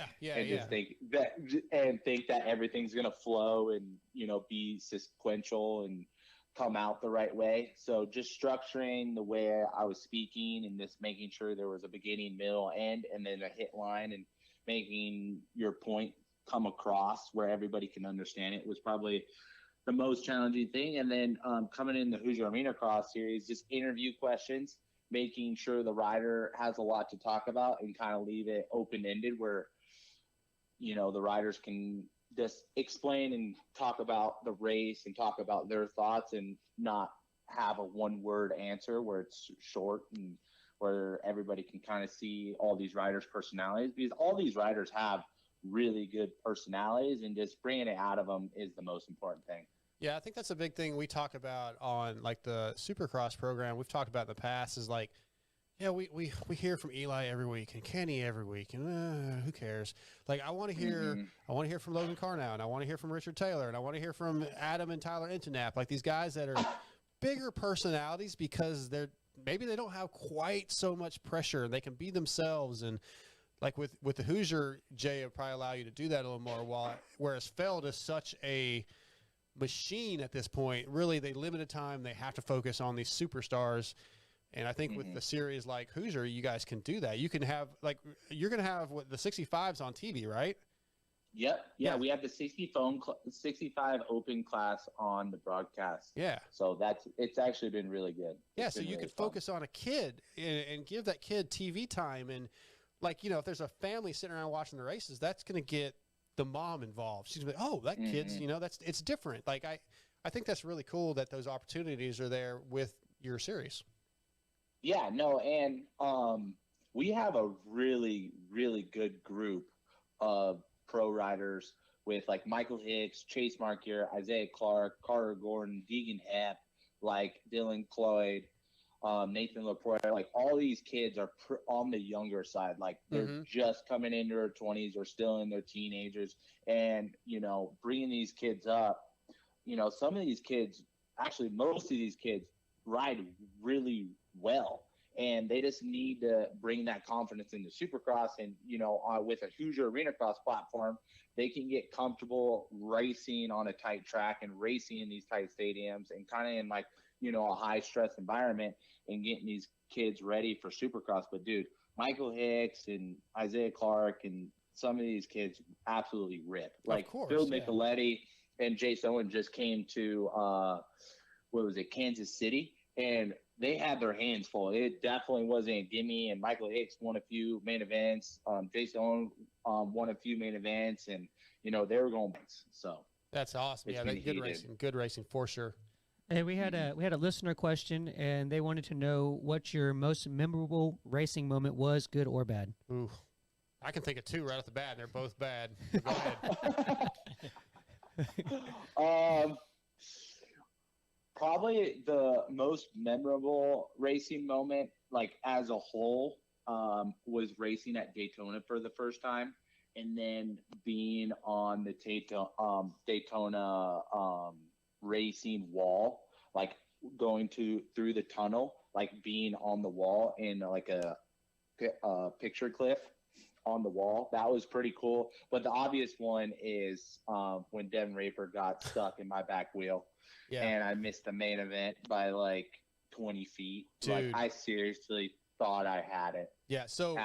think that everything's going to flow and, be sequential and come out the right way. So just structuring the way I was speaking and just making sure there was a beginning, middle, end, and then a hit line and making your point come across where everybody can understand it was probably the most challenging thing. And then coming in the Hoosier Arenacross series, just interview questions, making sure the rider has a lot to talk about and kind of leave it open-ended where, the riders can just explain and talk about the race and talk about their thoughts and not have a one-word answer where it's short and where everybody can kind of see all these riders' personalities, because all these riders have really good personalities and just bringing it out of them is the most important thing. Yeah, I think that's a big thing we talk about on like the Supercross program. We've talked about in the past is like, we hear from Eli every week and Kenny every week, and who cares? Like I want to hear from Logan Carnow, and I want to hear from Richard Taylor, and I want to hear from Adam and Tyler Enticknap, like these guys that are bigger personalities because they don't have quite so much pressure and they can be themselves. And like with the Hoosier, Jay would probably allow you to do that a little more. Whereas Feld is such a machine at this point. Really, they limited time. They have to focus on these superstars. And I think with the series like Hoosier, you guys can do that. You can have you're going to have the 65s on TV, right? Yep. Yeah, we have the 65 open class on the broadcast. Yeah. So it's actually been really good. Yeah, so you can focus on a kid and give that kid TV time. And if there's a family sitting around watching the races, that's going to get the mom involved. She's going to be, oh, that kid's, it's different. Like I think that's really cool that those opportunities are there with your series. Yeah, no, and we have a really, really good group of pro riders with like Michael Hicks, Chase Markier, Isaiah Clark, Carter Gordon, Deegan Hepp, like Dylan Cloyd, Nathan Laporte. Like all these kids are on the younger side. Like they're just coming into their 20s or still in their teenagers. And, bringing these kids up, some of these kids, actually most of these kids ride really well, and they just need to bring that confidence into Supercross. And with a Hoosier Arenacross platform, they can get comfortable racing on a tight track and racing in these tight stadiums and kind of in like a high stress environment and getting these kids ready for Supercross. But dude, Michael Hicks and Isaiah Clark and some of these kids absolutely rip. Like Phil Nicoletti and Jace Owen just came to Kansas City, and they had their hands full. It definitely wasn't a gimme. And Michael Hicks won a few main events. Jason Owen won a few main events, and they were going. So that's awesome. Yeah, good racing for sure. Hey, we had a listener question, and they wanted to know what your most memorable racing moment was, good or bad. Ooh, I can think of two right off the bat, and they're both bad. Go ahead. Probably the most memorable racing moment, like as a whole, was racing at Daytona for the first time. and then being on the Daytona racing wall, like going through the tunnel, like being on the wall in like a picture cliff on the wall. That was pretty cool. But the obvious one is when Devin Raper got stuck in my back wheel, and I missed the main event by like 20 feet. Dude. Like I seriously thought I had it. Yeah, so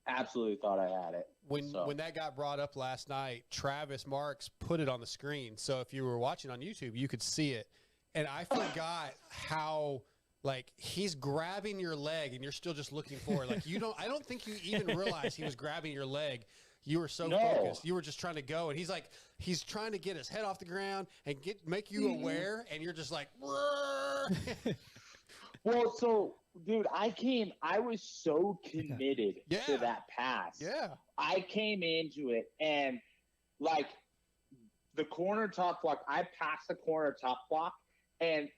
absolutely thought I had it. When that got brought up last night, Travis Marks put it on the screen. So if you were watching on YouTube, you could see it. And I forgot how, like, he's grabbing your leg and you're still just looking forward. Like, I don't think you even realized he was grabbing your leg. You were so focused. You were just trying to go. And he's trying to get his head off the ground and make you aware. And you're just like, well, so dude, I was so committed to that pass. Yeah. I came into it and like the corner top block, I passed the corner top block and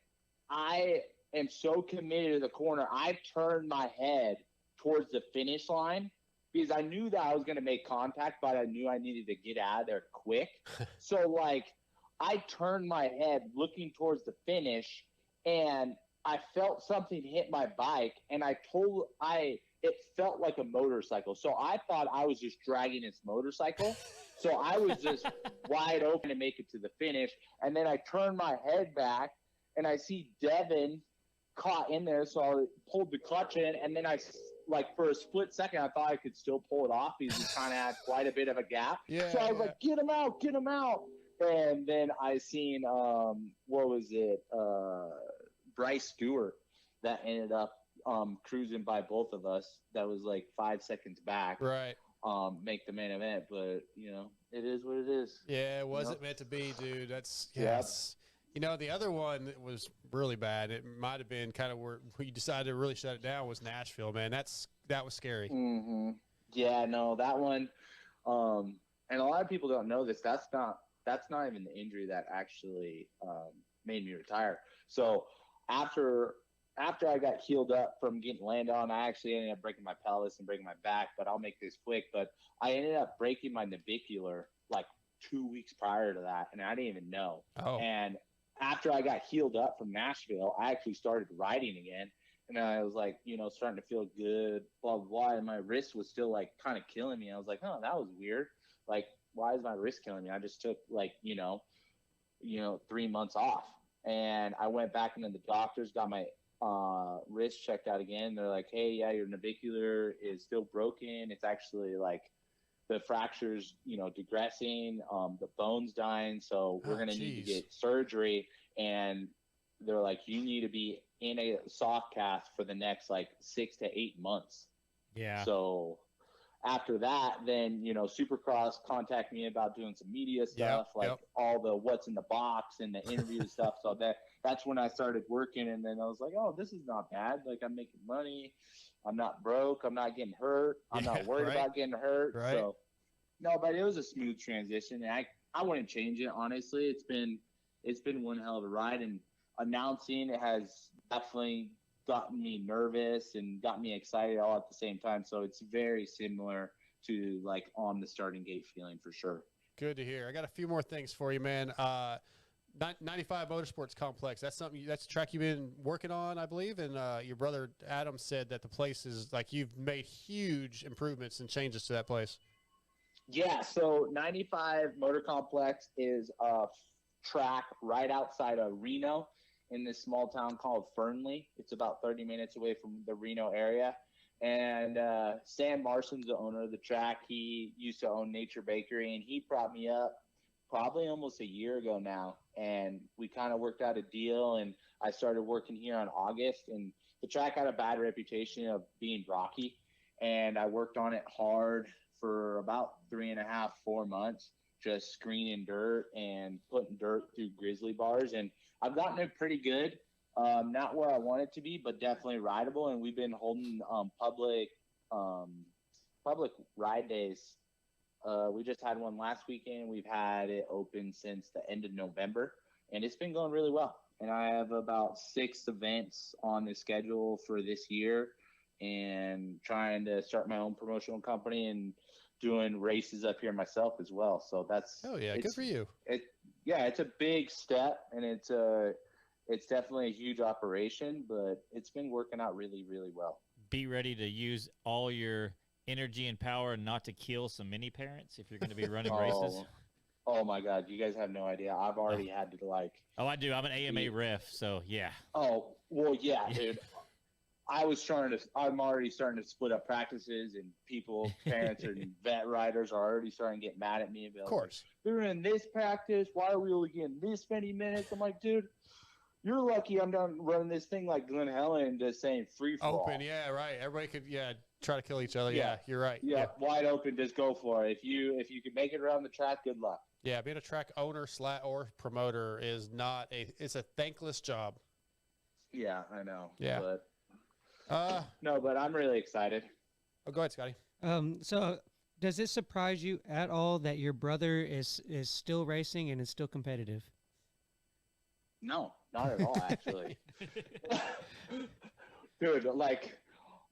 I am so committed to the corner. I turned my head towards the finish line because I knew that I was going to make contact, but I knew I needed to get out of there quick. So like I turned my head looking towards the finish and I felt something hit my bike and it felt like a motorcycle. So I thought I was just dragging its motorcycle. So I was just wide open to make it to the finish. And then I turned my head back and I see Devin caught in there. So I pulled the clutch in and then for a split second, I thought I could still pull it off because he kind of had quite a bit of a gap. So I was like, get him out. And then I seen, Bryce Stewart that ended up cruising by both of us. That was like 5 seconds back. Right. Make the main event, but it is what it is. Yeah, it wasn't meant to be, dude. That's yes. The other one that was really bad. It might have been kind of where we decided to really shut it down was Nashville, man. That was scary. Mm-hmm. Yeah, no, that one. And a lot of people don't know this. That's not even the injury that actually made me retire. So after I got healed up from getting landed on, I actually ended up breaking my pelvis and breaking my back, but I'll make this quick. But I ended up breaking my navicular like 2 weeks prior to that, and I didn't even know. Oh. And after I got healed up from Nashville, I actually started riding again, and I was like, starting to feel good, blah, blah, blah, and my wrist was still like kind of killing me. I was like, oh, that was weird. Like, why is my wrist killing me? I just took 3 months off. And I went back into the doctors, got my wrist checked out again. They're like, hey, yeah, your navicular is still broken. It's actually like the fracture's, digressing, the bone's dying. So we're going to need to get surgery. And they're like, you need to be in a soft cast for the next like 6 to 8 months. Yeah. So after that, then, Supercross contacted me about doing some media stuff, all the what's in the box and the interview stuff. So that's when I started working. And then I was like, oh, this is not bad. Like, I'm making money. I'm not broke. I'm not getting hurt. I'm not worried about getting hurt. Right. So, no, but it was a smooth transition. And I wouldn't change it, honestly. It's been one hell of a ride. And announcing it has definitely gotten me nervous and got me excited all at the same time. So it's very similar to like on the starting gate feeling for sure. Good to hear. I got a few more things for you, man. 95 Motorsports Complex. That's a track you've been working on, I believe. And your brother Adam said that the place is like you've made huge improvements and changes to that place. Yeah. So 95 Motor Complex is a track right outside of Reno, in this small town called Fernley. It's about 30 minutes away from the Reno area. And Sam Marston's the owner of the track. He used to own Nature Bakery, and he brought me up probably almost a year ago now. And we kind of worked out a deal, and I started working here in August. And the track had a bad reputation of being rocky. And I worked on it hard for about 3.5, 4 months, just screening dirt and putting dirt through grizzly bars. And I've gotten it pretty good. Not where I want it to be, but definitely rideable. And we've been holding public ride days. We just had one last weekend. We've had it open since the end of November, and it's been going really well. And I have about 6 events on the schedule for this year, and trying to start my own promotional company and doing races up here myself as well. So that's good for you. It's a big step, and it's definitely a huge operation, but it's been working out really, really well. Be ready to use all your energy and power not to kill some mini parents if you're going to be running races. Oh my God, you guys have no idea. I've already had to like. Oh, I do. I'm an AMA ref, so yeah. Oh well, yeah, dude. I'm already starting to split up practices, and parents and vet riders are already starting to get mad at me. And be like, of course. They're in this practice. Why are we only getting this many minutes? I'm like, dude, you're lucky I'm done running this thing like Glen Helen, just saying free for all. Open, yeah, right. Everybody could, try to kill each other. Yeah, you're right. Yeah, wide open, just go for it. If you can make it around the track, good luck. Yeah, being a track owner or promoter is it's a thankless job. Yeah, I know. Yeah. But, but I'm really excited. Oh, go ahead, Scotty. So does it surprise you at all that your brother is still racing and is still competitive? No, not at all, actually. Dude, like,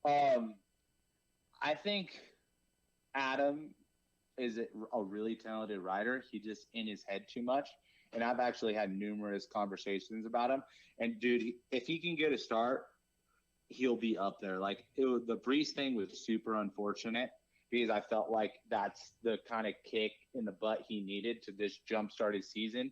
I think Adam is a really talented rider. He just in his head too much. And I've actually had numerous conversations about him. And, dude, if he can get a start, he'll be up there. Like, the Brees thing was super unfortunate because I felt like that's the kind of kick in the butt he needed to just jumpstart his season.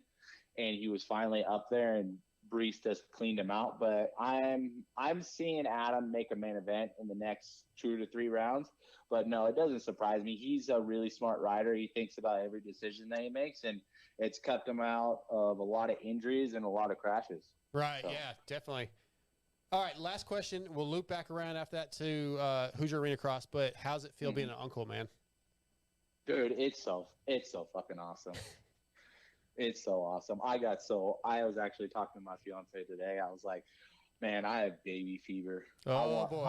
And he was finally up there, and Brees just cleaned him out. But I'm seeing Adam make a main event in the next 2 to 3 rounds. But no, it doesn't surprise me. He's a really smart rider. He thinks about every decision that he makes, and it's kept him out of a lot of injuries and a lot of crashes. Right, so. Yeah, definitely. All right, last question. We'll loop back around after that to Hoosier Arenacross, but how's it feel being an uncle, man? Dude, it's so fucking awesome. It's so awesome. I was actually talking to my fiance today. I was like, man, I have baby fever. Oh, boy.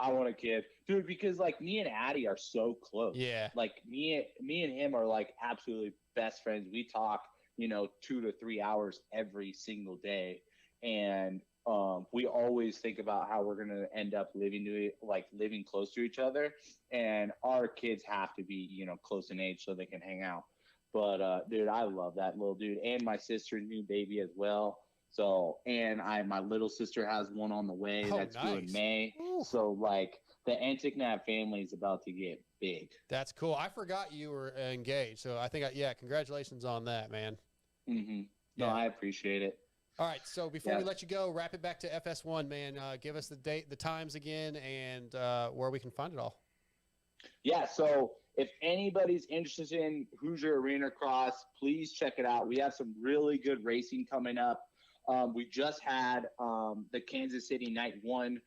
I want a kid. Dude, because, like, me and Addie are so close. Yeah. Like, me and him are, like, absolutely best friends. We talk, 2 to 3 hours every single day. And we always think about how we're going to end up living close to each other. And our kids have to be, close in age so they can hang out. But, dude, I love that little dude. And my sister's new baby as well. So, and my little sister has one on the way that's due in May. Ooh. So, like, the Enticknap family is about to get big. That's cool. I forgot you were engaged. So, I think, congratulations on that, man. Mm-hmm. No, I appreciate it. All right. So, before we let you go, wrap it back to FS1, man. Give us the date, the times again, and where we can find it all. Yeah. So, if anybody's interested in Hoosier Arenacross, please check it out. We have some really good racing coming up. We just had the Kansas City Night 1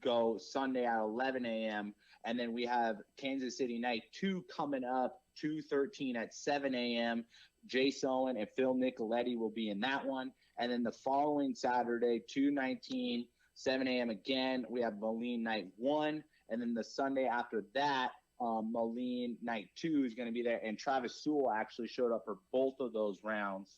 go Sunday at 11 a.m. And then we have Kansas City Night 2 coming up 2/13 at 7 a.m. Jay Sowen and Phil Nicoletti will be in that one. And then the following Saturday, 2/19, 7 a.m. again, we have Moline Night 1. And then the Sunday after that, Moline Night 2 is going to be there. And Travis Sewell actually showed up for both of those rounds.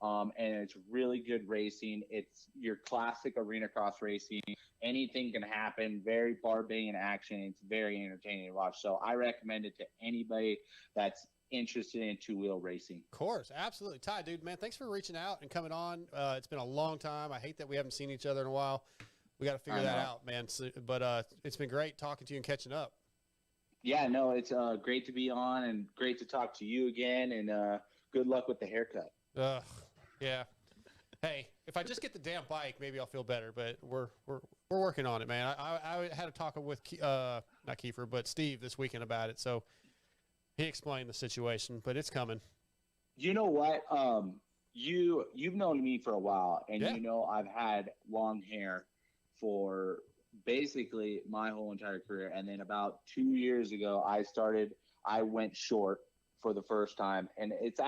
And it's really good racing. It's your classic arena cross racing. Anything can happen. Very bar-banging action. It's very entertaining to watch. So I recommend it to anybody that's interested in two-wheel racing. Of course. Absolutely. Ty, dude, man, thanks for reaching out and coming on. It's been a long time. I hate that we haven't seen each other in a while. We got to figure that out, man. So, but it's been great talking to you and catching up. Yeah, no, it's great to be on and great to talk to you again. And good luck with the haircut. Yeah. Hey, if I just get the damn bike, maybe I'll feel better. But we're working on it, man. I had a talk with not Kiefer, but Steve this weekend about it. So he explained the situation, but it's coming. You know what? You've known me for a while, and I've had long hair for basically my whole entire career. And then about 2 years ago, I went short for the first time, and it's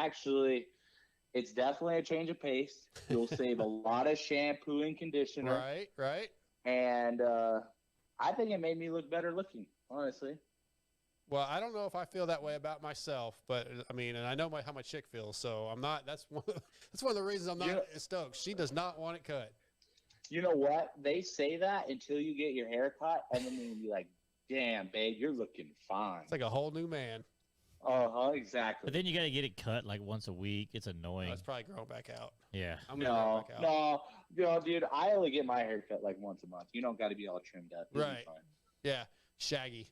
definitely a change of pace. You'll save a lot of shampoo and conditioner. Right. And I think it made me look better looking, honestly. Well, I don't know if I feel that way about myself, but I mean, and I know how my chick feels, so I'm not. That's one of the reasons I'm not stoked. She does not want it cut. You know what? They say that until you get your hair cut, and then you'll be like, damn, babe, you're looking fine. It's like a whole new man. Exactly. But then you got to get it cut like once a week. It's annoying. It's probably growing back out. Yeah. I'm gonna grow it back out. No, dude, I only get my hair cut like once a month. You don't got to be all trimmed up. You'll be Right. fine. Yeah. Shaggy.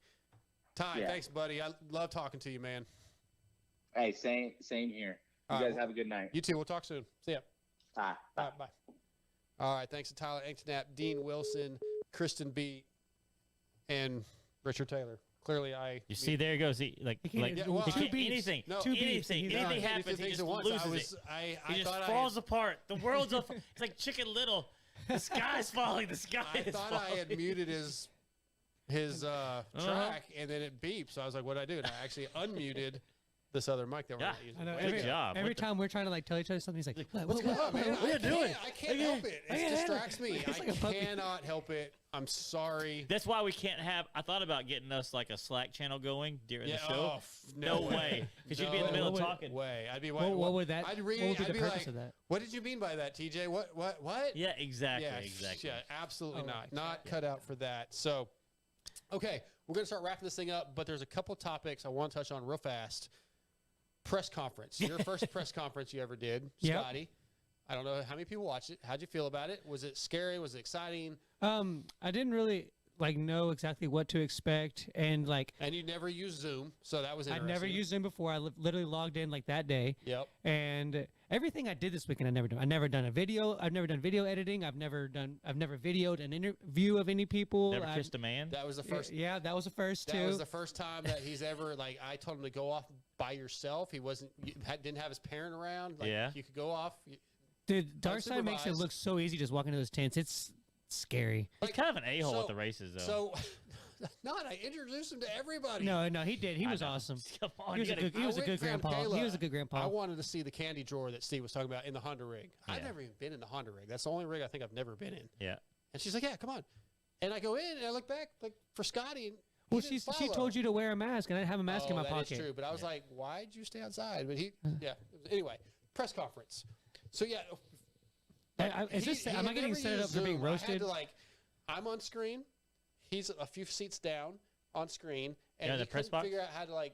Ty, Yeah. thanks, buddy. I love talking to you, man. Hey, same here. You All guys right. have a good night. You too. We'll talk soon. See ya. Bye. All right, bye. All right. Thanks to Tyler Enticknap, Dean Wilson, Kristen Beat, and Richard Taylor. Clearly, You see, there he goes. He Yeah, well, he two can't- beats. anything, No, anything happens, he things just at once. loses it. I He just thought falls apart. The world's up. It's like Chicken Little. The sky's falling. The sky I is thought falling. I had muted his track, and then it beeped. So I was like, "What did I do?" And I actually unmuted this other mic that we're not using. I know. Good job. Every What the- time we're trying to like tell each other something, he's like, What's going on, man? What are you doing? I can't help it. I It can't distracts handle me. it. It's I like a puppy. cannot help it. I'm sorry. That's why we can't have. I thought about getting us like a Slack channel going during the show. No way. Because you'd be in the middle of talking. Way. I'd be. What would that? I'd read. What would be I'd the be purpose like, of that? "What did you mean by that, TJ? What? Yeah, exactly. Yeah, exactly. Yeah, absolutely Oh, not. okay. Not cut out for that. So, okay, we're gonna start wrapping this thing up, but there's a couple topics I want to touch on real fast. Press conference. Your first press conference you ever did, Yep. Scotty. I don't know how many people watched it. How'd you feel about it? Was it scary? Was it exciting? I didn't really like know exactly what to expect, and like And you never used Zoom, so that was I'd interesting. never used Zoom before. I literally logged in like that day. Yep. And everything I did this weekend, I never done. I've never done a video. I've never done video editing. I've never videoed an interview of any people. Never kissed a man. That was the first. Yeah, that was the first That too. was the first time that he's ever like. I told him to go off by yourself. He didn't have his parent around. Like, Yeah. You could go off. Dude, Darkside makes it unsupervised. look so easy just walking into those tents. It's scary. He's kind of an a-hole so- at the races, though. So, not. I introduced him to everybody. No, he did. He I was know. awesome. Come on, He was you a gotta- good. He was a I good went and found grandpa. He Kayla. was a good grandpa. I wanted to see the candy drawer that Steve was talking about in the Honda rig. I've Yeah. never even been in the Honda rig. That's the only rig I think I've never been in. Yeah. And she's like, "Yeah, come on." And I go in and I look back like for Scotty. And Well, he didn't she follow. told you to wear a mask, and I didn't have a mask in my that pocket. is true. But I was like, "Why'd you stay outside?" But yeah. Anyway, press conference. So yeah. Is this? Am I getting set up for being I had roasted? to, like, I'm on screen. He's a few seats down on screen, and Yeah, he the press couldn't box? figure out how to like.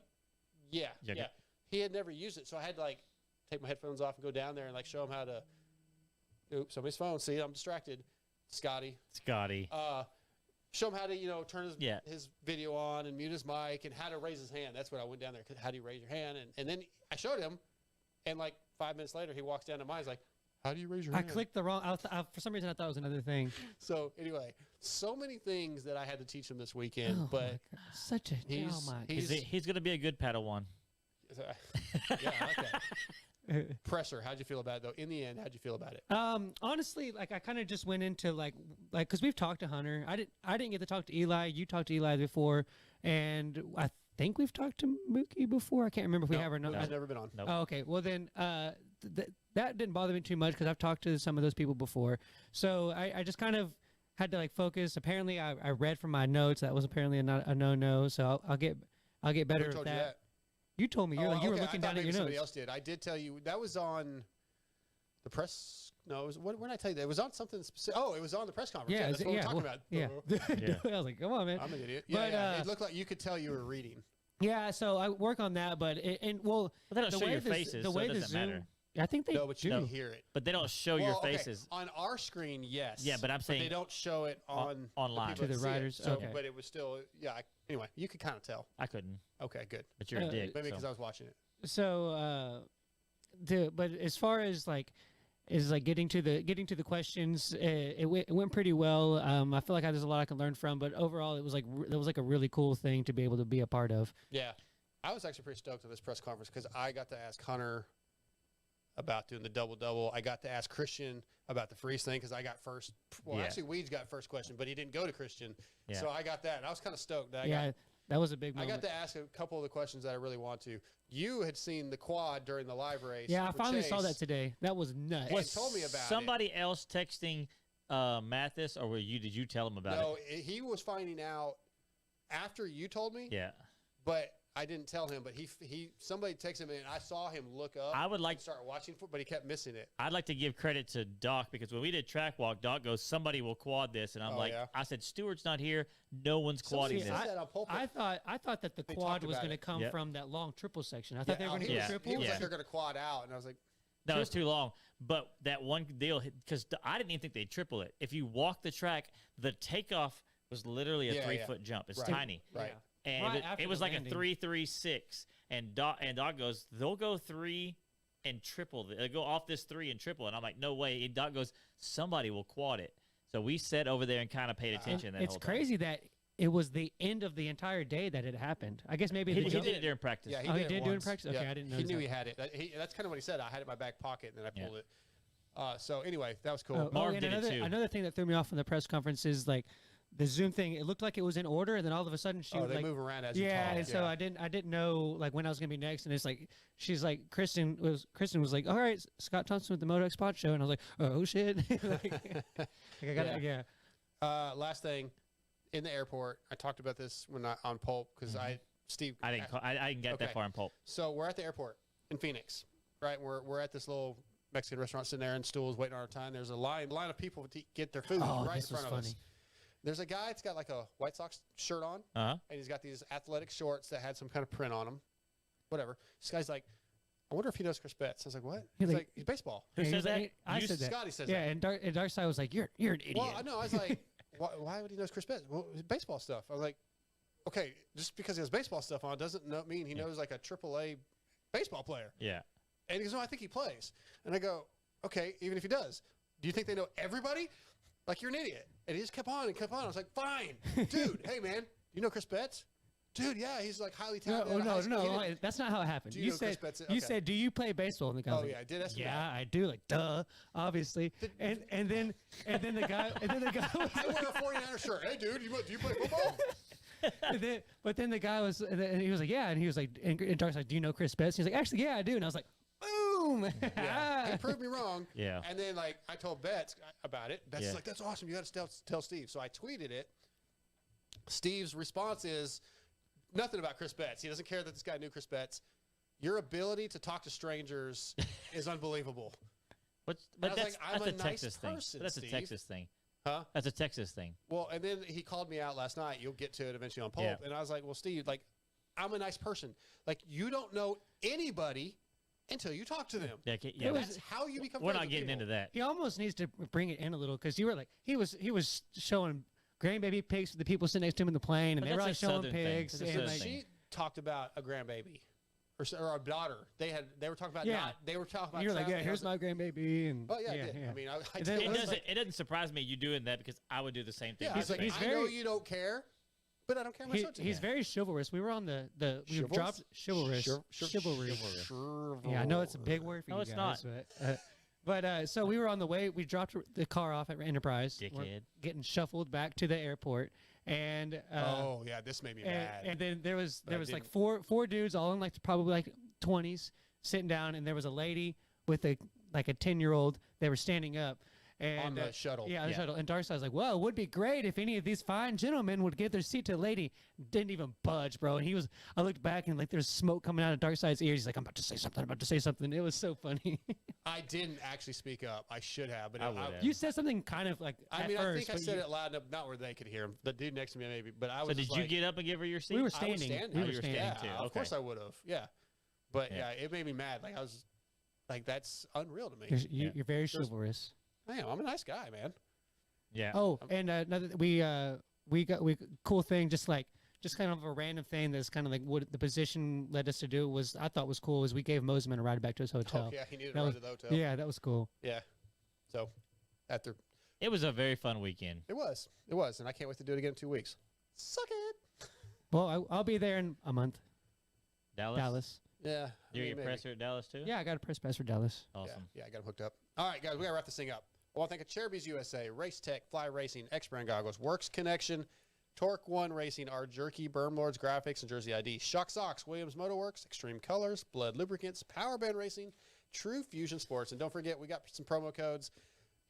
Yeah, Yeah, yeah. okay. He had never used it, so I had to like take my headphones off and go down there and like show him how to. Oops, somebody's phone. See, I'm distracted. Scotty. Show him how to turn his video on and mute his mic and how to raise his hand. That's what I went down there. How do you raise your hand? And then I showed him, and like 5 minutes later, he walks down to mine. He's like, "How do you raise your I hand?" clicked the wrong. For some reason, I thought it was another thing. So anyway, so many things that I had to teach him this weekend, Oh but my God, such a. he's Oh my. He's going to be a good Padawan. yeah, I like that. Presser, how'd you feel about it though? In the end, how'd you feel about it? Honestly, like I kind of just went into like because we've talked to Hunter. I didn't get to talk to Eli. You talked to Eli before, and I think we've talked to Mookie before. I can't remember if we have or not. I've never been on. Nope. Oh, okay. Well then, that didn't bother me too much because I've talked to some of those people before. So I just kind of had to like focus. Apparently, I read from my notes. That was apparently a no. So I'll get better Who at told that. you that? You told me you were okay. looking I thought down at maybe your somebody notes. else did. I did tell you that was on the press. No, it was, when did I tell you that? It was on something specific. Oh, it was on the press conference. Yeah, that's what we're talking about. Yeah. Yeah. I was like, come on, man. I'm an idiot. But, Yeah. It looked like you could tell you were reading. Yeah, so I work on that, but But they don't the show way your the- faces, the so way it the doesn't Zoom, matter. I think they No, but you do. can hear it. But they don't show your Well, okay, faces. on our screen. Yes. Yeah, but I'm saying they don't show it on online. people To the that see it. writers, So, okay. but it was still anyway, you could kind of tell. I couldn't, Okay, good. but you're a dick. Maybe so. because I was watching it. So, but as far as like getting to the questions, it went pretty well. I feel like there's a lot I can learn from, but overall, it was like a really cool thing to be able to be a part of. Yeah, I was actually pretty stoked on this press conference because I got to ask Hunter about doing the double. I got to ask Christian about the freeze thing because I got first. Well, Yeah. actually, Weeds got first question, but he didn't go to Christian, Yeah. so I got that. And I was kind of stoked that That was a big I moment. got to ask a couple of the questions that I really want to. You had seen the quad during the live race. Yeah, I for finally saw Chase. that today. That was nuts. Was told me about it. Somebody else texting Mathis, or were you? Did you tell him about No, it? he was finding out after you told me. Yeah. But I didn't tell him, but somebody texted him, and I saw him look up. I would like and start watching for, but he kept missing it. I'd like to give credit to Doc because when we did track walk, Doc goes, somebody will quad this, and I'm I said, Stewart's not here, no one's quadding this. I thought that the quad was going to come from that long triple section. I thought they were going to get triple. He was like, they're going to quad out, and I was like, that was too long. But that one deal, because I didn't even think they'd triple it. If you walk the track, the takeoff was literally a 3-foot jump. It's tiny. Right. And it was like a 3-3-6. And Doc goes, they'll go 3 and triple. They'll go off this 3 and triple. And I'm like, no way. And Doc goes, somebody will quad it. So we sat over there and kind of paid attention. It's crazy that it was the end of the entire day that it happened. I guess maybe he did it during practice. Yeah, he did do it in practice? Okay, I didn't know. He knew he had it. That's kind of what he said. I had it in my back pocket, and then I pulled it. So anyway, that was cool. Marv did it too. Another thing that threw me off in the press conference is like the Zoom thing. It looked like it was in order, and then all of a sudden she they move around as you talk. And so I didn't know like when I was gonna be next, and it's like she's like Kristen was like, all right, Scott Thompson with the Moto Spot Show, and I was like, oh shit. I got last thing, in the airport, I talked about this when on Pulp because I didn't get that far in Pulp. So we're at the airport in Phoenix, right? We're at this little Mexican restaurant sitting there in stools waiting on our time. There's a line of people to get their food right in front of us. There's a guy that's got like a White Sox shirt on, and he's got these athletic shorts that had some kind of print on them. Whatever. This guy's like, I wonder if he knows Chris Betts. I was like, what? He's like, he's baseball. Who says that? I said that. Scotty says that. And Darkside was like, you're an idiot. Well, I know. I was like, why would he know Chris Betts? Well, baseball stuff. I was like, okay, just because he has baseball stuff on doesn't mean he knows like a AAA baseball player. Yeah. And he goes, no, I think he plays. And I go, okay, even if he does, do you think they know everybody? Like, you're an idiot. And he just kept on and kept on. I was like, fine. Dude, hey, man, you know Chris Betts? Dude, yeah, he's like highly talented. No, that's not how it happened. You said, you said, do you play baseball? And the guy was like, I did. Yeah, I do. Like, duh, obviously. And then the guy was I wear a 49er shirt. Hey, dude, do you play football? But then the guy was, and he was like, yeah, and he was like, and Dark's like, do you know Chris Betts? He's like, actually, yeah, I do. And I was like, boom. Yeah, he proved me wrong. Yeah. And then like I told Betts about it. Betts is like, that's awesome. You got to tell Steve. So I tweeted it. Steve's response is nothing about Chris Betts. He doesn't care that this guy knew Chris Betts. Your ability to talk to strangers is unbelievable. But that's a Texas thing. That's a Texas thing. Huh? That's a Texas thing. Well, and then he called me out last night. You'll get to it eventually on Pulp. Yeah. And I was like, well, Steve, like, I'm a nice person. Like, you don't know anybody until you talk to them. Yeah, that's how you become. We're not getting into that. He almost needs to bring it in a little because you were like, he was showing grandbaby pigs to the people sitting next to him in the plane, and they were like showing pigs. And like, she talked about a grandbaby. Or a daughter. They were talking about they were talking about. You're like, yeah, here's my grandbaby, and I did. I mean, it doesn't surprise me you doing that because I would do the same thing. Yeah, I know you don't care, but I don't care myself. He's very chivalrous. We were on we dropped chivalrous. Chivalrous. Yeah, I know it's a big word for you guys. No, it's not. But so we were on the way. We dropped the car off at Enterprise. Dickhead. We're getting shuffled back to the airport. And this made me mad. And then there was like four dudes, all in like probably like 20s, sitting down, and there was a lady with a 10-year-old. They were standing up. And, on the shuttle. Yeah, on the shuttle. And Darkside was like, well, it would be great if any of these fine gentlemen would give their seat to a lady. Didn't even budge, bro. And I looked back and like there's smoke coming out of Darkside's ears. He's like, I'm about to say something. It was so funny. I didn't actually speak up. I should have, but you said something kind of like I think I said it loud enough, not where they could hear him. The dude next to me maybe, but I was. So did you get up and give her your seat? We were standing. We were standing too. Of course I would have. Yeah. But yeah, it made me mad. Like I was like, that's unreal to me. You're very chivalrous. Man, I'm a nice guy, man. Yeah. Oh, and another we cool thing, just kind of a random thing that's kind of like what the position led us to do I thought was cool is we gave Moseman a ride back to his hotel. Oh yeah, he needed a ride to the hotel. Yeah, that was cool. Yeah. So it was a very fun weekend. It was, and I can't wait to do it again in 2 weeks. Suck it. Well, I'll be there in a month. Dallas. Yeah. You get presser at Dallas too? Yeah, I got a press pass for Dallas. Awesome. Yeah, I got him hooked up. All right, guys, we gotta wrap this thing up. I want to thank Cherubies USA, Race Tech, Fly Racing, X-Brand Goggles, Works Connection, Torque One Racing, Our Jerky, Berm Lords Graphics, and Jersey ID, Shock Socks, Williams Motorworks, Extreme Colors, Blood Lubricants, Power Band Racing, True Fusion Sports. And don't forget, we got some promo codes.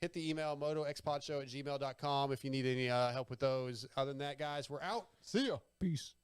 Hit the email, motoxpodshow@gmail.com if you need any help with those. Other than that, guys, we're out. See ya. Peace.